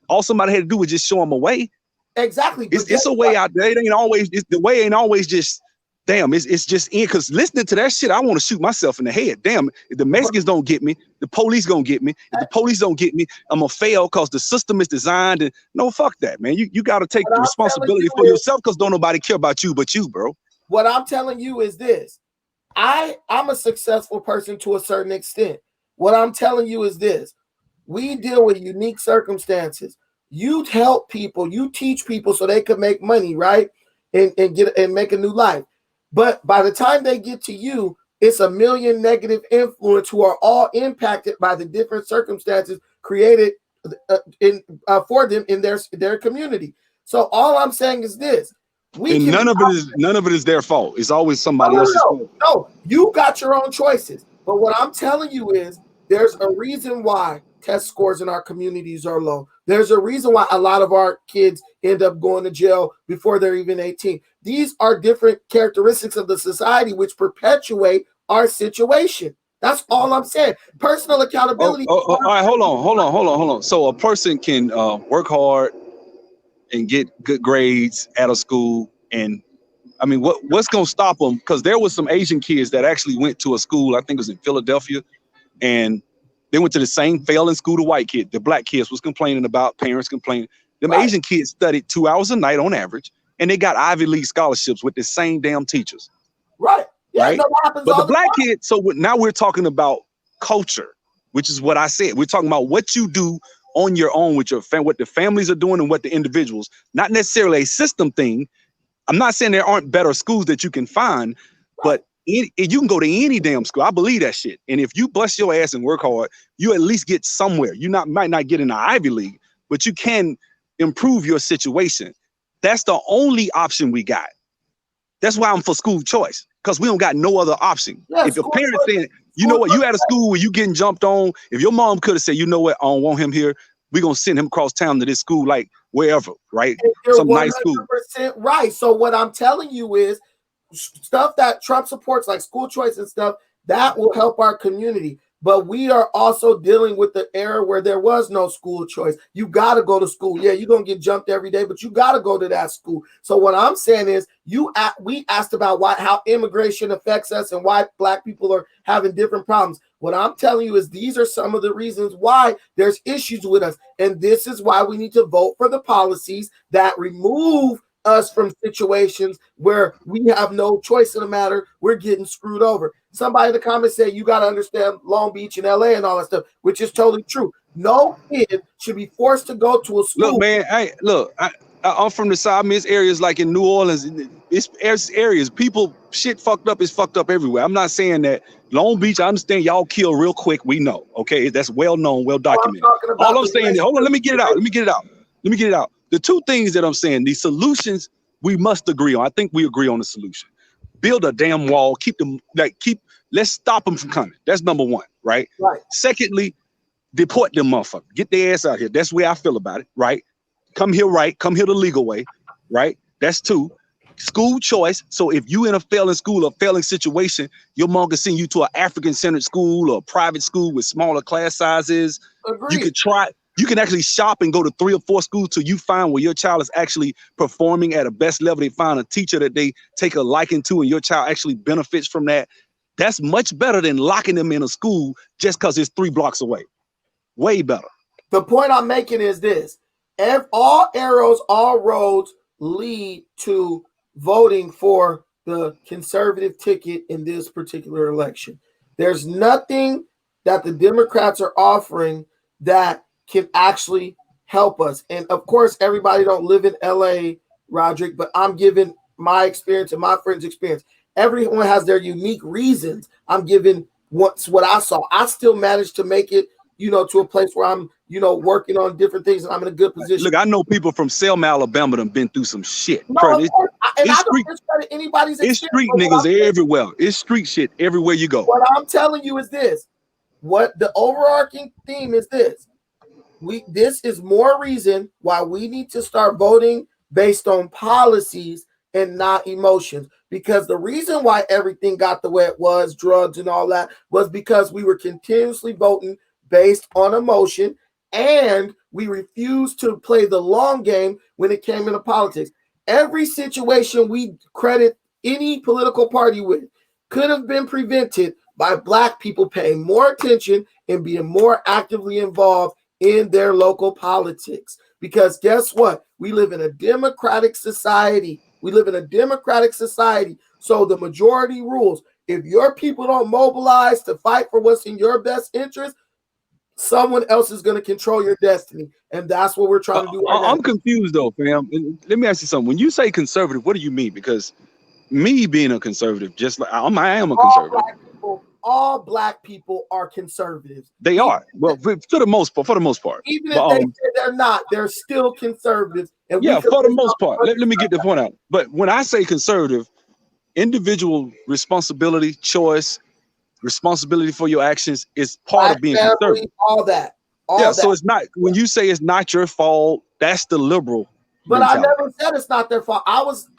All somebody had to do was just show them a way. Exactly. It's a way out there. It ain't always. The way ain't always just. Damn, it's just in, because listening to that shit, I want to shoot myself in the head. Damn, if the Mexicans don't get me, the police gonna get me. If the police don't get me, I'm gonna fail because the system is designed. And no, fuck that, man. You got to take the responsibility for yourself, because don't nobody care about you but you, bro. What I'm telling you is this. I'm a successful person to a certain extent. What I'm telling you is this. We deal with unique circumstances. You help people, you teach people so they can make money, right? And make a new life. But by the time they get to you, it's a million negative influence who are all impacted by the different circumstances created for them in their community. So all I'm saying is this: and none of it is their fault. It's always somebody else's fault. No, you got your own choices. But what I'm telling you is there's a reason why test scores in our communities are low. There's a reason why a lot of our kids end up going to jail before they're even 18. These are different characteristics of the society which perpetuate our situation. That's all I'm saying. Personal accountability. All right, hold on. So a person can work hard and get good grades at a school, and I mean, what's gonna stop them? Because there was some Asian kids that actually went to a school, I think it was in Philadelphia, and they went to the same failing school the white kid. The black kids was complaining about, parents complaining. Them Asian kids studied 2 hours a night on average, and they got Ivy League scholarships with the same damn teachers. Right. Yeah, right. But the black kids, so now we're talking about culture, which is what I said. We're talking about what you do on your own with your what the families are doing and what the individuals, not necessarily a system thing. I'm not saying there aren't better schools that you can find, but you can go to any damn school. I believe that shit. And if you bust your ass and work hard, you at least get somewhere. You might not get in the Ivy League, but you can improve your situation. That's the only option we got. That's why I'm for school choice, because we don't got no other option. Yeah, if your parents saying, you know what, you at a school where you getting jumped on, if your mom could have said, you know what, I don't want him here, we're going to send him across town to this school, like wherever, right? Some nice school. Right. So what I'm telling you is stuff that Trump supports, like school choice and stuff, that will help our community. But we are also dealing with the era where there was no school choice. You got to go to school. Yeah, you're going to get jumped every day, but you got to go to that school. So what I'm saying is we asked about how immigration affects us and why black people are having different problems. What I'm telling you is these are some of the reasons why there's issues with us. And this is why we need to vote for the policies that remove us from situations where we have no choice in the matter. We're getting screwed over. Somebody in the comments said, you got to understand Long Beach and LA and all that stuff, which is totally true. No kid should be forced to go to a school. Look, man, I'm from the side. I mean, it's areas like in New Orleans, it's areas, people, shit fucked up is fucked up everywhere. I'm not saying that Long Beach, I understand y'all kill real quick. We know, okay? That's well known, well documented. All I'm saying is, hold on, let me get it out. The two things that I'm saying, the solutions we must agree on. I think we agree on the solution. Build a damn wall, let's stop them from coming. That's number one, right? Right. Secondly, deport them motherfuckers. Get their ass out here. That's the way I feel about it, right? Come here the legal way, right? That's two. School choice. So if you in a failing school or failing situation, your mom can send you to an African-centered school or a private school with smaller class sizes. Agreed. You can actually shop and go to 3 or 4 schools till you find where your child is actually performing at a best level. They find a teacher that they take a liking to and your child actually benefits from that. That's much better than locking them in a school just because it's 3 blocks away. Way better. The point I'm making is this. All roads lead to voting for the conservative ticket in this particular election. There's nothing that the Democrats are offering that can actually help us. And of course, everybody don't live in LA, Roderick, but I'm giving my experience and my friends' experience. Everyone has their unique reasons. I'm giving what I saw. I still managed to make it, to a place where I'm, working on different things and I'm in a good position. Look, I know people from Selma, Alabama that have been through some shit. No, I don't discredit anybody's experience. It's street niggas everywhere. It's street shit everywhere you go. What I'm telling you is this. What the overarching theme is this. This is more reason why we need to start voting based on policies and not emotions. Because the reason why everything got the way it was, drugs and all that, was because we were continuously voting based on emotion, and we refused to play the long game when it came into politics. Every situation we credit any political party with could have been prevented by Black people paying more attention and being more actively involved in their local politics. Because guess what? We live in a democratic society. So the majority rules. If your people don't mobilize to fight for what's in your best interest, someone else is going to control your destiny. And that's what we're trying to do right now. I'm confused though, fam. Let me ask you something. When you say conservative, what do you mean? Because me being a conservative, just like I am a conservative. all black people are conservatives. They are. Well, for the most part. Even if they say they're not, they're still conservatives. And yeah, for the most part. Let me get the point out. But when I say conservative, individual responsibility, choice, responsibility for your actions is part of being conservative. All that. So it's not, when you say it's not your fault, that's the liberal. But mentality. I never said it's not their fault.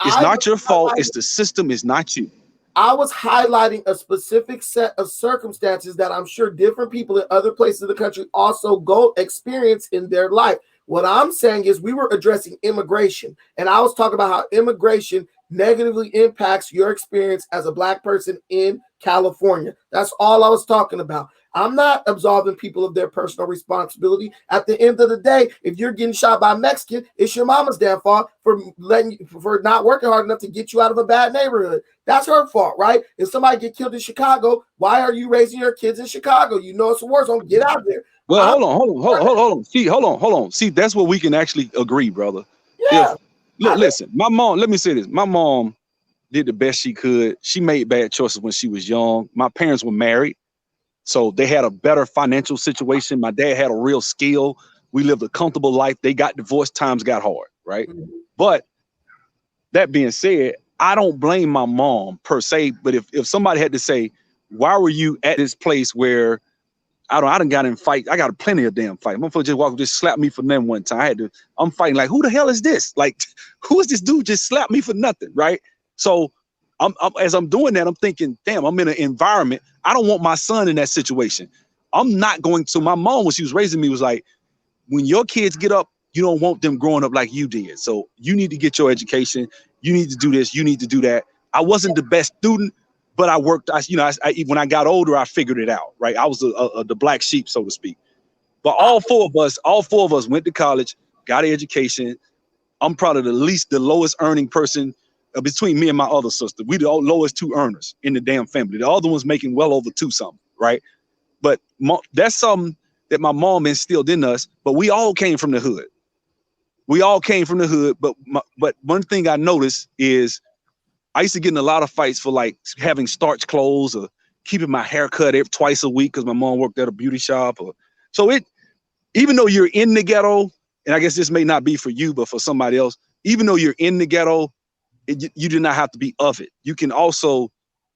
It's not your fault. It's the system. It's not you. I was highlighting a specific set of circumstances that I'm sure different people in other places of the country also experience in their life. What I'm saying is we were addressing immigration, and I was talking about how immigration negatively impacts your experience as a black person in California. That's all I was talking about. I'm not absolving people of their personal responsibility. At the end of the day, if you're getting shot by a Mexican, it's your mama's damn fault for not working hard enough to get you out of a bad neighborhood. That's her fault, right? If somebody get killed in Chicago, why are you raising your kids in Chicago? You know it's a war zone. Get out there. Well, hold on. See, that's where we can actually agree, brother. Yeah. Listen, my mom, let me say this. My mom did the best she could. She made bad choices when she was young. My parents were married, so they had a better financial situation. My dad had a real skill. We lived a comfortable life. They got divorced. Times got hard, right? Mm-hmm. But that being said, I don't blame my mom per se. But if somebody had to say, why were you at this place where I done got in fight. I got plenty of damn fight. Motherfucker just slapped me for nothing one time. I'm fighting like, who the hell is this? Like, who is this dude just slapped me for nothing, right? So as I'm doing that, I'm thinking, damn, I'm in an environment. I don't want my son in that situation. I'm not going to. My mom, when she was raising me, was like, when your kids get up, you don't want them growing up like you did. So you need to get your education. You need to do this. You need to do that. I wasn't the best student, but I worked. When I got older, I figured it out. Right, I was the black sheep, so to speak. But all four of us went to college, got an education. I'm probably the lowest earning person between me and my other sister. We the lowest two earners in the damn family. The other one's making well over two something, right? But that's something that my mom instilled in us. But we all came from the hood. But one thing I noticed is I used to get in a lot of fights for like having starched clothes or keeping my hair cut twice a week because my mom worked at a beauty shop. Even though you're in the ghetto, and I guess this may not be for you, but for somebody else, even though you're in the ghetto, you do not have to be of it. You can also,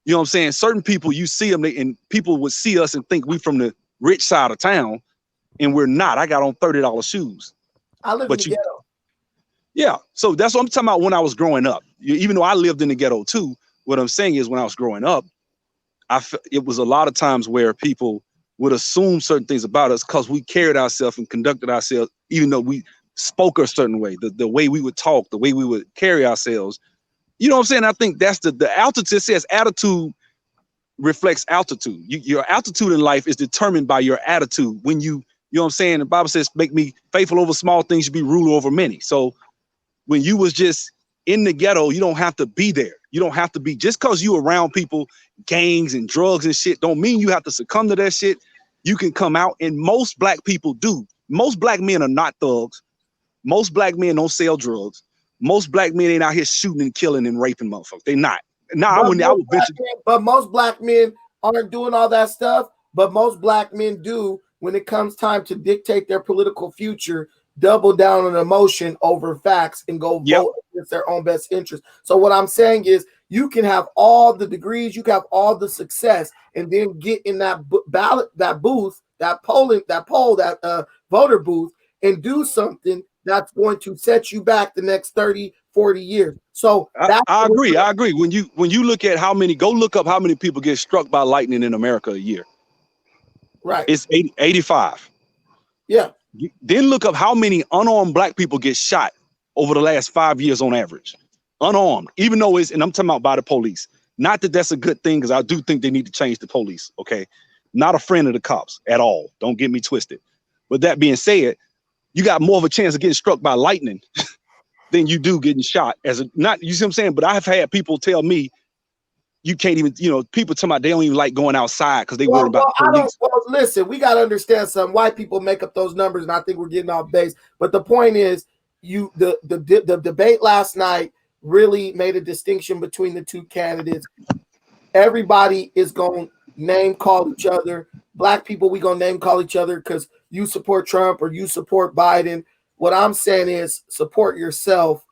you know what I'm saying? Certain people, you see them and people would see us and think we from the rich side of town, and we're not. I got on $30 shoes. I live in the ghetto. Yeah, so that's what I'm talking about when I was growing up. Even though I lived in the ghetto too, what I'm saying is when I was growing up, it was a lot of times where people would assume certain things about us because we carried ourselves and conducted ourselves, even though we spoke a certain way, the way we would talk, the way we would carry ourselves. You know what I'm saying? I think that's the altitude. Says attitude reflects altitude. Your altitude in life is determined by your attitude. When you know what I'm saying? The Bible says, make me faithful over small things, you be ruler over many. So when you was just in the ghetto, you don't have to be there. You don't have to be, just because you around people, gangs and drugs and shit, don't mean you have to succumb to that shit. You can come out, and most black people do. Most black men are not thugs. Most black men don't sell drugs. Most black men ain't out here shooting and killing and raping motherfuckers. They not. But most black men aren't doing all that stuff. But most black men do when it comes time to dictate their political future, double down on emotion over facts and go vote against their own best interest. So what I'm saying is you can have all the degrees, you can have all the success, and then get in that ballot, that booth, that voter booth, and do something that's going to set you back the next 30, 40 years. So I agree. When you look at go look up how many people get struck by lightning in America a year. Right. It's 85. Yeah. Then look up how many unarmed black people get shot over the last 5 years on average. Unarmed, even though and I'm talking about by the police. Not that that's a good thing, because I do think they need to change the police. Okay. Not a friend of the cops at all. Don't get me twisted. But that being said, you got more of a chance of getting struck by lightning than you do getting shot you see what I'm saying? But I've had people tell me, you can't even, people talking about they don't even like going outside because they worry about police. Listen, we got to understand something. White people make up those numbers, and I think we're getting off base. But the point is, the debate last night really made a distinction between the two candidates. Everybody is going, name call each other. Black people, we gonna name call each other because you support Trump or you support Biden. What I'm saying is support yourself.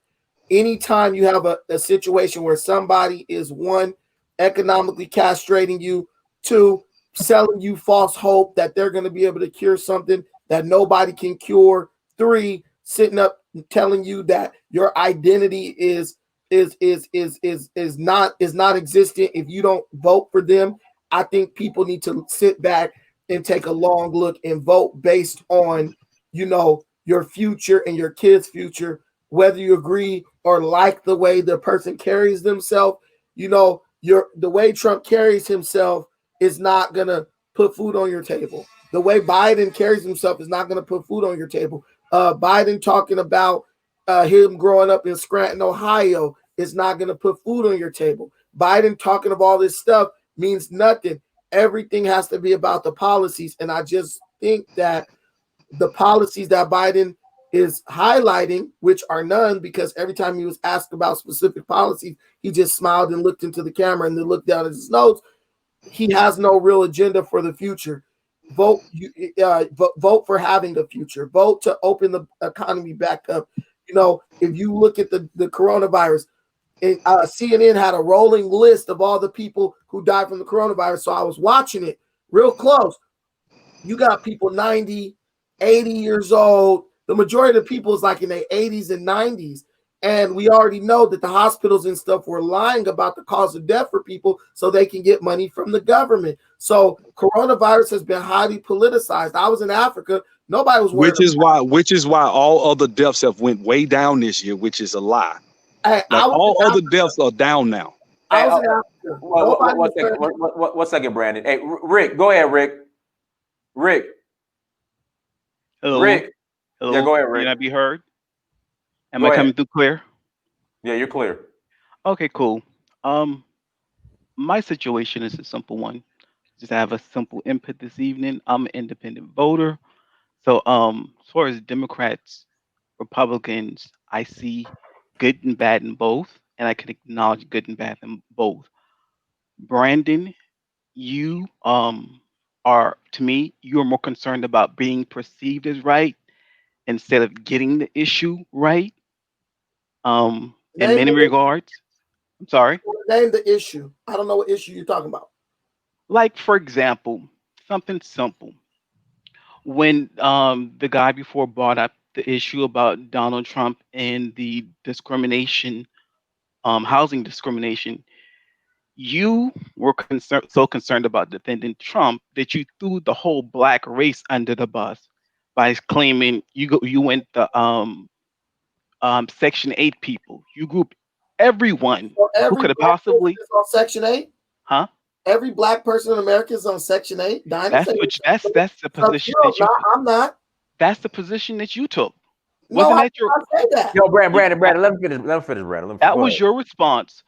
Anytime you have a situation where somebody is, one, economically castrating you, two, selling you false hope that they're going to be able to cure something that nobody can cure, three, sitting up telling you that your identity is not existent if you don't vote for them. I think people need to sit back and take a long look and vote based on, your future and your kids' future, whether you agree or like the way the person carries themselves. The way Trump carries himself is not gonna put food on your table. The way Biden carries himself is not gonna put food on your table. Biden talking about him growing up in Scranton, Ohio, is not gonna put food on your table. Biden talking of all this stuff means nothing. Everything has to be about the policies, and I just think that the policies that Biden is highlighting, which are none, because every time he was asked about specific policies, he just smiled and looked into the camera and then looked down at his notes. He has no real agenda for the future. Vote for having the future. Vote to open the economy back up. If you look at the coronavirus, CNN had a rolling list of all the people who died from the coronavirus. So I was watching it real close. You got people 90, 80 years old. The majority of the people is like in their 80s and 90s. And we already know that the hospitals and stuff were lying about the cause of death for people so they can get money from the government. So coronavirus has been highly politicized. I was in Africa. Nobody was worried. Which is why all other deaths have went way down this year, which is a lie. Hey, like all other deaths are down now. I was in Africa. One second, Brandon. Hey, Rick, go ahead, Rick. Hello. Rick. Hello. Yeah, go ahead, Rick. Can I be heard? Am Go I ahead. coming through clear? Yeah, you're clear. Okay, cool. My situation is a simple one. Just have a simple input this evening. I'm an independent voter. So as far as Democrats, Republicans, I see good and bad in both, and I can acknowledge good and bad in both. Brandon, you are, to me, you're more concerned about being perceived as right instead of getting the issue right. In many regards. I'm sorry. Name the issue. I don't know what issue you're talking about. Like, for example, something simple. When the guy before brought up the issue about Donald Trump and the discrimination, housing discrimination, you were so concerned about defending Trump that you threw the whole black race under the bus by claiming you went the Section 8 people. You grouped everyone who could have possibly on Section 8. Huh? Every black person in America is on Section 8. That's the position that you. I'm not. That's the position that you took. Wasn't that your? Yo, Brandon, let me finish. Brandon. That was your response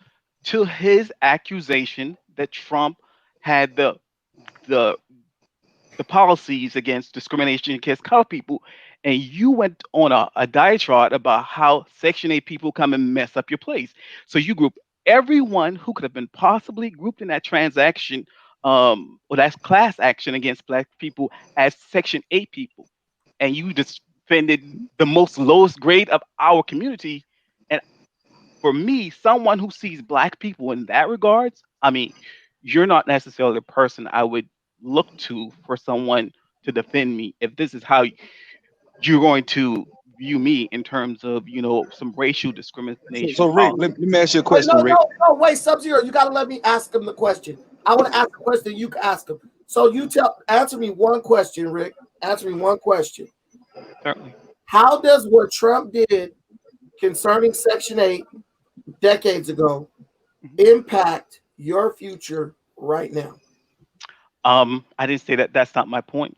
to his accusation that Trump had the policies against discrimination against colored people, and you went on a diatribe about how Section 8 people come and mess up your place. So you group everyone who could have been possibly grouped in that transaction, or that's class action against black people as Section 8 people, and you defended the most lowest grade of our community. And for me, someone who sees black people in that regards, I mean, you're not necessarily the person I would look to for someone to defend me if this is how you're going to view me in terms of some racial discrimination. So Rick, let me ask you a question. Wait, Rick. No, wait, Sub-Zero, you got to let me ask him the question. I want to ask a question. You can ask him. So answer me one question, Rick. Answer me one question. Certainly. How does what Trump did concerning Section 8 decades ago impact your future right now? I didn't say that. That's not my point.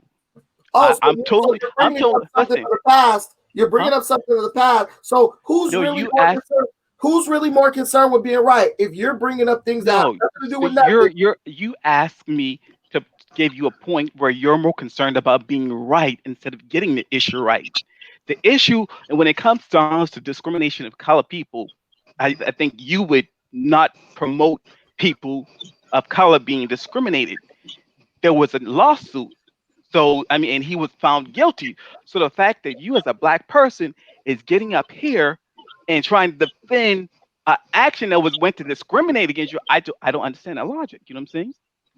Oh, I'm totally. Something of the past. You're bringing up something of the past. So who's really more concerned with being right? If you're bringing up things that have nothing to do with nothing. You asked me to give you a point where you're more concerned about being right instead of getting the issue right. The issue, and when it comes down to discrimination of colored people, I think you would not promote people of color being discriminated. there was a lawsuit. So I mean, and he was found guilty. So the fact that you as a black person is getting up here and trying to defend an action that was went to discriminate against you, I don't understand that logic. You know what I'm saying?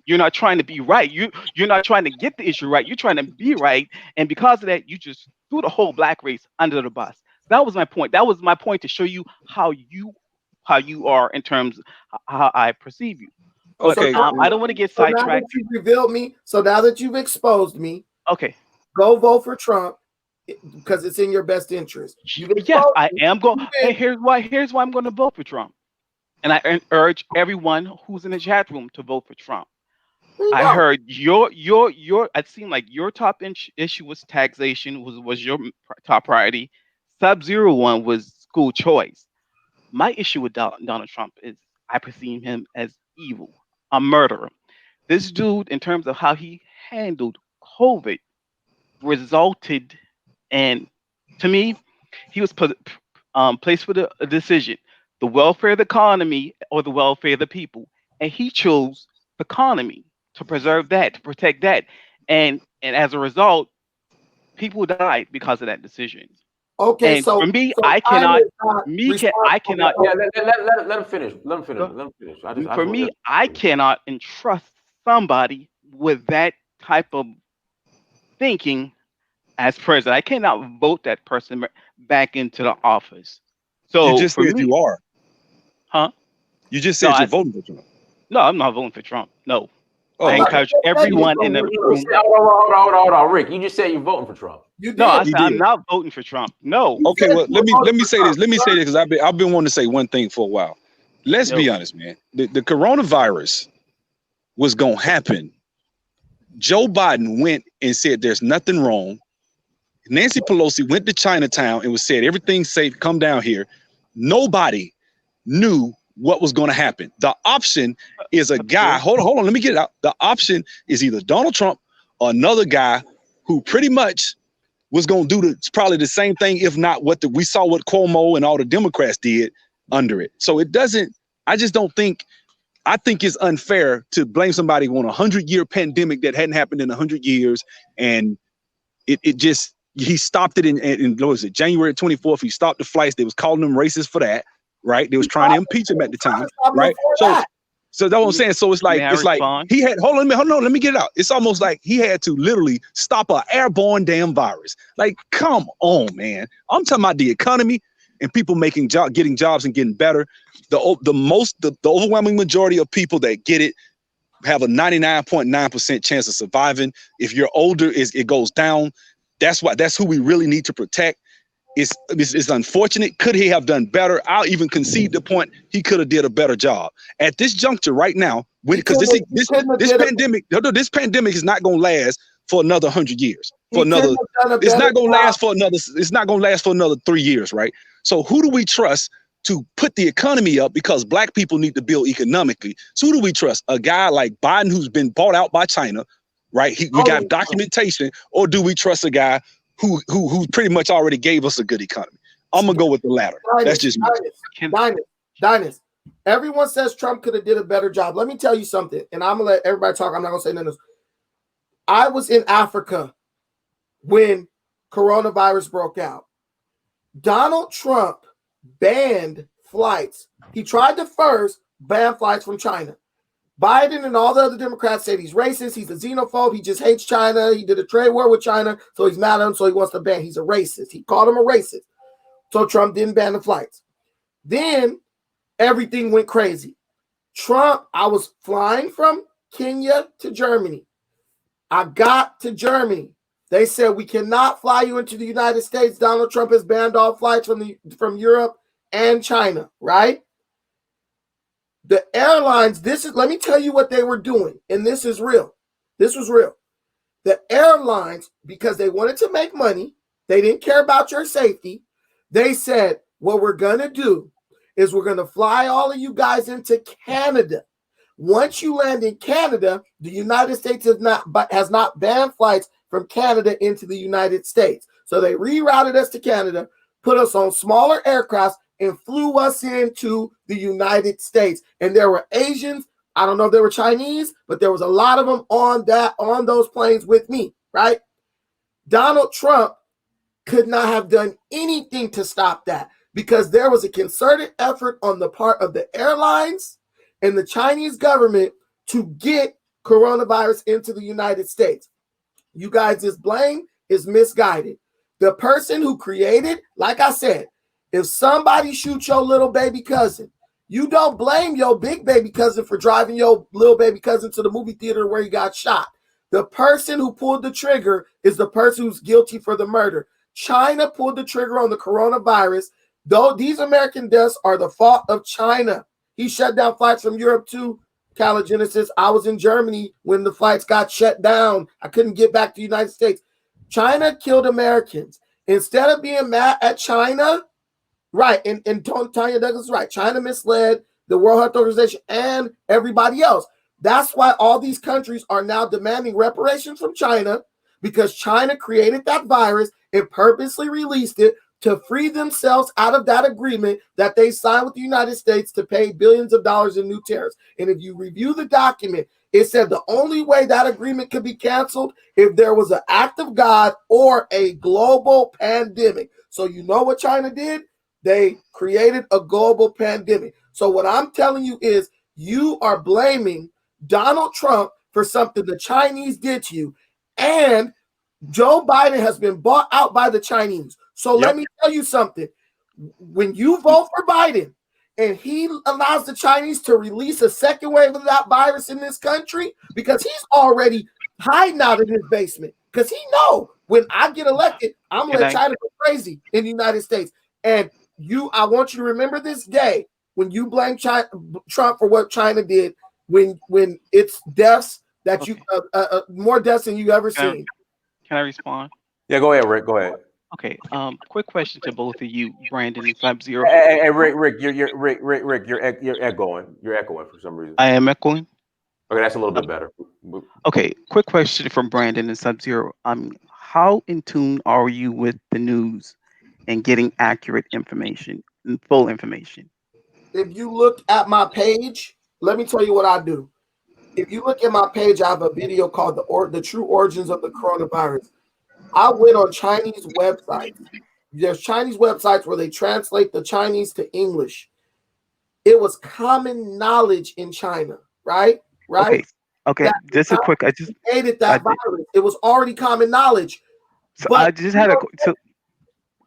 You're not trying to be right. You're not trying to get the issue right. You're trying to be right, and because of that, you just threw the whole black race under the bus. That was my point. That was my point to show you how you are in terms of how I perceive you. But Okay. I don't want to get So now that sidetracked. you've revealed me, so now that you've exposed me, Okay. go vote for Trump because it's in your best interest. You've Yes, exposed I me. am going. You And win. here's why I'm going to vote for Trump. And I urge everyone who's in the chat room to vote for Trump. There you I go. heard your. It seemed like your top issue was taxation was your top priority. Sub-zero one was school choice. My issue with Donald Trump is I perceive him as evil, a murderer. This dude, in terms of how he handled COVID, resulted in, to me, he was placed with a decision: the welfare of the economy or the welfare of the people, and he chose the economy to preserve that, to protect that, and as a result, people died because of that decision. Okay, And for so me, China is not I responsible. cannot. Yeah, let him finish. Let him finish. Go. Let him finish. I For just me, want I cannot entrust somebody with that type of thinking as president. I cannot vote that person back into the office. You So just for said me, you are. huh? You just No, said you're voting for Trump. no, I'm not voting for Trump. No, I I Oh, thought okay. you encourage just said you everyone were in the voting you for room. said, hold on, Rick. You just said you're voting for Trump. You No, I did. He said I'm did. not voting for Trump. No, You Okay, said well, you were let voting me for say Trump, this. Let me sir. say this because I've been wanting to say one thing for a while. Let's be no. honest, man. The coronavirus was gonna happen. Joe Biden went and said there's nothing wrong. Nancy Pelosi went to Chinatown and was said everything's safe. Come down here. Nobody knew what was going to happen. The option is a guy. True. Hold on. Let me get it out. The option is either Donald Trump or another guy who pretty much was going to do probably the same thing, if not we saw what Cuomo and all the Democrats did under it. So it doesn't. I just don't think. I think it's unfair to blame somebody on 100-year pandemic that hadn't happened in 100 years, and it just he stopped it in what was it, January 24th. He stopped the flights. They was calling them racist for that, right? They was trying to impeach him at the time, right? So that's what I'm saying. So it's May I like respond? he had hold on, let me get it out. It's almost like he had to literally stop an airborne damn virus. Like, come on, man. I'm talking about the economy and people getting jobs and getting better. The overwhelming majority of people that get it have a 99.9% chance of surviving. If you're older, it goes down. That's who we really need to protect. It's unfortunate. Could he have done better? I'll even concede the point he could have did a better job at this juncture right now. Because this pandemic is not going to last for another 100 years. It's not going to last for another. It's not going to last for another 3 years, right? So who do we trust to put the economy up? Because black people need to build economically. So who do we trust? A guy like Biden who's been bought out by China, right? We got documentation, or do we trust a guy who pretty much already gave us a good economy? I'm gonna go with the latter. That's just me. Dinus. Everyone says Trump could have did a better job. Let me tell you something, and I'm gonna let everybody talk. I'm not gonna say none of this. I was in Africa when coronavirus broke out. Donald Trump banned flights. He tried to first ban flights from China. Biden and all the other Democrats said he's racist, he's a xenophobe, he just hates China, he did a trade war with China, so he's mad at him, so he wants to ban. He's a racist. He called him a racist. So Trump didn't ban the flights. Then everything went crazy. I was flying from Kenya to Germany. I got to Germany. They said we cannot fly you into the United States. Donald Trump has banned all flights from Europe and China, right? The airlines, let me tell you what they were doing, and this is real. This was real. The airlines, because they wanted to make money, they didn't care about your safety. They said, what we're going to do is we're going to fly all of you guys into Canada. Once you land in Canada, the United States has not banned flights from Canada into the United States. So they rerouted us to Canada, put us on smaller aircrafts, and flew us into the United States. And there were Asians, I don't know if they were Chinese, but there was a lot of them on those planes with me, right? Donald Trump could not have done anything to stop that because there was a concerted effort on the part of the airlines and the Chinese government to get coronavirus into the United States. You guys' blame is misguided. The person who created, like I said, if somebody shoots your little baby cousin, you don't blame your big baby cousin for driving your little baby cousin to the movie theater where he got shot. The person who pulled the trigger is the person who's guilty for the murder. China pulled the trigger on the coronavirus. Though these American deaths are the fault of China. He shut down flights from Europe too. Calogenesis. I was in Germany when the flights got shut down. I couldn't get back to the United States. China killed Americans. Instead of being mad at China, right, and Tanya Douglas is right. China misled the World Health Organization and everybody else. That's why all these countries are now demanding reparations from China because China created that virus and purposely released it to free themselves out of that agreement that they signed with the United States to pay billions of dollars in new tariffs. And if you review the document, it said the only way that agreement could be canceled if there was an act of God or a global pandemic. So you know what China did? They created a global pandemic. So what I'm telling you is you are blaming Donald Trump for something the Chinese did to you. And Joe Biden has been bought out by the Chinese. So let me tell you something. When you vote for Biden and he allows the Chinese to release a second wave of that virus in this country, because he's already hiding out in his basement, because he know when I get elected, I'm going to let China go crazy in the United States. And I want you to remember this day when you blame Trump for what China did, when it's deaths that you more deaths than you ever seen. Can I respond? Yeah, go ahead, Rick. Go ahead. Okay. Quick question to both of you, Brandon and Sub-Zero. Hey, Rick, you're echoing. You're echoing for some reason. I am echoing. Okay, that's a little bit better. Okay. Quick question from Brandon and Sub-Zero. How in tune are you with the news and getting accurate information and full information? If you look at my page, let me tell you what I do. If you look at my page, I have a video called the True Origins of the Coronavirus. I went on Chinese websites. There's Chinese websites where they translate the Chinese to English. It was common knowledge in China, right? Okay. Just a quick. I just created that virus. It was already common knowledge. So I just had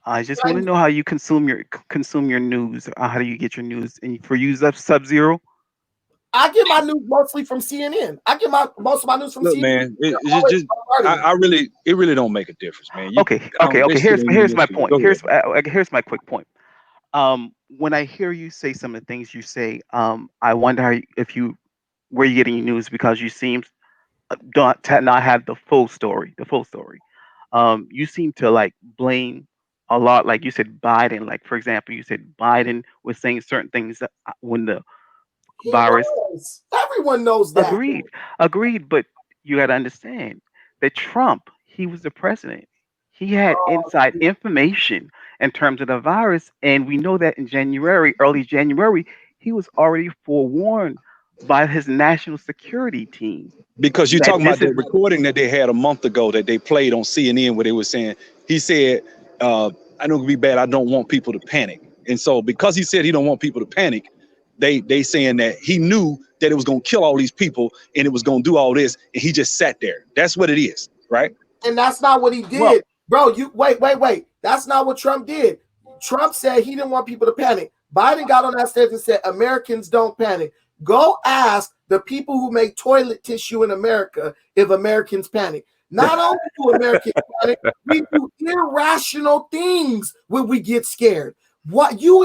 I just want to know how you consume your news. How do you get your news? And for you, Sub-Zero? I get my news mostly from CNN. I get most of my news from CNN. Man, it really don't make a difference, man. Okay. Here's my point. Here's my quick point. When I hear you say some of the things you say, I wonder where you're getting your news, because you seem not have the full story. You seem to like blame a lot, like you said Biden. Like, for example, you said Biden was saying certain things that when the virus. Everyone knows that. Agreed. But you got to understand that Trump, he was the president. He had inside information in terms of the virus, and we know that in early January, he was already forewarned by his national security team. Because you're talking about the recording that they had a month ago that they played on CNN, where they were saying, he said, I know it'll be bad. I don't want people to panic. And so because he said he don't want people to panic, they saying that he knew that it was going to kill all these people and it was going to do all this. And he just sat there. That's what it is. Right. And that's not what he did. Bro, you wait. That's not what Trump did. Trump said he didn't want people to panic. Biden got on that stage and said, Americans don't panic. Go ask the people who make toilet tissue in America if Americans panic. Not only do Americans panic, we do irrational things when we get scared. What you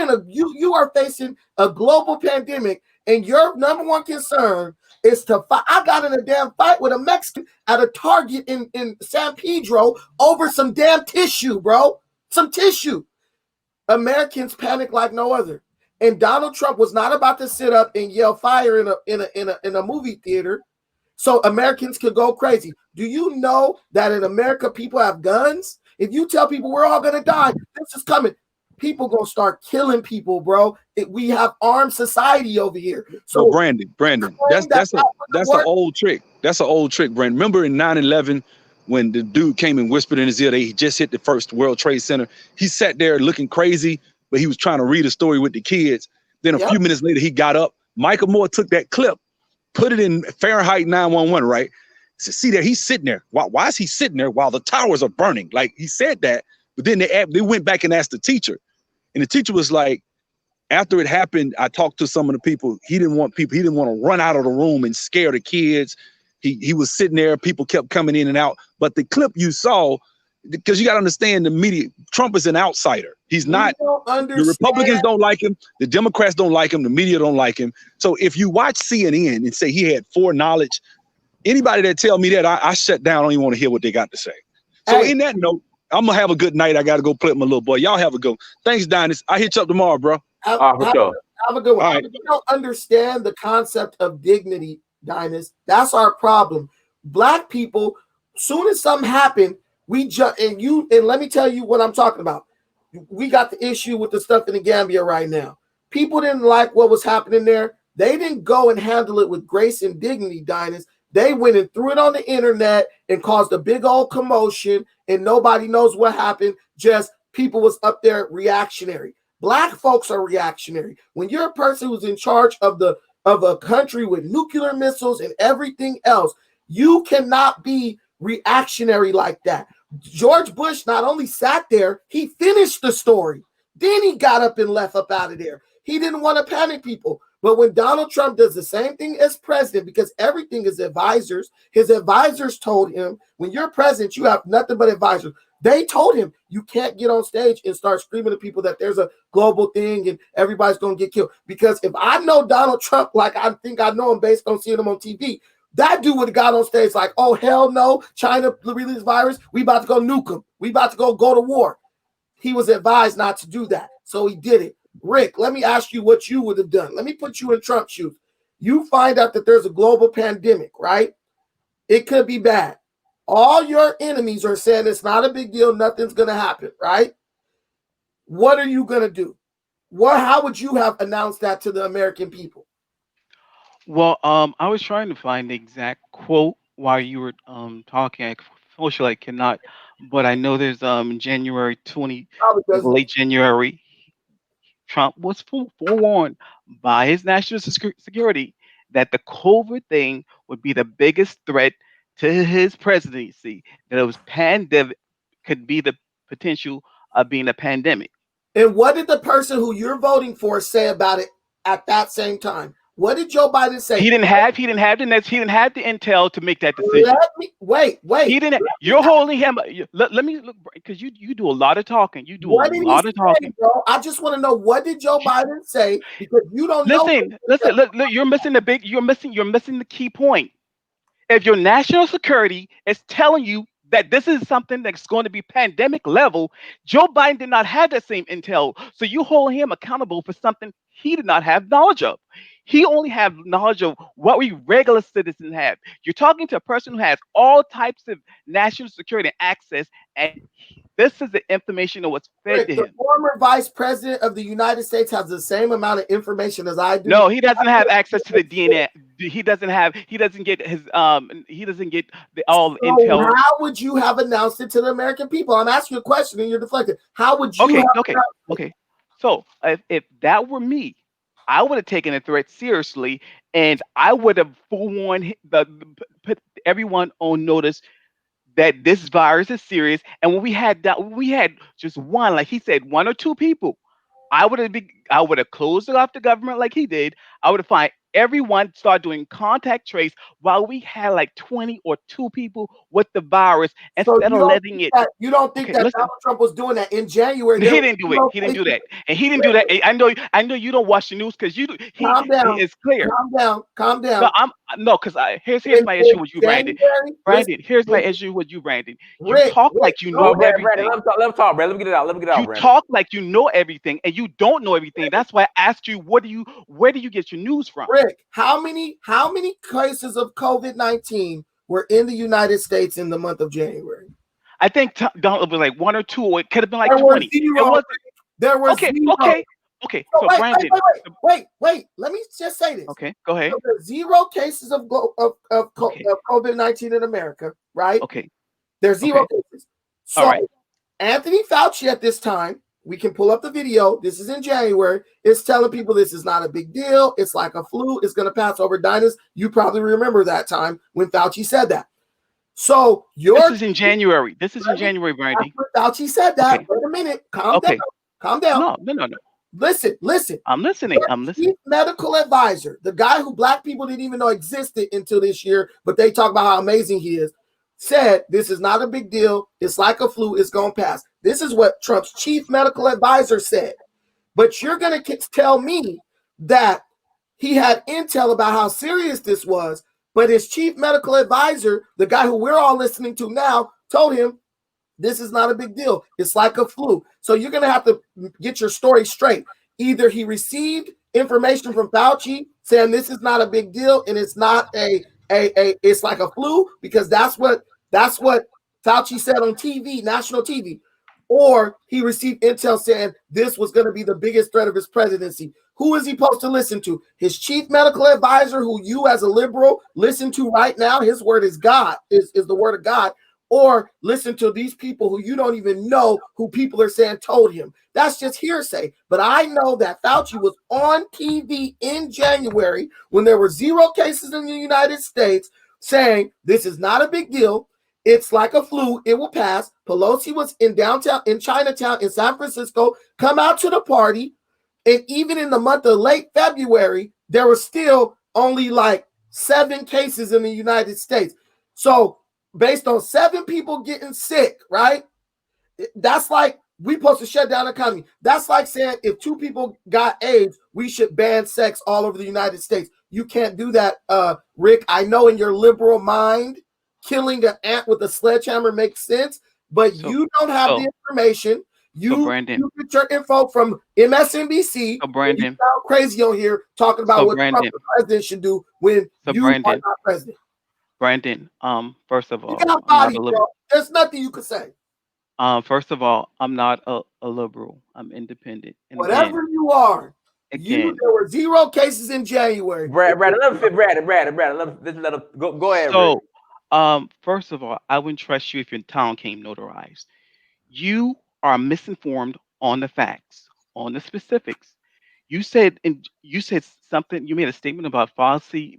are facing a global pandemic, and your number one concern is to fight. I got in a damn fight with a Mexican at a Target in San Pedro over some damn tissue, bro. Some tissue. Americans panic like no other. And Donald Trump was not about to sit up and yell fire in a movie theater so Americans could go crazy. Do you know that in America people have guns? If you tell people we're all gonna die, this is coming. people gonna start killing people, bro. We have armed society over here. So But Brandon, that's an old trick. That's an old trick, Brandon. Remember in 9/11 when the dude came and whispered in his ear that he just hit the first World Trade Center? He sat there looking crazy, but he was trying to read a story with the kids. Then a few minutes later, he got up. Michael Moore took that clip, put it in Fahrenheit 911, right? So see there, he's sitting there. Why is he sitting there while the towers are burning? Like he said that, but then they went back and asked the teacher, and the teacher was like, after it happened, I talked to some of the people. He didn't want to run out of the room and scare the kids. He was sitting there. People kept coming in and out. But the clip you saw, because you got to understand the media, Trump is an outsider. He's not. The Republicans don't like him. The Democrats don't like him. The media don't like him. So if you watch CNN and say he had foreknowledge, anybody that tell me that, I shut down. I don't even want to hear what they got to say. So in that note, I'm going to have a good night. I got to go play with my little boy. Y'all have a good one. Thanks, Dinas. I'll hit you up tomorrow, bro. Have a good one. Right. You don't understand the concept of dignity, Dinas. That's our problem. Black people, soon as something happened, we jump and let me tell you what I'm talking about. We got the issue with the stuff in the Gambia right now. People didn't like what was happening there. They didn't go and handle it with grace and dignity, Dinas. They went and threw it on the internet and caused a big old commotion, and nobody knows what happened. Just people was up there reactionary. Black folks are reactionary. When you're a person who's in charge of a country with nuclear missiles and everything else, you cannot be reactionary like that. George Bush not only sat there, he finished the story. Then he got up and left up out of there. He didn't want to panic people. But when Donald Trump does the same thing as president, because everything is advisors, his advisors told him, when you're president, you have nothing but advisors. They told him, you can't get on stage and start screaming to people that there's a global thing and everybody's going to get killed. Because if I know Donald Trump like I think I know him based on seeing him on TV, that dude would have got on stage like, oh, hell no, China released virus. We about to go nuke them. We about to go to war. He was advised not to do that. So he did it. Rick, let me ask you what you would have done. Let me put you in Trump's shoes. You find out that there's a global pandemic, right? It could be bad. All your enemies are saying it's not a big deal. Nothing's going to happen, right? What are you going to do? How would you have announced that to the American people? Well, I was trying to find the exact quote while you were talking. Unfortunately, I cannot, but I know there's January 20, late January, Trump was forewarned by his national security that the COVID thing would be the biggest threat to his presidency, that it was pandemic, could be the potential of being a pandemic. And what did the person who you're voting for say about it at that same time? What did Joe Biden say? He didn't have the intel to make that decision. Wait. He didn't. You're holding him. Let me look, because you do a lot of talking. You do a lot of talking, bro. I just want to know, what did Joe Biden say? Because you don't know. Listen. Look, you're missing You're missing the key point. If your national security is telling you that this is something that's going to be pandemic level, Joe Biden did not have that same intel. So you hold him accountable for something he did not have knowledge of. He only have knowledge of what we regular citizens have. You're talking to a person who has all types of national security access, and this is the information that was fed to him. The former vice president of the United States has the same amount of information as I do. No, he doesn't have access to the DNA. He doesn't get all intel. How would you have announced it to the American people? I'm asking you a question and you're deflecting. How would you Okay. So if that were me, I would have taken the threat seriously, and I would have forewarned put everyone on notice that this virus is serious. And when we had just one, like he said, one or two people, I would have closed off the government like he did. I would have find everyone, start doing contact trace while we had like 20 or 2 people with the virus instead of letting it. You don't think that Donald Trump was doing that in January? He didn't do it. He didn't do that, and he didn't do that. I know you don't watch the news because you. Calm down. It's clear. Calm down. No, because here's my issue with you, Brandon. Here's my issue with you, Brandon. You talk like you know everything. Brandon, let him talk, Brandon. Let me get it out. You talk like you know everything, and you don't know everything. That's why I asked you, where do you get your news from? Rick, how many cases of COVID-19 were in the United States in the month of January? I think Donald was like 1 or 2, or it could have been like 20. There were Okay, zero. okay, okay. So So Brandon, wait. Let me just say this. okay, go ahead. So there's 0 cases of Okay, COVID-19 in America, right? okay, There's 0 okay. cases. All So right. Anthony Fauci at this time, we can pull up the video. This is in January. Is telling people this is not a big deal. It's like a flu. It's going to pass over diners. You probably remember that time when Fauci said that. So This is in January. This is in January, Brandon. Fauci said that. Okay. Wait a minute. Calm down. Okay. Calm down. No. Listen. I'm listening. Chief medical advisor, the guy who black people didn't even know existed until this year, but they talk about how amazing he is, said this is not a big deal. It's like a flu. It's going to pass. This is what Trump's chief medical advisor said. But you're going to tell me that he had intel about how serious this was, but his chief medical advisor, the guy who we're all listening to now, told him this is not a big deal. It's like a flu. So you're going to have to get your story straight. Either he received information from Fauci saying this is not a big deal and it's not it's like a flu, because that's what Fauci said on TV, national TV, or he received intel saying this was going to be the biggest threat of his presidency. Who is he supposed to listen to? His chief medical advisor, who you as a liberal listen to right now. His word is God, is the word of God. Or listen to these people who you don't even know, who people are saying told him. That's just hearsay. But I know that Fauci was on TV in January when there were 0 cases in the United States saying this is not a big deal. It's like a flu. It will pass. Pelosi was in downtown, in Chinatown, in San Francisco, come out to the party. And even in the month of late February, there were still only like 7 cases in the United States. So based on 7 people getting sick, right? That's like we supposed to shut down the economy. That's like saying if 2 people got AIDS, we should ban sex all over the United States. You can't do that, Rick. I know in your liberal mind, killing an ant with a sledgehammer makes sense, but you don't have the information. You get your info from MSNBC. So Brandon, you sound crazy on here talking about what Trump, the president, should do when you are not president. Brandon, first of all, you got body, bro. There's nothing you could say. First of all, I'm not a liberal. I'm independent. And whatever again, you are, there were 0 cases in January. Brad, let him go ahead. So, first of all, I wouldn't trust you if your town came notarized. You are misinformed on the facts, on the specifics. You said something. You made a statement about Fauci.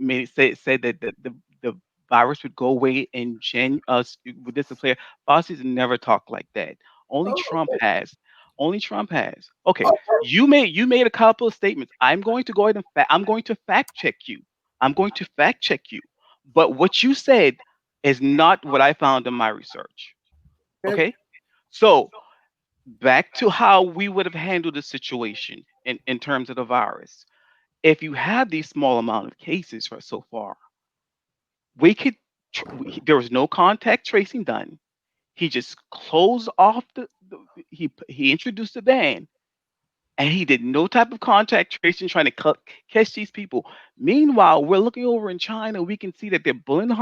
Said that the virus would go away in with this player. Fauci's never talked like that. Only Trump has. Only Trump has. Okay, you made a couple of statements. I'm going to go ahead and I'm going to fact check you. But what you said is not what I found in my research. Okay, so back to how we would have handled the situation in terms of the virus. If you have these small amount of cases for so far, we could. There was no contact tracing done. He just closed off he introduced the ban, and he did no type of contact tracing trying to catch these people. Meanwhile, we're looking over in China. We can see that they're bullying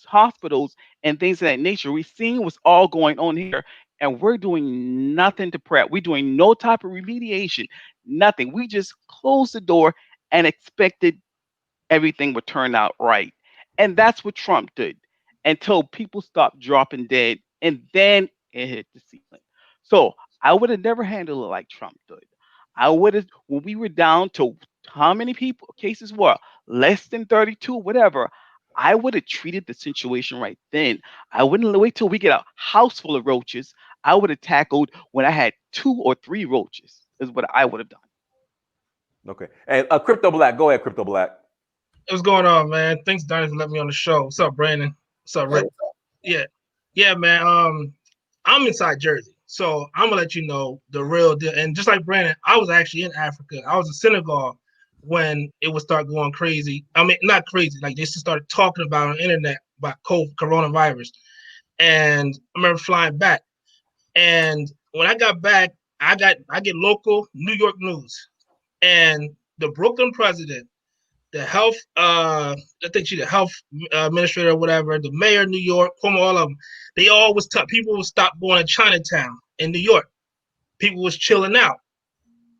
hospitals and things of that nature. We're seeing what's all going on here, and we're doing nothing to prep. We're doing no type of remediation, nothing. We just closed the door and expected everything would turn out right. And that's what Trump did until people stopped dropping dead, and then it hit the ceiling. So I would have never handled it like Trump did. I would have, when we were down to how many people cases were less than 32, whatever, I would have treated the situation right then. I wouldn't wait till we get a house full of roaches. I would have tackled when I had 2 or 3 roaches, is what I would have done. Okay. Hey, Crypto Black, go ahead, Crypto Black. What's going on, man? Thanks, Donnie, for letting me on the show. What's up, Brandon? What's up, Rick? Yeah, man. I'm inside Jersey, so I'm gonna let you know the real deal. And just like Brandon, I was actually in Africa. I was in Senegal when it would start going crazy. I mean, not crazy, like they just started talking about on the internet about coronavirus. And I remember flying back. And when I got back, I get local New York news, and the Brooklyn president, the health, I think the health administrator or whatever, the mayor of New York, Cuomo, all of them, they all was people would stop going to Chinatown in New York. People was chilling out.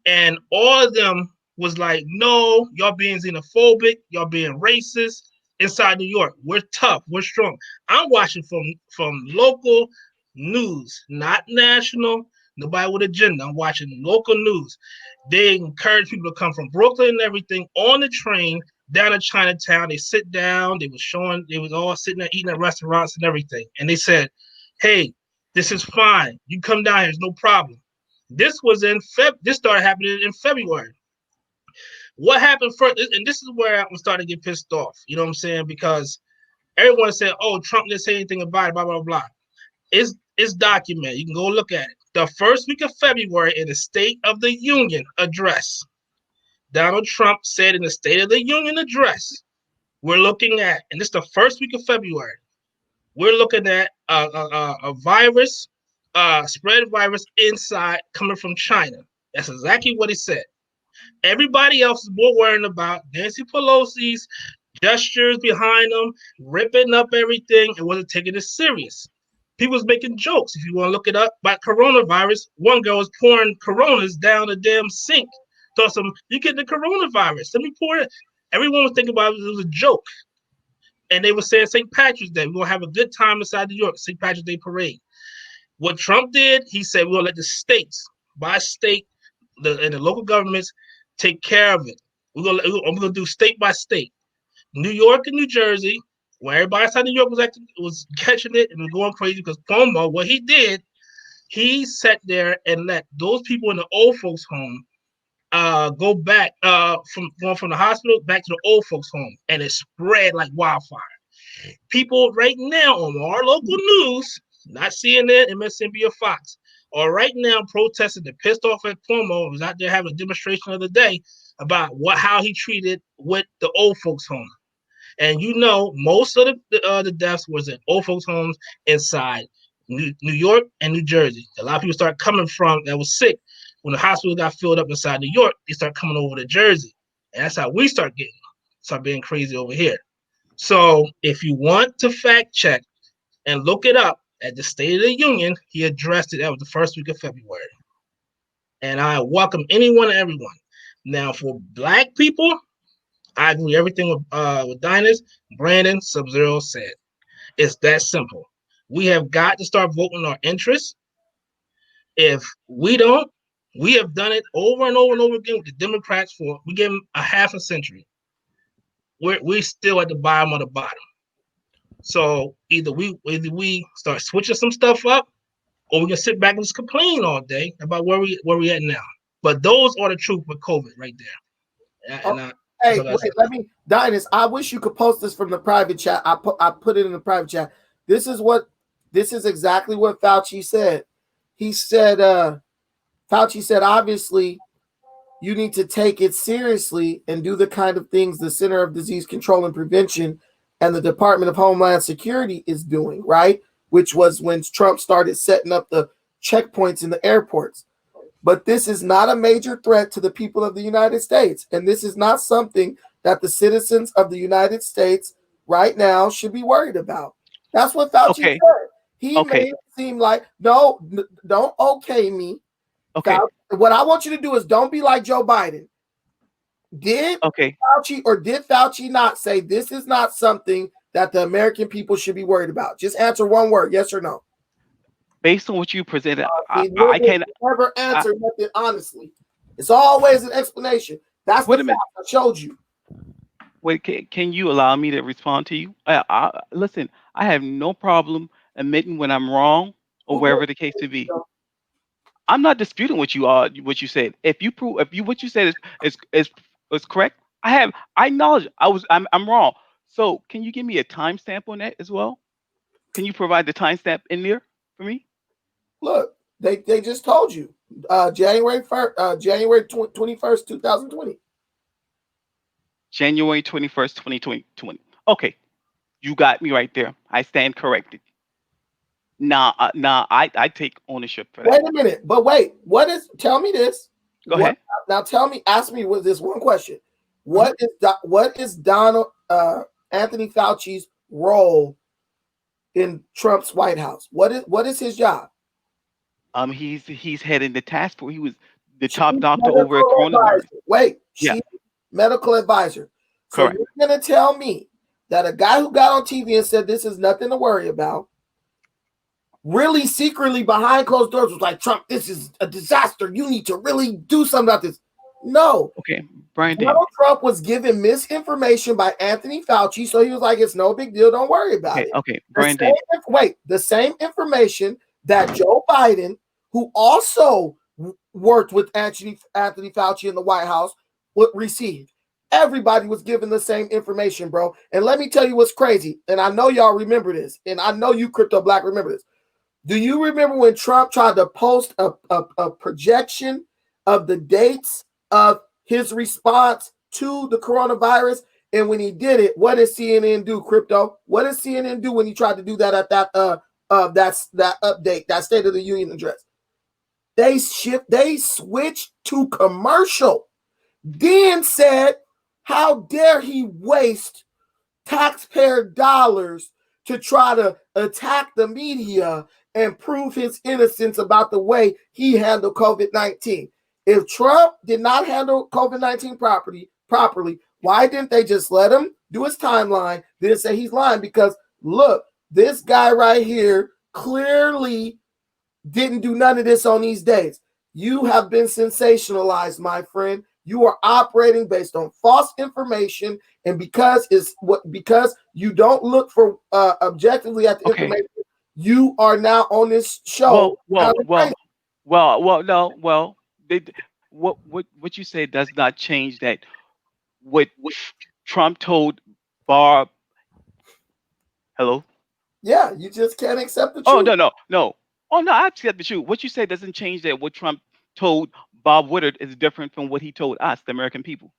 And all of them was like, no, y'all being xenophobic, y'all being racist. Inside New York, we're tough, we're strong. I'm watching from local news, not national. Nobody with agenda. I'm watching local news. They encourage people to come from Brooklyn and everything on the train down to Chinatown. They sit down. They was all sitting there eating at restaurants and everything. And they said, hey, this is fine. You come down here, it's no problem. This was in This started happening in February. What happened first? And this is where I'm starting to get pissed off. You know what I'm saying? Because everyone said, "Oh, Trump didn't say anything about it." Blah blah blah. It's documented. You can go look at it. The first week of February, in the State of the Union address, Donald Trump said in the State of the Union address, "We're looking at," and this is the first week of February. We're looking at a virus, spread virus inside coming from China. That's exactly what he said. Everybody else is more worrying about Nancy Pelosi's gestures behind them, ripping up everything, and wasn't taking it serious. People was making jokes. If you want to look it up about coronavirus, one girl was pouring Coronas down the damn sink. Thought some, you get the coronavirus. Let me pour it. Everyone was thinking about it. It was a joke. And they were saying St. Patrick's Day. We're going to have a good time inside New York, St. Patrick's Day parade. What Trump did, he said we're going to let the states, by state, and the local governments take care of it. I'm gonna do state by state. New York and New Jersey, where everybody inside New York was catching it and was going crazy because Cuomo, what he did, he sat there and let those people in the old folks' home go back from going from the hospital back to the old folks' home, and it spread like wildfire. People right now on our local news, not CNN, MSNBC, or Fox, are right now protesting. They're pissed off at Cuomo. Was out there having a demonstration the other day about how he treated with the old folks' home. And you know, most of the deaths was in old folks' homes inside New York and New Jersey. A lot of people start coming from that was sick when the hospital got filled up inside New York. They start coming over to Jersey, and that's how we start being crazy over here. So if you want to fact check and look it up at the State of the Union, he addressed it. That was the first week of February. And I welcome anyone and everyone. Now, for Black people, I agree everything with Dinus, Brandon, Sub-Zero said. It's that simple. We have got to start voting our interests. If we don't, we have done it over and over and over again with the Democrats we give them a half a century. We're still at the bottom of the bottom. So either we start switching some stuff up, or we can sit back and just complain all day about where we at now. But those are the truth with COVID right there. Hey, wait, let me, Dinus, I wish you could post this from the private chat. I put it in the private chat. This is exactly what Fauci said. He said, Fauci said, obviously, you need to take it seriously and do the kind of things the Center of Disease Control and Prevention and the Department of Homeland Security is doing, right? Which was when Trump started setting up the checkpoints in the airports. But this is not a major threat to the people of the United States. And this is not something that the citizens of the United States right now should be worried about. That's what Fauci said. He made it seem like, no, don't okay me. Okay. What I want you to do is don't be like Joe Biden. Did Fauci not say this is not something that the American people should be worried about? Just answer one word, yes or no. Based on what you presented, I can't never answer nothing honestly. It's always an explanation. That's the fact I showed you. Wait, can you allow me to respond to you? Listen, I have no problem admitting when I'm wrong or wherever the case may be. I'm not disputing what you said. If what you said is correct, I acknowledge I'm wrong. So can you give me a timestamp on that as well? Can you provide the timestamp in there for me? Look, they just told you January 21st, 2020. January 21st, 2020. Okay, you got me right there. I stand corrected. Now, I take ownership for that. Wait a minute, but wait, tell me this. Go ahead. Now ask me with this one question. What is Donald Anthony Fauci's role in Trump's White House? What is his job? He's heading the task force. He was the top doctor over at Medical coronavirus. advisor. Wait, Yeah, she's medical advisor. So correct. you're gonna tell me that a guy who got on TV and said this is nothing to worry about, really secretly behind closed doors was like, Trump, this is a disaster. You need to really do something about this. No. Okay, Brandon. Donald Trump was given misinformation by Anthony Fauci, so he was like, it's no big deal. Don't worry about it. Okay, Brandon. The same information that Joe Biden, who also worked with Anthony Fauci in the White House, would receive. Everybody was given the same information, bro. And let me tell you what's crazy. And I know y'all remember this. And I know you, Crypto Black, remember this. Do you remember when Trump tried to post a projection of the dates of his response to the coronavirus? And when he did it, what did CNN do, Crypto? What did CNN do when he tried to do that at that that update, that State of the Union address? They switched to commercial. Then said, how dare he waste taxpayer dollars to try to attack the media and prove his innocence about the way he handled COVID-19. If Trump did not handle COVID-19 properly, why didn't they just let him do his timeline, then say he's lying? Because look, this guy right here clearly didn't do none of this on these days. You have been sensationalized, my friend. You are operating based on false information, and because you don't look for objectively at the information, you are now on this show. What you say does not change that. What Trump told Barb. Hello. Yeah, you just can't accept the truth. Oh no. Oh no, I accept the truth. What you say doesn't change that. What Trump told Bob Woodward is different from what he told us, the American people.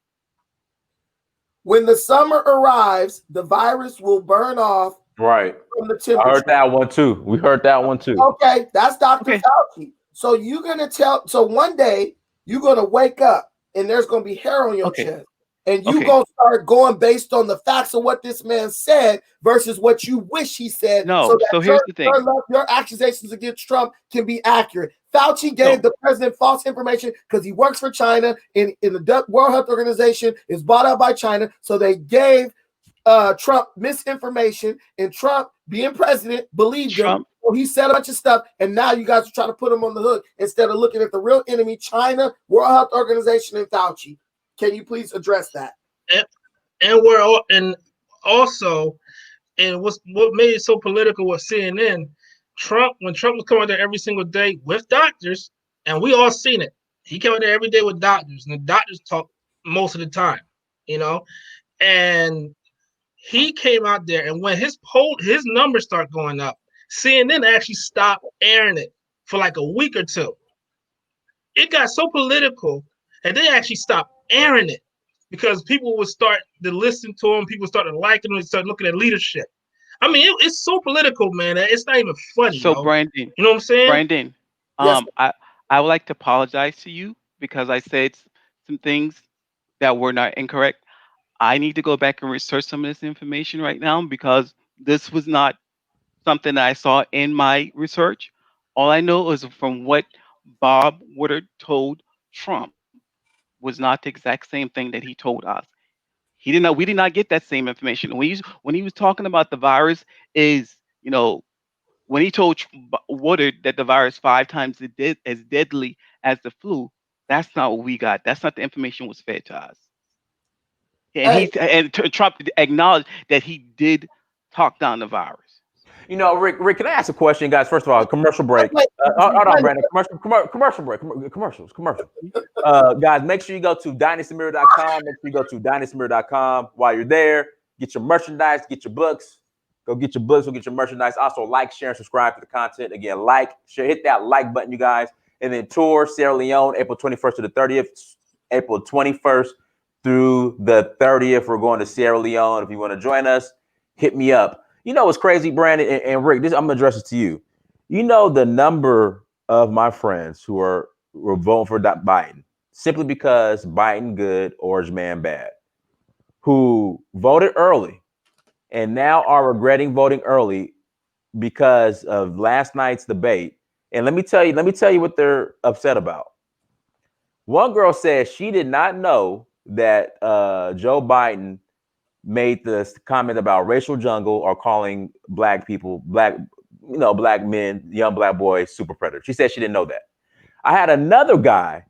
When the summer arrives, the virus will burn off. Right. From the temperature. I heard that one too. We heard that one too. Okay, that's Dr. Fauci. So you're gonna so one day you're gonna wake up and there's gonna be hair on your chest. And you're gonna start going based on the facts of what this man said versus what you wish he said. No, so here's the thing. Your accusations against Trump can be accurate. Fauci gave the president false information because he works for China in the World Health Organization, is bought out by China. So they gave Trump misinformation, and Trump, being president, believed him. So he said a bunch of stuff, and now you guys are trying to put him on the hook instead of looking at the real enemy, China, World Health Organization, and Fauci. Can you please address that? And what made it so political with CNN, when Trump was coming there every single day with doctors, and we all seen it. He came there every day with doctors, and the doctors talk most of the time, and he came out there, and when his numbers start going up, CNN actually stopped airing it for like a week or two. It got so political, and they actually stopped airing it because people would start to listen to him. People started liking him. Start looking at leadership. I mean, it's so political, man. It's not even funny. So, Brandon, you know what I'm saying? Brandon, yes. I would like to apologize to you because I said some things that were not incorrect. I need to go back and research some of this information right now because this was not something that I saw in my research. All I know is from what Bob Woodward told Trump was not the exact same thing that he told us. We did not get that same information. When he was talking about the virus when he told Woodward that the virus 5 times as deadly as the flu, that's not what we got. That's not the information was fed to us. And Trump acknowledged that he did talk down the virus. Rick, can I ask a question, guys? First of all, commercial break. Hold on, Brandon. Commercial break. Commercials. Guys, make sure you go to dynastymirror.com. Make sure you go to dynastymirror.com. While you're there, get your merchandise, get your books. Go get your books, go get your merchandise. Also, like, share, and subscribe to the content. Again, like, share, hit that like button, you guys. And then tour Sierra Leone, April 21st to the 30th. April 21st through the 30th. We're going to Sierra Leone. If you want to join us, hit me up. You know what's crazy, Brandon and Rick? I'm going to address it to you. You know the number of my friends who were voting for Biden simply because Biden good, Orange Man bad, who voted early and now are regretting voting early because of last night's debate. And let me tell you what they're upset about. One girl said she did not know that Joe Biden made this comment about racial jungle or calling black people, black men, young black boys, super predators. She said she didn't know that. I had another guy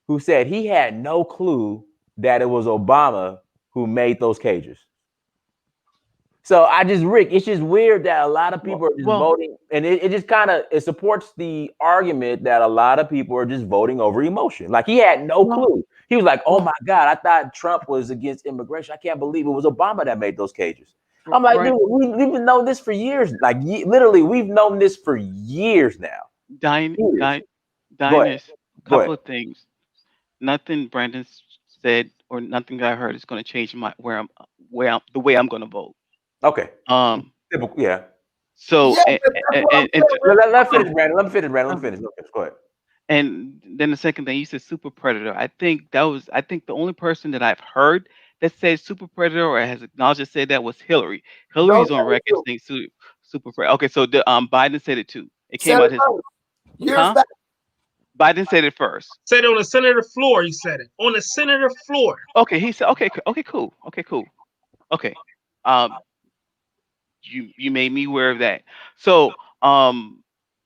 who said he had no clue that it was Obama who made those cages. So Rick, it's just weird that a lot of people are just Well, voting, and it just kind of it supports the argument that a lot of people are just voting over emotion. Like he had no well, clue. He was like, "Oh well, my God, I thought Trump was against immigration. I can't believe it was Obama that made those cages." I'm like, Brian, dude, we've been known this for years. Like literally, we've known this for years now. Dine, Years. Dine, Go ahead. Diners, Go ahead. couple of things. Nothing Brandon said or nothing that I heard is going to change my where I'm the way I'm going to vote. Okay. Um. Typical. Yeah. So Yeah, but that's what I'm and saying. Rick. Let um, finish, Brandon. Let me finish, Brandon. Let me um, finish. Okay, go ahead. and then the second thing you said super predator. I think the only person that I've heard that said super predator or has acknowledged to say that was Hillary. Joe Hillary's on said it record too. saying super predator. Okay, so Biden said it too. It Said came it out his first. Years huh? back. Biden said it first. Said it on the senator floor. He said it on the senator floor. Okay, he said okay, okay, cool, okay, cool, okay. Um, you made me aware of that. So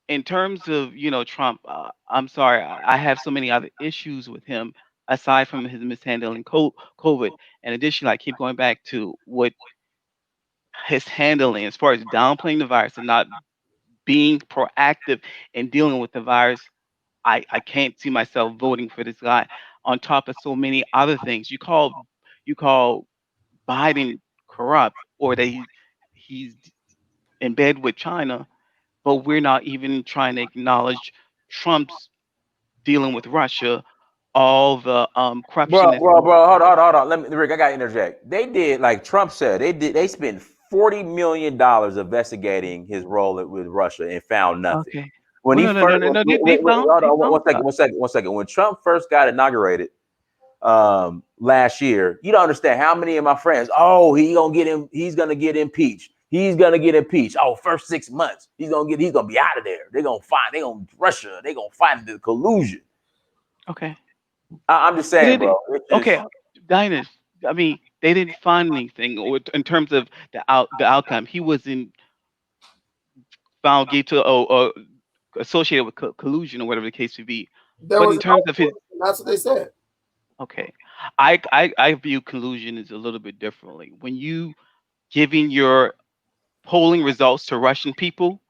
in terms of Trump, I'm sorry, I have so many other issues with him aside from his mishandling COVID. And additionally, I keep going back to what his handling as far as downplaying the virus and not being proactive in dealing with the virus. I can't see myself voting for this guy on top of so many other things. You call Biden corrupt or that he's in bed with China, but we're not even trying to acknowledge Trump's dealing with Russia, all the corruption Bro, that's bro, bro, hold on. Let me, Rick, I gotta interject. They did, like Trump said, they spent $40 million investigating his role with Russia and found nothing. okay. When Well, he no, no, no, first, no, no. hold They on, found stuff. one second. When Trump first got inaugurated, last year, you don't understand how many of my friends, oh, he's gonna get impeached. He's gonna get impeached. Oh, first 6 months, he's gonna be out of there. They're gonna Russia, they're gonna find the collusion. Okay. I'm just But saying, bro. It's just okay, Diners. I mean, they didn't find anything or in terms of the outcome. He wasn't found guilty or associated with collusion or whatever the case may be. There But was in no terms of his collusion. That's what they said. okay, I view collusion as a little bit differently. When you giving your polling results to Russian people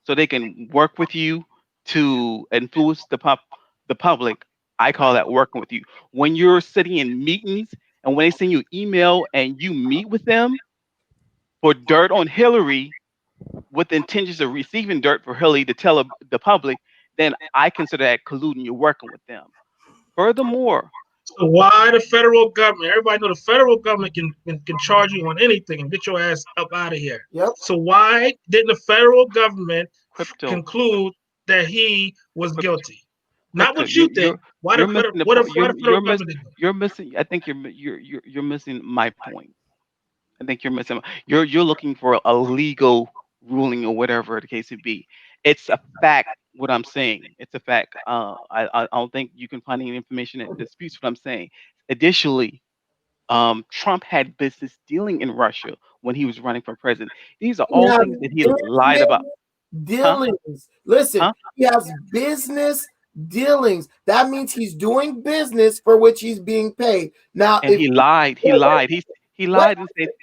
so they can work with you to influence the public. I call that working with you. When you're sitting in meetings and when they send you email and you meet with them for dirt on Hillary with the intentions of receiving dirt for Hillary to tell the public, then I consider that colluding. You're working with them. Furthermore, So why the federal government? Everybody know the federal government can charge you on anything and get your ass up out of here. Yep. So why didn't the federal government crypto, conclude that he was crypto, guilty? Not crypto. what you think. Why the You're federal? missing the What point. if why the federal government did You're missing. I think you're missing my point. I think you're missing. You're looking for a legal ruling or whatever the case may be. It's a fact. What I'm saying, it's a fact. I don't think you can find any information that disputes what I'm saying. Additionally, Trump had business dealing in Russia when he was running for president. These are He all has things that he lied business about. Huh? dealings. Listen, Huh? he has business dealings. That means he's doing business for which he's being paid. Now, And if he lied. He wait, wait, lied. He wait, lied and said, okay,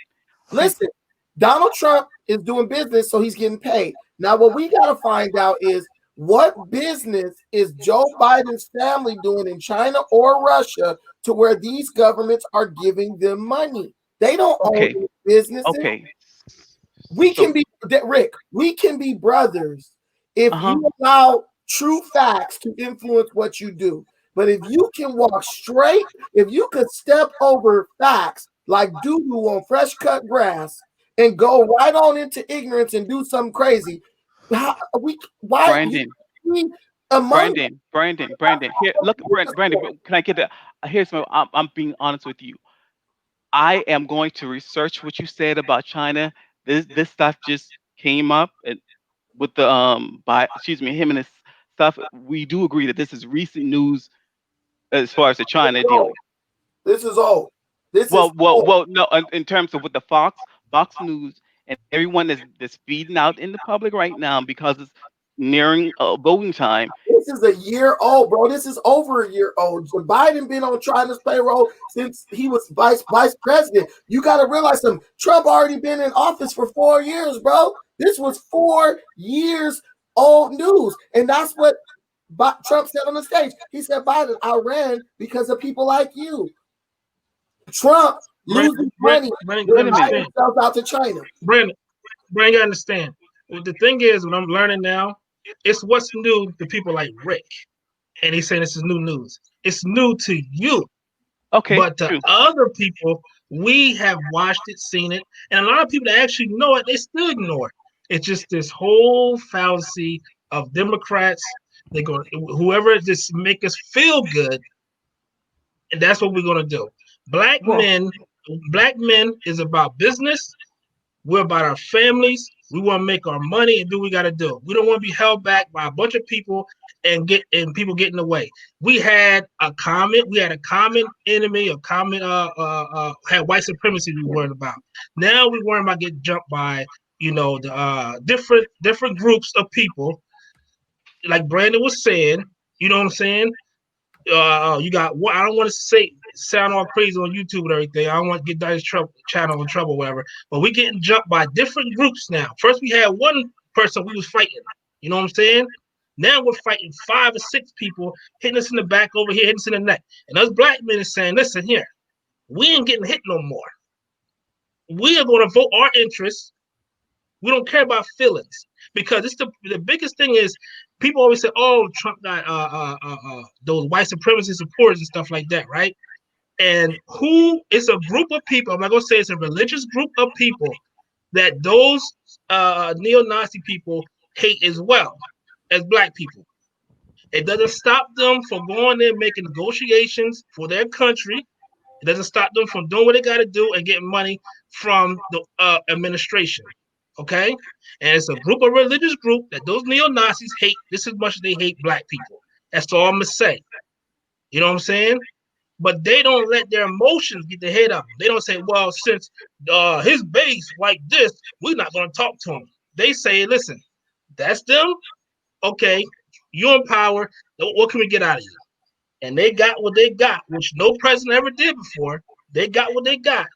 listen, Donald Trump is doing business, so he's getting paid. Now, what we got to find out is what business is Joe Biden's family doing in China or Russia to where these governments are giving them money? They don't own okay, these businesses. okay. We So, can be Rick. We can be brothers if uh huh. you allow true facts to influence what you do. But if you can walk straight, if you could step over facts like doo doo on fresh cut grass and go right on into ignorance and do something crazy, why Brandon, we among Brandon. Here, look, Brandon. Can I get that? Here's my. I'm being honest with you. I am going to research what you said about China. This stuff just came up and with the by excuse me him and his stuff. We do agree that this is recent news as far as the China dealing. This is old. This is Well. No, in terms of with the Fox News, and everyone that's feeding out in the public right now because it's nearing voting time. This is a year old, bro. This is over a year old. Joe Biden been on China's payroll since he was vice president. You got to realize something. Trump already been in office for 4 years, bro. This was 4 years old news, and that's what Trump said on the stage. He said, "Biden, I ran because of people like you." Trump losing money Brandon, when Biden sells out to China. Brandon, you gotta understand. Well, the thing is, what I'm learning now, it's what's new to people like Rick, and he's saying this is new news. It's new to you, Okay, but to true. other people, we have watched it, seen it, and a lot of people that actually know it, they still ignore it. It's just this whole fallacy of Democrats. They go whoever just make us feel good, and that's what we're gonna do. Black men is about business. We're about our families. We want to make our money and do what we got to do. We don't want to be held back by a bunch of people and people getting away. We had a common enemy, had white supremacy we worried about. Now we worry about getting jumped by, the different groups of people. Like Brandon was saying, you know what I'm saying? You got what? I don't want to sound all crazy on YouTube and everything. I don't want to get Dice's channel in trouble, whatever. But we getting jumped by different groups now. First, we had one person we was fighting. You know what I'm saying? Now we're fighting 5 or 6 people hitting us in the back over here, hitting us in the neck. And us black men are saying, "Listen here, we ain't getting hit no more. We are going to vote our interests. We don't care about feelings because it's the biggest thing is." People always say, "Oh, Trump got those white supremacy supporters and stuff like that," right? And it's a group of people. I'm not gonna say it's a religious group of people that those neo-Nazi people hate as well as black people. It doesn't stop them from going there making negotiations for their country. It doesn't stop them from doing what they got to do and getting money from the administration. Okay, and it's a religious group that those neo-Nazis hate just as much as they hate black people. That's all I'm gonna say. You know what I'm saying? But they don't let their emotions get the head of them. They don't say, "Well, since his base like this, we're not gonna talk to him." They say, "Listen, that's them. Okay, you're in power. What can we get out of you?" And they got what they got, which no president ever did before. They got what they got.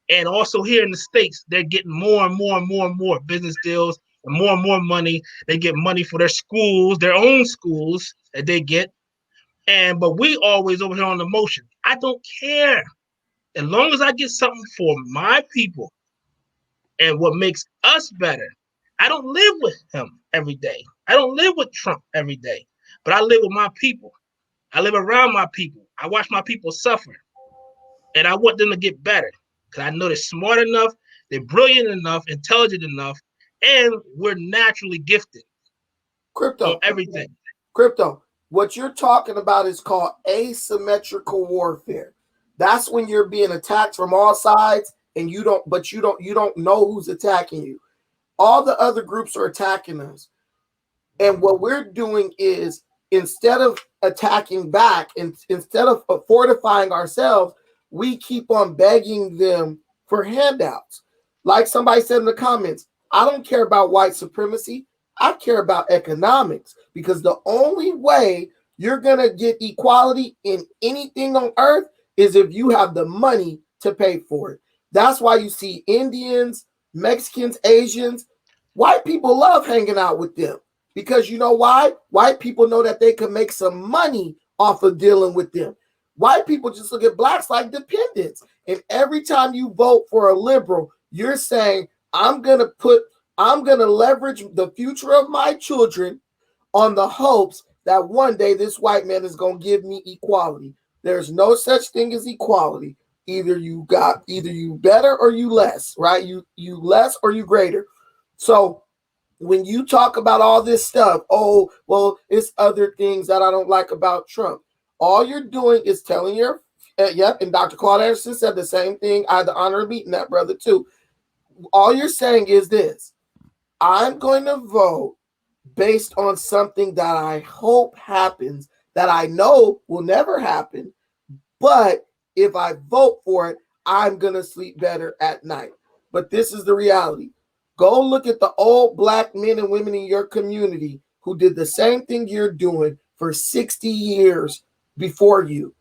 And also here in the States, they're getting more and more and more and more business deals and more money. They get money for their schools, their own schools that they get. But we always over here on the motion. I don't care. As long as I get something for my people and what makes us better. I don't live with him every day. I don't live with Trump every day. But I live with my people. I live around my people. I watch my people suffer. And I want them to get better. Because I know they're smart enough, they're brilliant enough, intelligent enough, and we're naturally gifted. Crypto. On everything. Crypto. What you're talking about is called asymmetrical warfare. That's when you're being attacked from all sides and you don't know who's attacking you. All the other groups are attacking us. And what we're doing is instead of attacking back and instead of fortifying ourselves, we keep on begging them for handouts. Like somebody said in the comments, I don't care about white supremacy. I care about economics because the only way you're going to get equality in anything on earth is if you have the money to pay for it. That's why you see Indians, Mexicans, Asians, white people love hanging out with them because you know why? White people know that they can make some money off of dealing with them. White people just look at blacks like dependents. And every time you vote for a liberal, you're saying, I'm going to leverage the future of my children on the hopes that one day this white man is going to give me equality. There's no such thing as equality. Either you better or you less, right? You less or you greater. So when you talk about all this stuff, oh, well, it's other things that I don't like about Trump. All you're doing is telling and Dr. Claude Anderson said the same thing. I had the honor of meeting that brother too. All you're saying is this: I'm going to vote based on something that I hope happens that I know will never happen. But if I vote for it, I'm going to sleep better at night. But this is the reality. Go look at the old black men and women in your community who did the same thing you're doing for 60 years before you.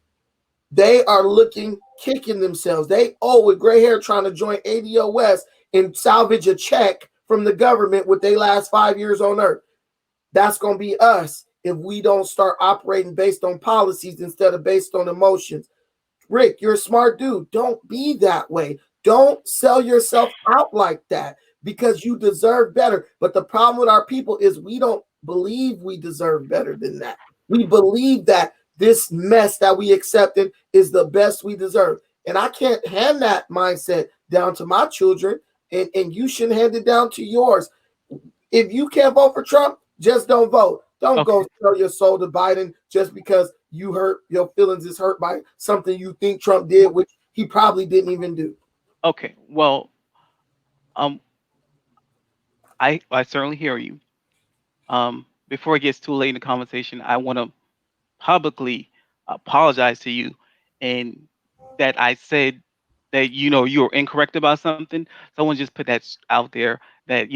They are looking, kicking themselves. They with gray hair trying to join ADOS and salvage a check from the government with their last 5 years on earth. That's going to be us if we don't start operating based on policies instead of based on emotions. Rick, you're a smart dude. Don't be that way. Don't sell yourself out like that because you deserve better. But the problem with our people is we don't believe we deserve better than that. We believe that this mess that we accepted is the best we deserve. And I can't hand that mindset down to my children, and you shouldn't hand it down to yours. If you can't vote for Trump, just don't vote. Don't go sell your soul to Biden just because your feelings is hurt by something you think Trump did, which he probably didn't even do. Okay, well, I certainly hear you. Before it gets too late in the conversation, I want to publicly apologize to you, and that I said that you were incorrect about something. Someone just put that out there that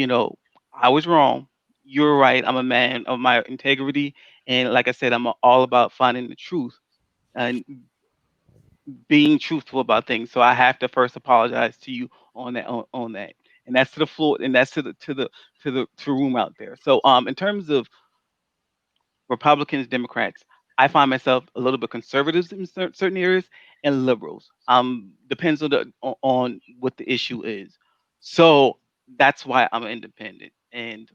I was wrong. You're right. I'm a man of my integrity, and like I said, I'm all about finding the truth and being truthful about things. So I have to first apologize to you on that on that, and that's to the floor, and that's to the room out there. So in terms of Republicans, Democrats, I find myself a little bit conservative in certain areas and liberals. Depends on on what the issue is. So that's why I'm independent. And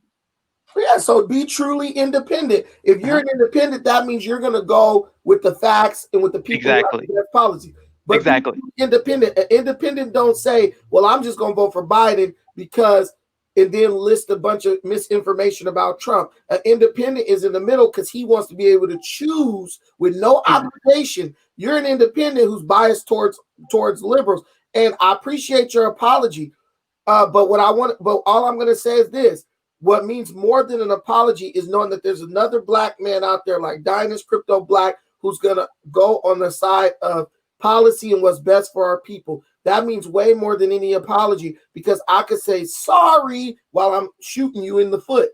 Yeah, so be truly independent. If you're an independent, that means you're going to go with the facts and with the people who have the best policy. But be independent. An independent don't say, well, I'm just going to vote for Biden because, and then list a bunch of misinformation about Trump. An independent is in the middle because he wants to be able to choose with no obligation. You're an independent who's biased towards liberals. And I appreciate your apology. But all I'm going to say is this. What means more than an apology is knowing that there's another black man out there like Dynas Crypto Black who's going to go on the side of policy and what's best for our people. That means way more than any apology because I could say sorry while I'm shooting you in the foot.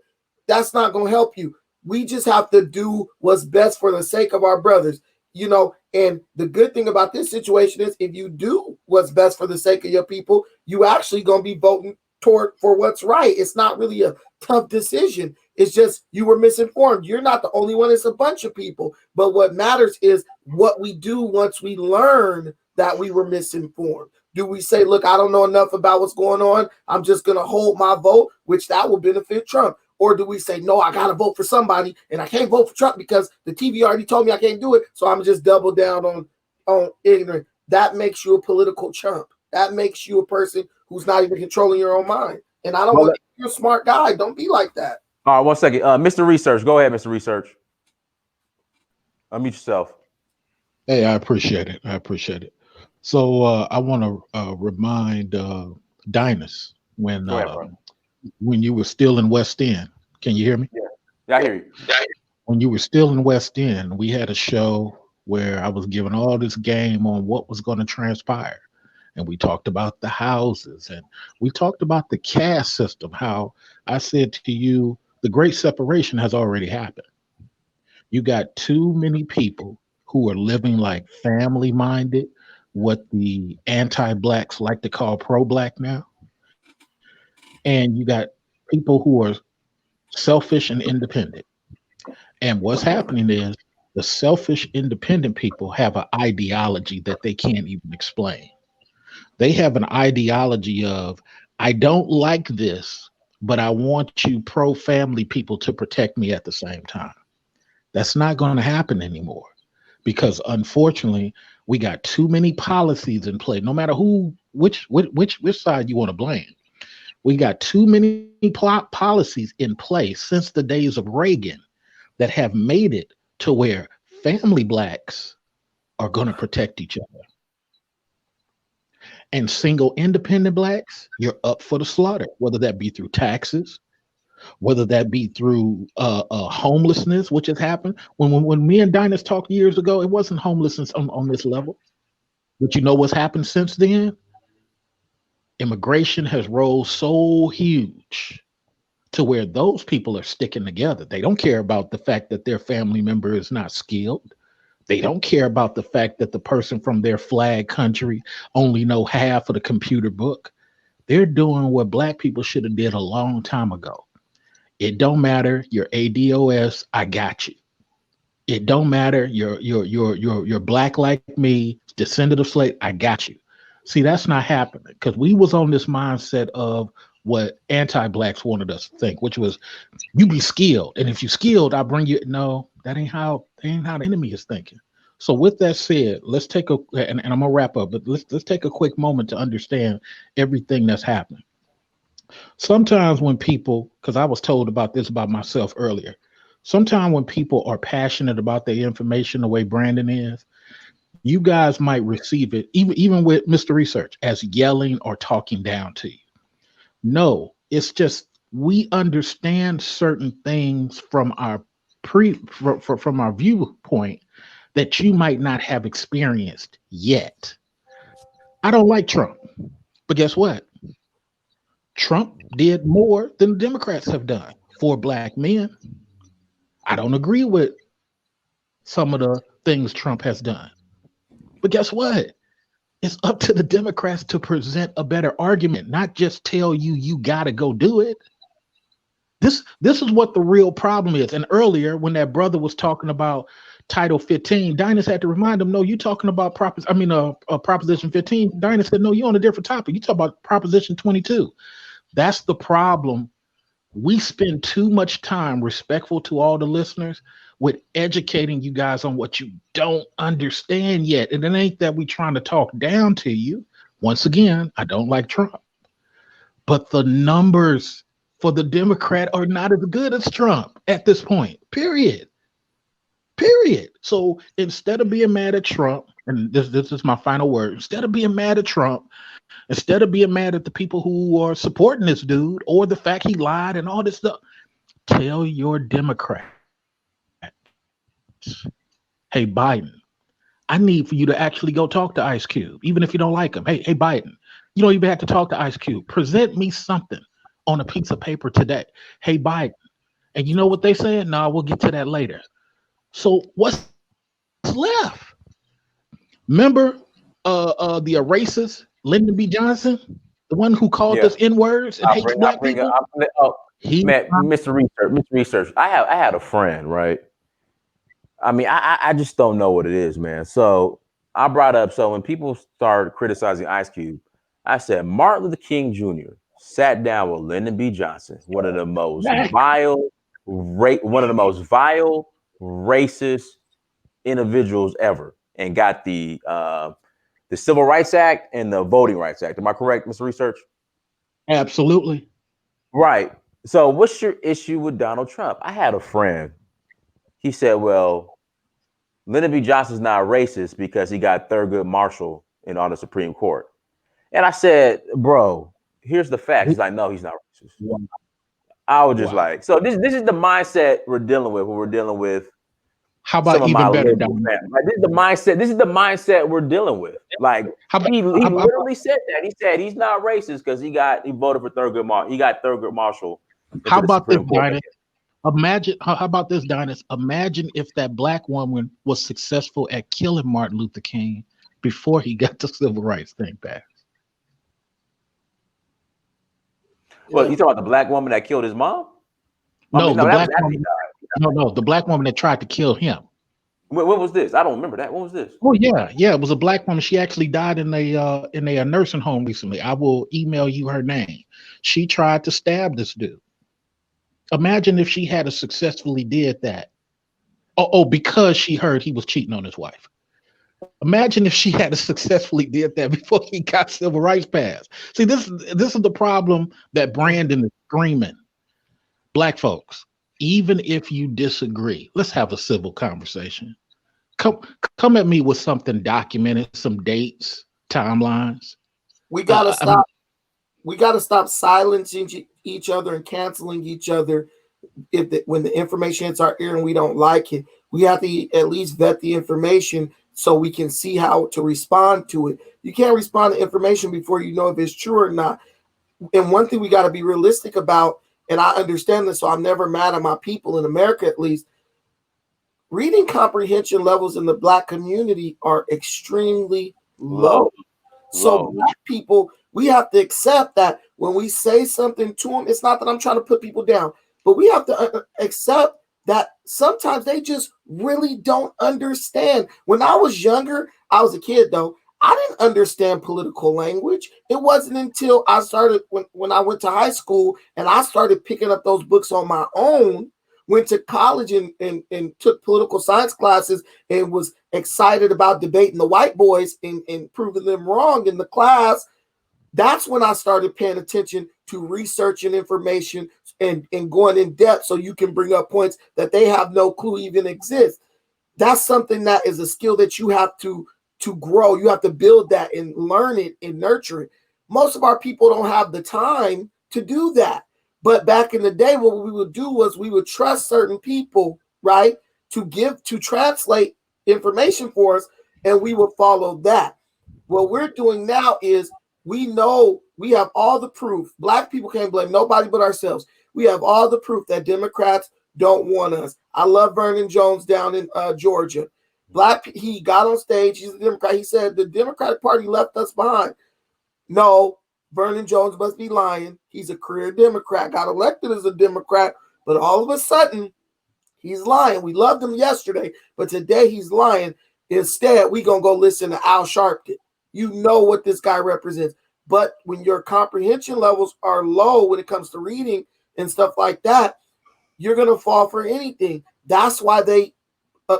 That's not going to help you. We just have to do what's best for the sake of our brothers, and the good thing about this situation is if you do what's best for the sake of your people, you actually going to be voting for what's right. It's not really a tough decision. It's just you were misinformed. You're not the only one. It's a bunch of people. But what matters is what we do once we learn that we were misinformed. Do we say, look, I don't know enough about what's going on. I'm just going to hold my vote, which that will benefit Trump. Or do we say, no, I got to vote for somebody and I can't vote for Trump because the TV already told me I can't do it. So I'm just double down on ignorant. That makes you a political chump. That makes you a person who's not even controlling your own mind. And I don't want you're a smart guy. Don't be like that. All right, 1 second. Mr. Research, go ahead, Mr. Research. Unmute yourself. Hey, I appreciate it. So I want to remind Dynas when you were still in West End. Can you hear me? Yeah, I hear you. When you were still in West End, we had a show where I was giving all this game on what was going to transpire. And we talked about the houses and we talked about the caste system, how I said to you, the great separation has already happened. You got too many people who are living like family minded, what the anti-blacks like to call pro-black now. And you got people who are selfish and independent. And what's happening is the selfish, independent people have an ideology that they can't even explain. They have an ideology of, I don't like this, but I want you pro-family people to protect me at the same time. That's not going to happen anymore because unfortunately, we got too many policies in play, no matter which side you want to blame. We got too many policies in place since the days of Reagan that have made it to where family blacks are going to protect each other. And single independent blacks, you're up for the slaughter, whether that be through taxes, whether that be through homelessness, which has happened. When me and Dinus talked years ago, it wasn't homelessness on this level. But you know what's happened since then? Immigration has rose so huge to where those people are sticking together. They don't care about the fact that their family member is not skilled. They don't care about the fact that the person from their flag country only know half of the computer book. They're doing what black people should have did a long time ago. It don't matter. You're ADOS. I got you. It don't matter. You're black like me, descendant of slave. I got you. See, that's not happening because we was on this mindset of what anti-blacks wanted us to think, which was you be skilled, and if you skilled, I bring you. No, that ain't how the enemy is thinking. So with that said, let's take and I'm gonna wrap up, but let's take a quick moment to understand everything that's happening. Sometimes when people, because I was told about this about myself earlier, sometimes when people are passionate about their information the way Brandon is, you guys might receive it, even with Mr. Research, as yelling or talking down to you. No, it's just we understand certain things from our from our viewpoint that you might not have experienced yet. I don't like Trump, but guess what? Trump did more than the Democrats have done for black men. I don't agree with some of the things Trump has done. But guess what? It's up to the Democrats to present a better argument, not just tell you got to go do it. This is what the real problem is. And earlier, when that brother was talking about Title 15, Dinus had to remind him, no, you're talking about Proposition 15. Dinus said, no, you're on a different topic. You talk about Proposition 22. That's the problem. We spend too much time, respectful to all the listeners, with educating you guys on what you don't understand yet. And it ain't that we trying to talk down to you. Once again, I don't like Trump. But the numbers for the Democrat are not as good as Trump at this point, period. So instead of being mad at Trump, and this is my final word, instead of being mad at Trump, instead of being mad at the people who are supporting this dude or the fact he lied and all this stuff, tell your Democrats, hey, Biden, I need for you to actually go talk to Ice Cube, even if you don't like him. Hey, Biden, you don't even have to talk to Ice Cube. Present me something on a piece of paper today. Hey, Biden. And you know what they said? No, we'll get to that later. So what's left? Remember the racist Lyndon B. Johnson, the one who called us N-words and hates black people? Mr. Research. I had a friend, right? I mean, I just don't know what it is, man. So I brought up, so when people started criticizing Ice Cube, I said Martin Luther King Jr. sat down with Lyndon B. Johnson, one of the most vile, racist individuals ever, and got the Civil Rights Act and the Voting Rights Act. Am I correct, Mr. Research? Absolutely. Right. So what's your issue with Donald Trump? I had a friend. He said, well, Lyndon B. Johnson's not racist because he got Thurgood Marshall on the Supreme Court. And I said, bro, here's the fact. He's like, no, he's not racist. Wow. I was just like, so this is the mindset we're dealing with when we're dealing with. How about even better? Like, this is the mindset we're dealing with. Like he literally said that. He said he's not racist because he voted for Thurgood Marshall. He got Thurgood Marshall. How about this, Dinus? Imagine how about this, Dinus? Imagine if that black woman was successful at killing Martin Luther King before he got the civil rights thing passed. Well, you talking about the black woman that killed his mom? No, the black woman that tried to kill him. What was this? I don't remember that. What was this? Oh yeah, it was a black woman. She actually died in a nursing home recently. I will email you her name. She tried to stab this dude. Imagine if she had successfully did that. Because she heard he was cheating on his wife. Imagine if she had successfully did that before he got civil rights passed. See, this is the problem that Brandon is screaming. Black folks, even if you disagree, let's have a civil conversation. Come at me with something documented, some dates, timelines. We gotta stop. We gotta stop silencing each other and canceling each other when the information hits our ear and we don't like it. We have to at least vet the information so we can see how to respond to it. You can't respond to information before you know if it's true or not. And one thing we got to be realistic about, and I understand this, so I'm never mad at my people in America, at least. Reading comprehension levels in the Black community are extremely low. So Black people, we have to accept that when we say something to them, it's not that I'm trying to put people down, but we have to accept that sometimes they just really don't understand. When I was younger, I was a kid though, I didn't understand political language. It wasn't until I started, when I went to high school and I started picking up those books on my own, went to college and took political science classes and was excited about debating the white boys and proving them wrong in the class. That's when I started paying attention to research and information and going in depth so you can bring up points that they have no clue even exist. That's something that is a skill that you have to grow. You have to build that and learn it and nurture it. Most of our people don't have the time to do that. But back in the day, what we would do was we would trust certain people, right, to translate information for us, and we would follow that. What we're doing now is we know we have all the proof. Black people can't blame nobody but ourselves. We have all the proof that Democrats don't want us. I love Vernon Jones down in Georgia. He got on stage. He's a Democrat. He said the Democratic Party left us behind. No, Vernon Jones must be lying. He's a career Democrat, got elected as a Democrat, but all of a sudden, he's lying. We loved him yesterday, but today he's lying. Instead, we're going to go listen to Al Sharpton. You know what this guy represents. But when your comprehension levels are low when it comes to reading and stuff like that, you're going to fall for anything. That's why they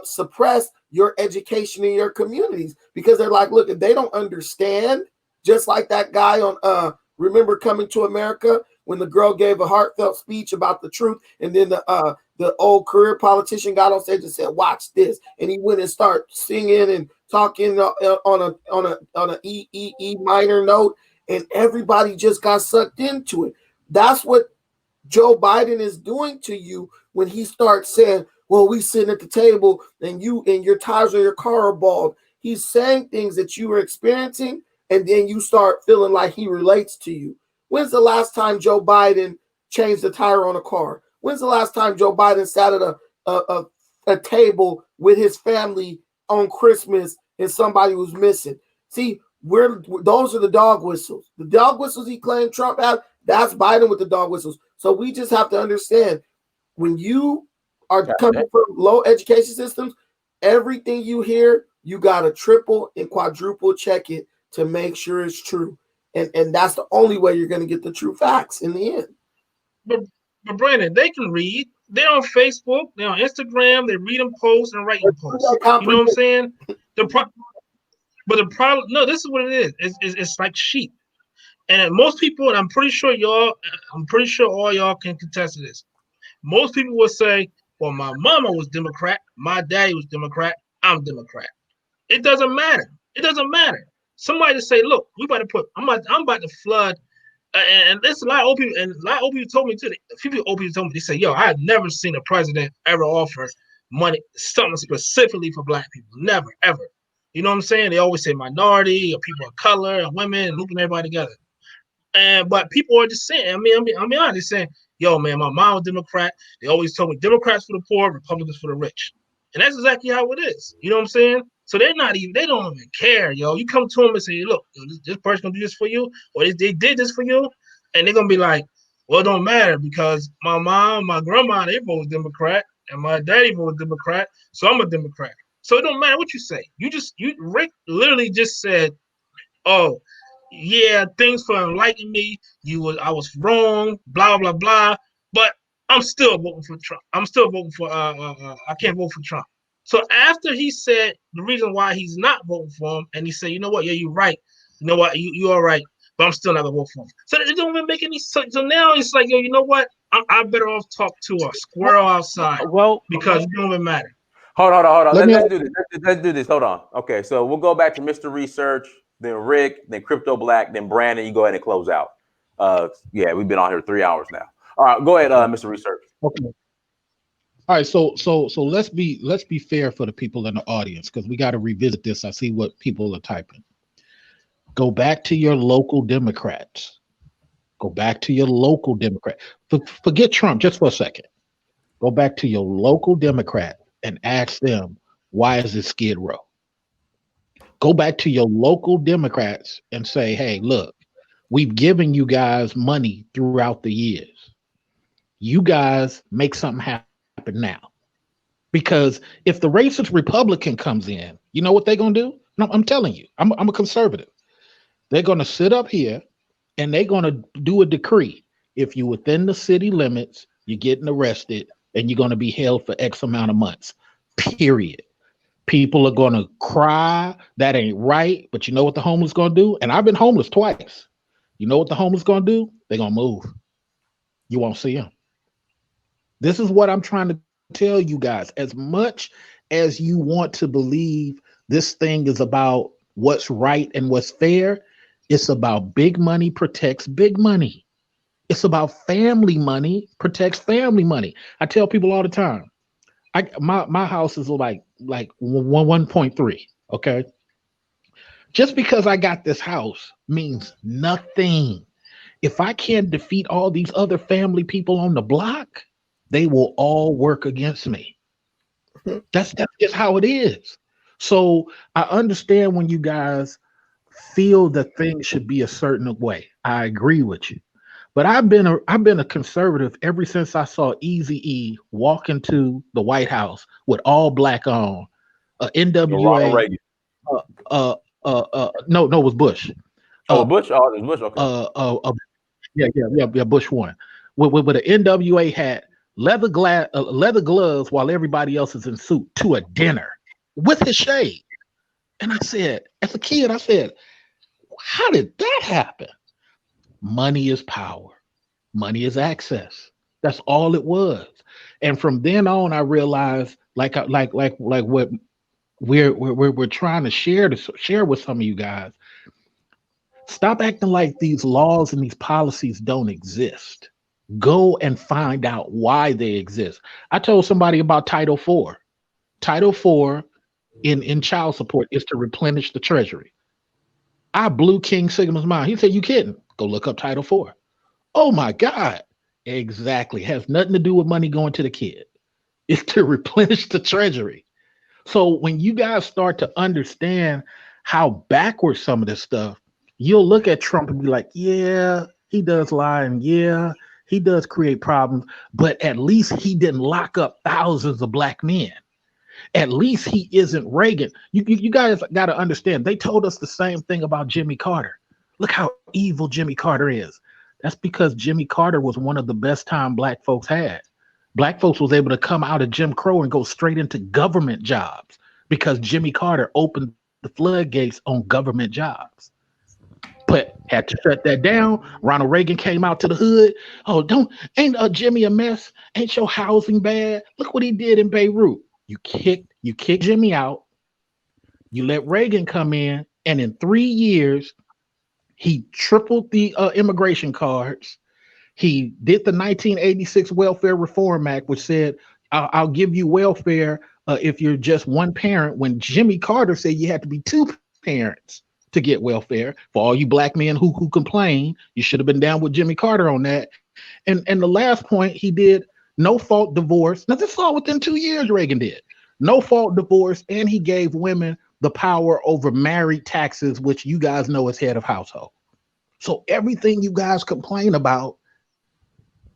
suppress your education in your communities, because they're like, look, if they don't understand, just like that guy on Remember Coming to America, when the girl gave a heartfelt speech about the truth, and then the old career politician got on stage and said, "Watch this," and he went and started singing and talking on a E minor note, and everybody just got sucked into it. That's what Joe Biden is doing to you when he starts saying, well, we sitting at the table and you and your tires on your car are bald. He's saying things that you were experiencing, and then you start feeling like he relates to you. When's the last time Joe Biden changed the tire on a car? When's the last time Joe Biden sat at a table with his family on Christmas and somebody was missing? See, those are the dog whistles. The dog whistles he claimed Trump had, that's Biden with the dog whistles. So we just have to understand, when you are coming from low education systems, everything you hear, you got to triple and quadruple check it to make sure it's true. And that's the only way you're going to get the true facts in the end. But Brandon, they can read. They're on Facebook. They're on Instagram. They're reading posts and writing posts. You know what I'm saying? But the problem, no, this is what it is. It's like sheep. And most people, and I'm pretty sure all y'all can contest to this. Most people will say, well, my mama was Democrat, my daddy was Democrat, I'm Democrat. It doesn't matter. It doesn't matter. Somebody to say, look, I'm about to flood. And there's a lot of old people, and a lot of old people told me too. A few old people told me, they say, yo, I have never seen a president ever offer money, something specifically for black people. Never, ever. You know what I'm saying? They always say minority or people of color and women and looping everybody together. But people are just saying, I mean, honest, saying, yo, man, my mom was Democrat. They always told me Democrats for the poor, Republicans for the rich. And that's exactly how it is. You know what I'm saying? So they don't even care, yo. You come to them and say, look, this person gonna do this for you, or they did this for you, and they're gonna be like, well, it don't matter because my mom, my grandma, they both Democrat, and my daddy both Democrat, so I'm a Democrat. So it don't matter what you say. Rick literally just said, oh, yeah, thanks for enlightening me. I was wrong, blah blah blah. But I'm still voting for Trump. I'm still voting for I can't vote for Trump. So after he said the reason why he's not voting for him, and he said, you know what, yeah, you're right. You know what, you are right, but I'm still not gonna vote for him. So it don't even make any sense. So now it's like, yo, you know what? I'm better off talk to a squirrel outside. Well, because it don't even matter. Hold on. Let's do this. Let's do this. Hold on. Okay, so we'll go back to Mr. Research, then Rick, then Crypto Black, then Brandon. You go ahead and close out. Yeah, we've been on here 3 hours now. All right, go ahead, Mr. Research. Okay. All right, so let's be fair for the people in the audience, because we got to revisit this. I see what people are typing. Go back to your local Democrats. Go back to your local Democrat. Forget Trump just for a second. Go back to your local Democrat and ask them, why is it Skid Row? Go back to your local Democrats and say, hey, look, we've given you guys money throughout the years. You guys make something happen now. Because if the racist Republican comes in, you know what they're going to do? No, I'm telling you, I'm a conservative. They're going to sit up here and they're going to do a decree. If you're within the city limits, you're getting arrested and you're going to be held for X amount of months, period. People are going to cry. That ain't right. But you know what the homeless going to do? And I've been homeless twice. You know what the homeless going to do? They're going to move. You won't see them. This is what I'm trying to tell you guys. As much as you want to believe this thing is about what's right and what's fair, it's about big money protects big money. It's about family money protects family money. I tell people all the time, my house is like 1.3. Okay. Just because I got this house means nothing. If I can't defeat all these other family people on the block, they will all work against me. That's just how it is. So I understand when you guys feel that things should be a certain way. I agree with you. But I've been a conservative ever since I saw Eazy-E walk into the White House with all black on, NWA. No, it was Bush. Bush. Oh, it was Bush. Okay. Yeah. Bush won with an NWA hat, leather gloves, while everybody else is in suit to a dinner with his shade. And I said, as a kid, how did that happen? Money is power. Money is access. That's all it was. And from then on, I realized, like what we're trying to share with some of you guys. Stop acting like these laws and these policies don't exist. Go and find out why they exist. I told somebody about Title IV. Title IV in child support is to replenish the treasury. I blew King Sigma's mind. He said, "You kidding? Go look up Title IV." Oh my God. Exactly. Has nothing to do with money going to the kid. It's to replenish the treasury. So when you guys start to understand how backwards some of this stuff, you'll look at Trump and be like, yeah, he does lie, and yeah, he does create problems, but at least he didn't lock up thousands of black men. At least he isn't Reagan. You guys got to understand, they told us the same thing about Jimmy Carter. Look how evil Jimmy Carter is. That's because Jimmy Carter was one of the best time black folks had. Black folks was able to come out of Jim Crow and go straight into government jobs because Jimmy Carter opened the floodgates on government jobs. But had to shut that down. Ronald Reagan came out to the hood. Oh, ain't Jimmy a mess? Ain't your housing bad? Look what he did in Beirut. You kicked Jimmy out. You let Reagan come in, and in 3 years, he tripled the immigration cards. He did the 1986 Welfare Reform Act, which said, I'll give you welfare if you're just one parent, when Jimmy Carter said you had to be two parents to get welfare. For all you black men who complain, you should have been down with Jimmy Carter on that. And the last point, he did no fault divorce. Now, this is all within 2 years Reagan did. No fault divorce, and he gave women the power over married taxes, which you guys know is head of household. So everything you guys complain about,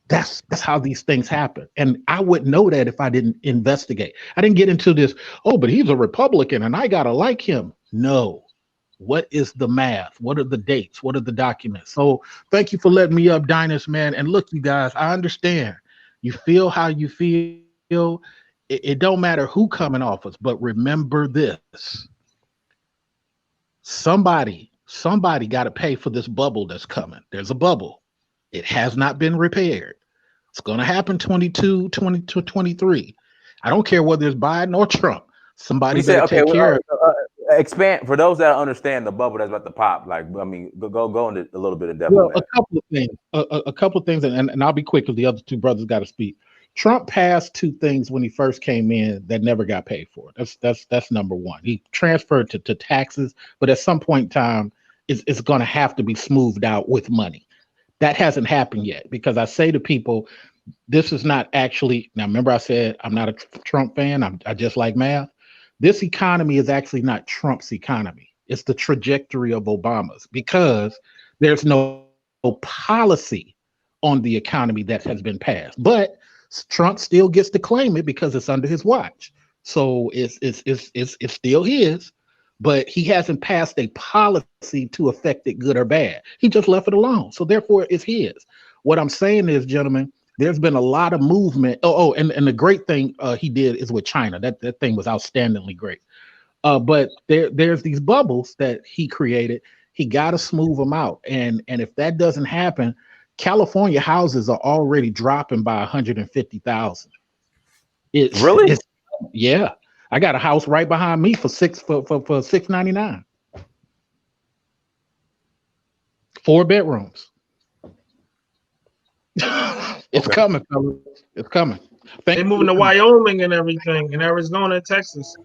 that's how these things happen. And I wouldn't know that if I didn't investigate. I didn't get into this, oh, but he's a Republican and I gotta like him. No. What is the math? What are the dates? What are the documents? So thank you for letting me up, Dynas, man. And look, you guys, I understand. You feel how you feel. It don't matter who come in office, but remember this. Somebody got to pay for this bubble that's coming. There's a bubble. It has not been repaired. It's going to happen 22, 23. I don't care whether it's Biden or Trump. Somebody better take care of it. expand for those that understand the bubble that's about to pop. Like, I mean, go into a little bit of depth on Well, that. a couple of things, and I'll be quick because the other two brothers got to speak. Trump passed two things when he first came in that never got paid for. That's number one. He transferred to taxes, but at some point in time, it's going to have to be smoothed out with money. That hasn't happened yet because I say to people, this is not actually. Now, remember, I said I'm not a Trump fan. I just like math. This economy is actually not Trump's economy. It's the trajectory of Obama's because there's no policy on the economy that has been passed. But Trump still gets to claim it because it's under his watch. So it's still his, but he hasn't passed a policy to affect it good or bad. He just left it alone. So therefore it's his. What I'm saying is, gentlemen, there's been a lot of movement. And the great thing he did is with China. That thing was outstandingly great. But there's these bubbles that he created. He got to smooth them out. And if that doesn't happen, California houses are already dropping by 150,000. Really? Yeah. I got a house right behind me for $699. 4 bedrooms. It's coming, fellas. It's coming. They're moving to Wyoming and everything, and Arizona and Texas.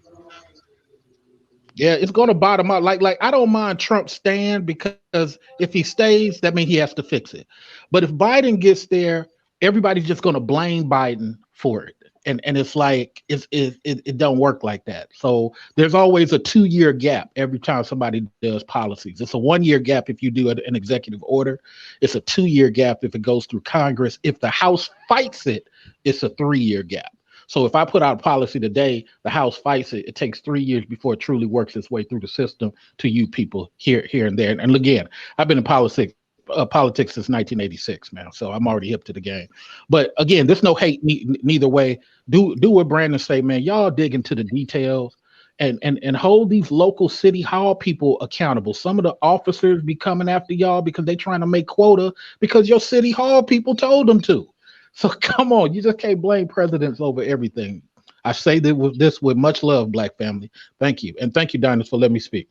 Yeah, it's going to bottom out. Like I don't mind Trump staying because if he stays, that means he has to fix it. But if Biden gets there, everybody's just going to blame Biden for it. And it's like it don't work like that. So there's always a 2-year gap every time somebody does policies. It's a 1-year gap if you do an executive order. It's a 2-year gap if it goes through Congress. If the House fights it, it's a 3-year gap. So if I put out a policy today, the House fights it. It takes 3 years before it truly works its way through the system to you people here and there. And again, I've been in politics since 1986, man. So I'm already hip to the game. But again, there's no hate neither way. Do what Brandon say, man. Y'all dig into the details and hold these local city hall people accountable. Some of the officers be coming after y'all because they trying to make quota because your city hall people told them to. So come on, you just can't blame presidents over everything. I say this with much love, Black family. Thank you. And thank you, Diners, for letting me speak.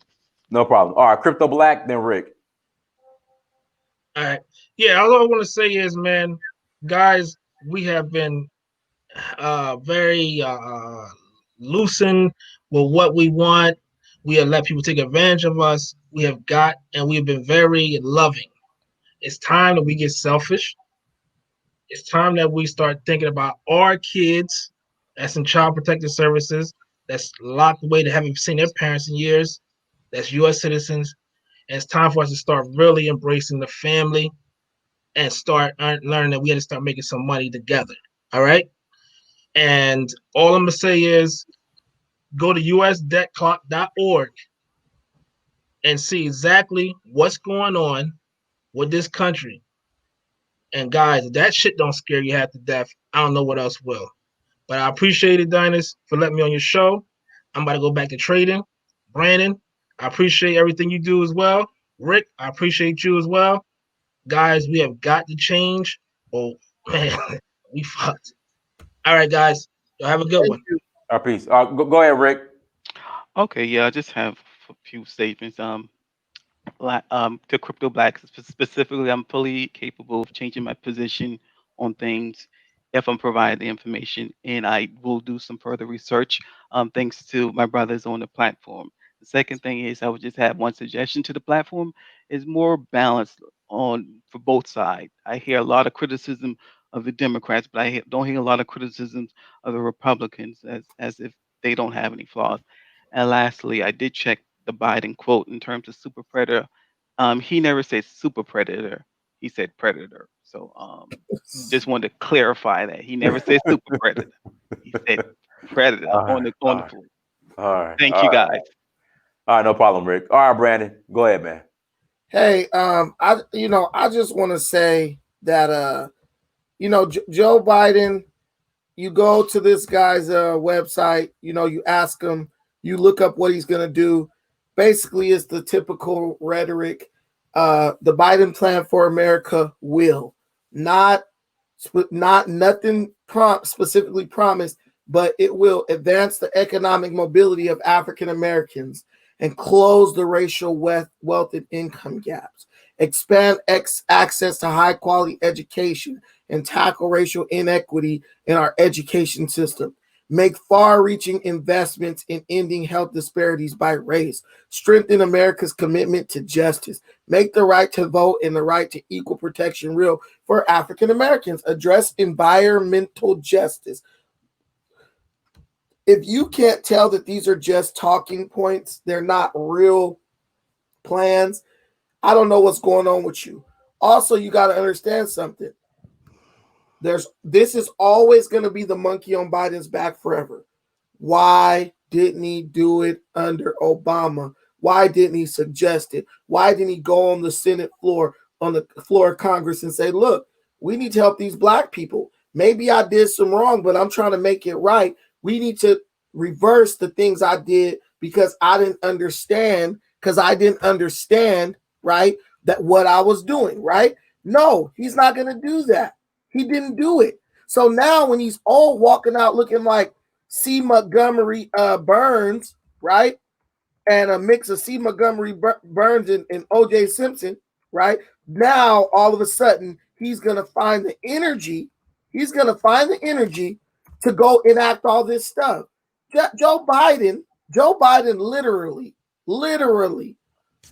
No problem. All right, Crypto Black, then Rick. All right. Yeah, all I want to say is, man, guys, we have been very loosened with what we want. We have let people take advantage of us. We have got, and we've been very loving. It's time that we get selfish. It's time that we start thinking about our kids that's in child protective services, that's locked away, that haven't seen their parents in years, that's U.S. citizens. And it's time for us to start really embracing the family and start learning that we had to start making some money together. All right. And all I'm going to say is go to usdebtclock.org and see exactly what's going on with this country. And guys, if that shit don't scare you half to death, I don't know what else will. But I appreciate it, Dinus, for letting me on your show. I'm about to go back to trading. Brandon, I appreciate everything you do as well. Rick, I appreciate you as well. Guys, we have got to change. Oh, man, we fucked. All right, guys. Y'all have a good one. All right, peace. Go ahead, Rick. Okay, yeah, I just have a few statements. To Crypto Black specifically, I'm fully capable of changing my position on things if I'm provided the information, and I will do some further research. Thanks to my brothers on the platform. The second thing is, I would just have one suggestion to the platform: is more balanced on for both sides. I hear a lot of criticism of the Democrats, but don't hear a lot of criticisms of the Republicans as if they don't have any flaws. And lastly, I did check the Biden quote in terms of super predator. He never said super predator. He said predator. So just wanted to clarify that he never said super predator. He said predator on the quote. All right. Thank you, guys. All right, no problem, Rick. All right, Brandon, go ahead, man. Hey, I just want to say that Joe Biden, you go to this guy's website, you ask him, you look up what he's going to do. Basically, it's the typical rhetoric. The Biden plan for America will not nothing specifically promised, but it will advance the economic mobility of African Americans. and close the racial wealth and income gaps, expand access to high quality education, and tackle racial inequity in our education system. Make far-reaching investments in ending health disparities by race. Strengthen America's commitment to justice. Make the right to vote and the right to equal protection real for African Americans. Address environmental justice. If you can't tell that these are just talking points, they're not real plans, I don't know what's going on with you. Also, you got to understand something. This is always going to be the monkey on Biden's back forever. Why didn't he do it under Obama? Why didn't he suggest it? Why didn't he go on the Senate floor, on the floor of Congress and say, look, we need to help these black people. Maybe I did some wrong, but I'm trying to make it right. We need to reverse the things I did because I didn't understand, right, that what I was doing, right? No, he's not going to do that. He didn't do it. So now when he's all walking out looking like C. Montgomery Burns, right? And a mix of C. Montgomery Burns and O.J. Simpson, right? Now, all of a sudden, he's going to find the energy. He's going to find the energy to go enact all this stuff. Joe Biden literally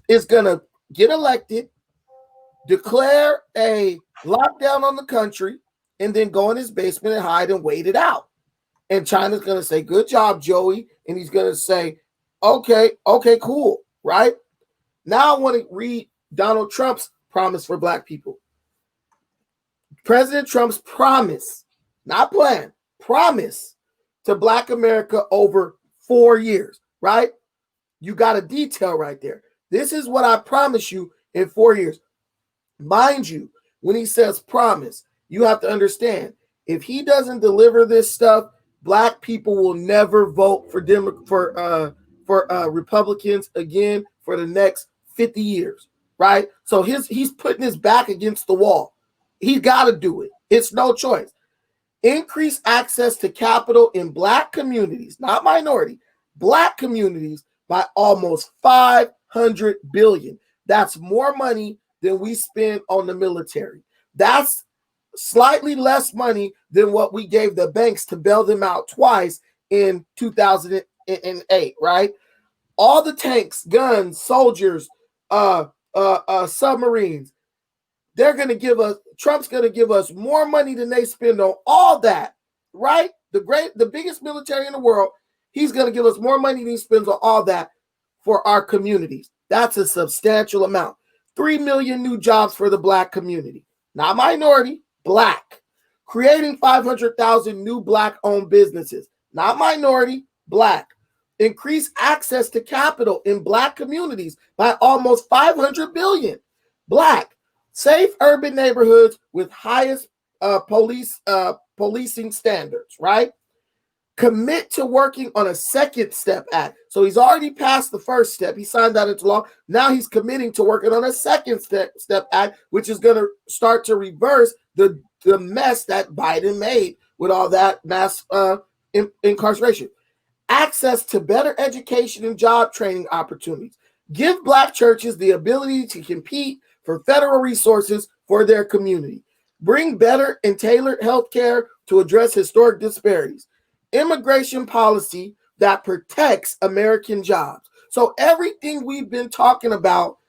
is going to get elected, declare a lockdown on the country, and then go in his basement and hide and wait it out. And China's going to say, good job, Joey. And he's going to say, okay, cool, right? Now I want to read Donald Trump's promise for black people. President Trump's promise, not plan, promise to black America over 4 years, right? You got a detail right there. This is what I promise you in 4 years. Mind you, when he says promise, you have to understand, if he doesn't deliver this stuff, black people will never vote for Republicans again for the next 50 years, right? So he's putting his back against the wall. He's got to do it. It's no choice. Increase access to capital in black communities, not minority, black communities by almost $500 billion. That's more money than we spend on the military. That's slightly less money than what we gave the banks to bail them out twice in 2008, right? All the tanks, guns, soldiers, submarines, Trump's going to give us more money than they spend on all that, right? The biggest military in the world, he's going to give us more money than he spends on all that for our communities. That's a substantial amount. 3 million new jobs for the black community, not minority, black. Creating 500,000 new black-owned businesses, not minority, black. Increase access to capital in black communities by almost $500 billion, black. Safe urban neighborhoods with highest policing standards, right? Commit to working on a second step act. So he's already passed the first step. He signed that into law. Now he's committing to working on a second step act, which is going to start to reverse the mess that Biden made with all that mass incarceration. Access to better education and job training opportunities. Give black churches the ability to compete for federal resources for their community. Bring better and tailored health care to address historic disparities. Immigration policy that protects American jobs. So everything we've been talking about,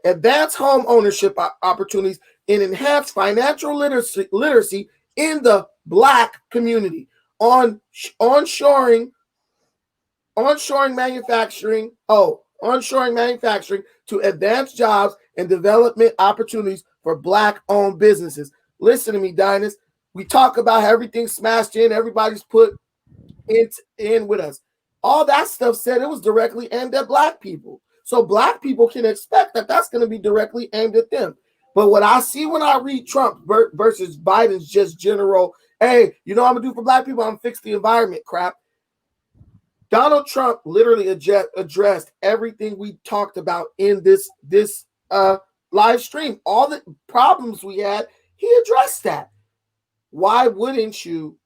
advance home ownership opportunities and enhance financial literacy in the black community. Onshoring manufacturing to advance jobs and development opportunities for black-owned businesses. Listen to me, Dynas. We talk about how everything's smashed in, everybody's put in with us. All that stuff said it was directly aimed at black people. So black people can expect that that's going to be directly aimed at them. But what I see when I read Trump versus Biden's just general, hey, you know what I'm going to do for black people? I'm going to fix the environment crap. Donald Trump literally addressed everything we talked about in this live stream. All the problems we had, he addressed that. Why wouldn't you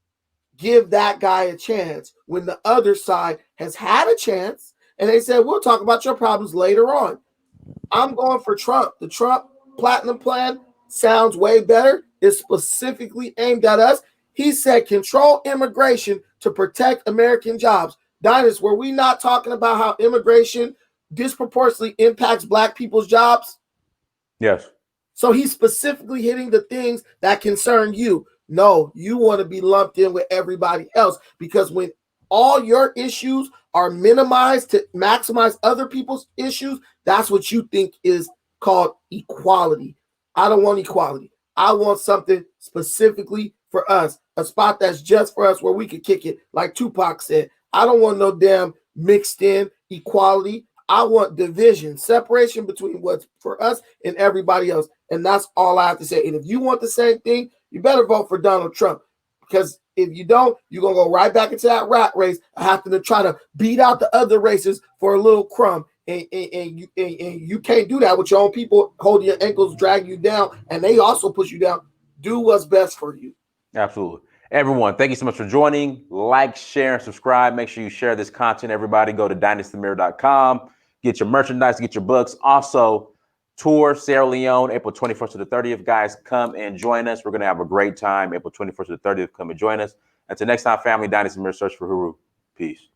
give that guy a chance when the other side has had a chance And they said, we'll talk about your problems later on. I'm going for Trump. The Trump Platinum Plan sounds way better. It's specifically aimed at us. He said, control immigration to protect American jobs. Dinus, were we not talking about how immigration disproportionately impacts Black people's jobs? Yes. So he's specifically hitting the things that concern you. No, you want to be lumped in with everybody else, because when all your issues are minimized to maximize other people's issues, that's what you think is called equality. I don't want equality. I want something specifically for us, a spot that's just for us where we could kick it. Like Tupac said, I don't want no damn mixed in equality. I want division, separation between what's for us and everybody else. And that's all I have to say. And if you want the same thing, you better vote for Donald Trump. Because if you don't, you're going to go right back into that rat race, having to try to beat out the other races for a little crumb. And you can't do that with your own people holding your ankles, drag you down, and they also push you down. Do what's best for you. Absolutely. Everyone, thank you so much for joining. Like, share, and subscribe. Make sure you share this content. Everybody go to dynastymirror.com. Get your merchandise, get your books. Also, tour Sierra Leone, April 21st to the 30th. Guys, come and join us. We're going to have a great time. April 21st to the 30th, come and join us. Until next time, family, Dynasty Mirror, search for Huru. Peace.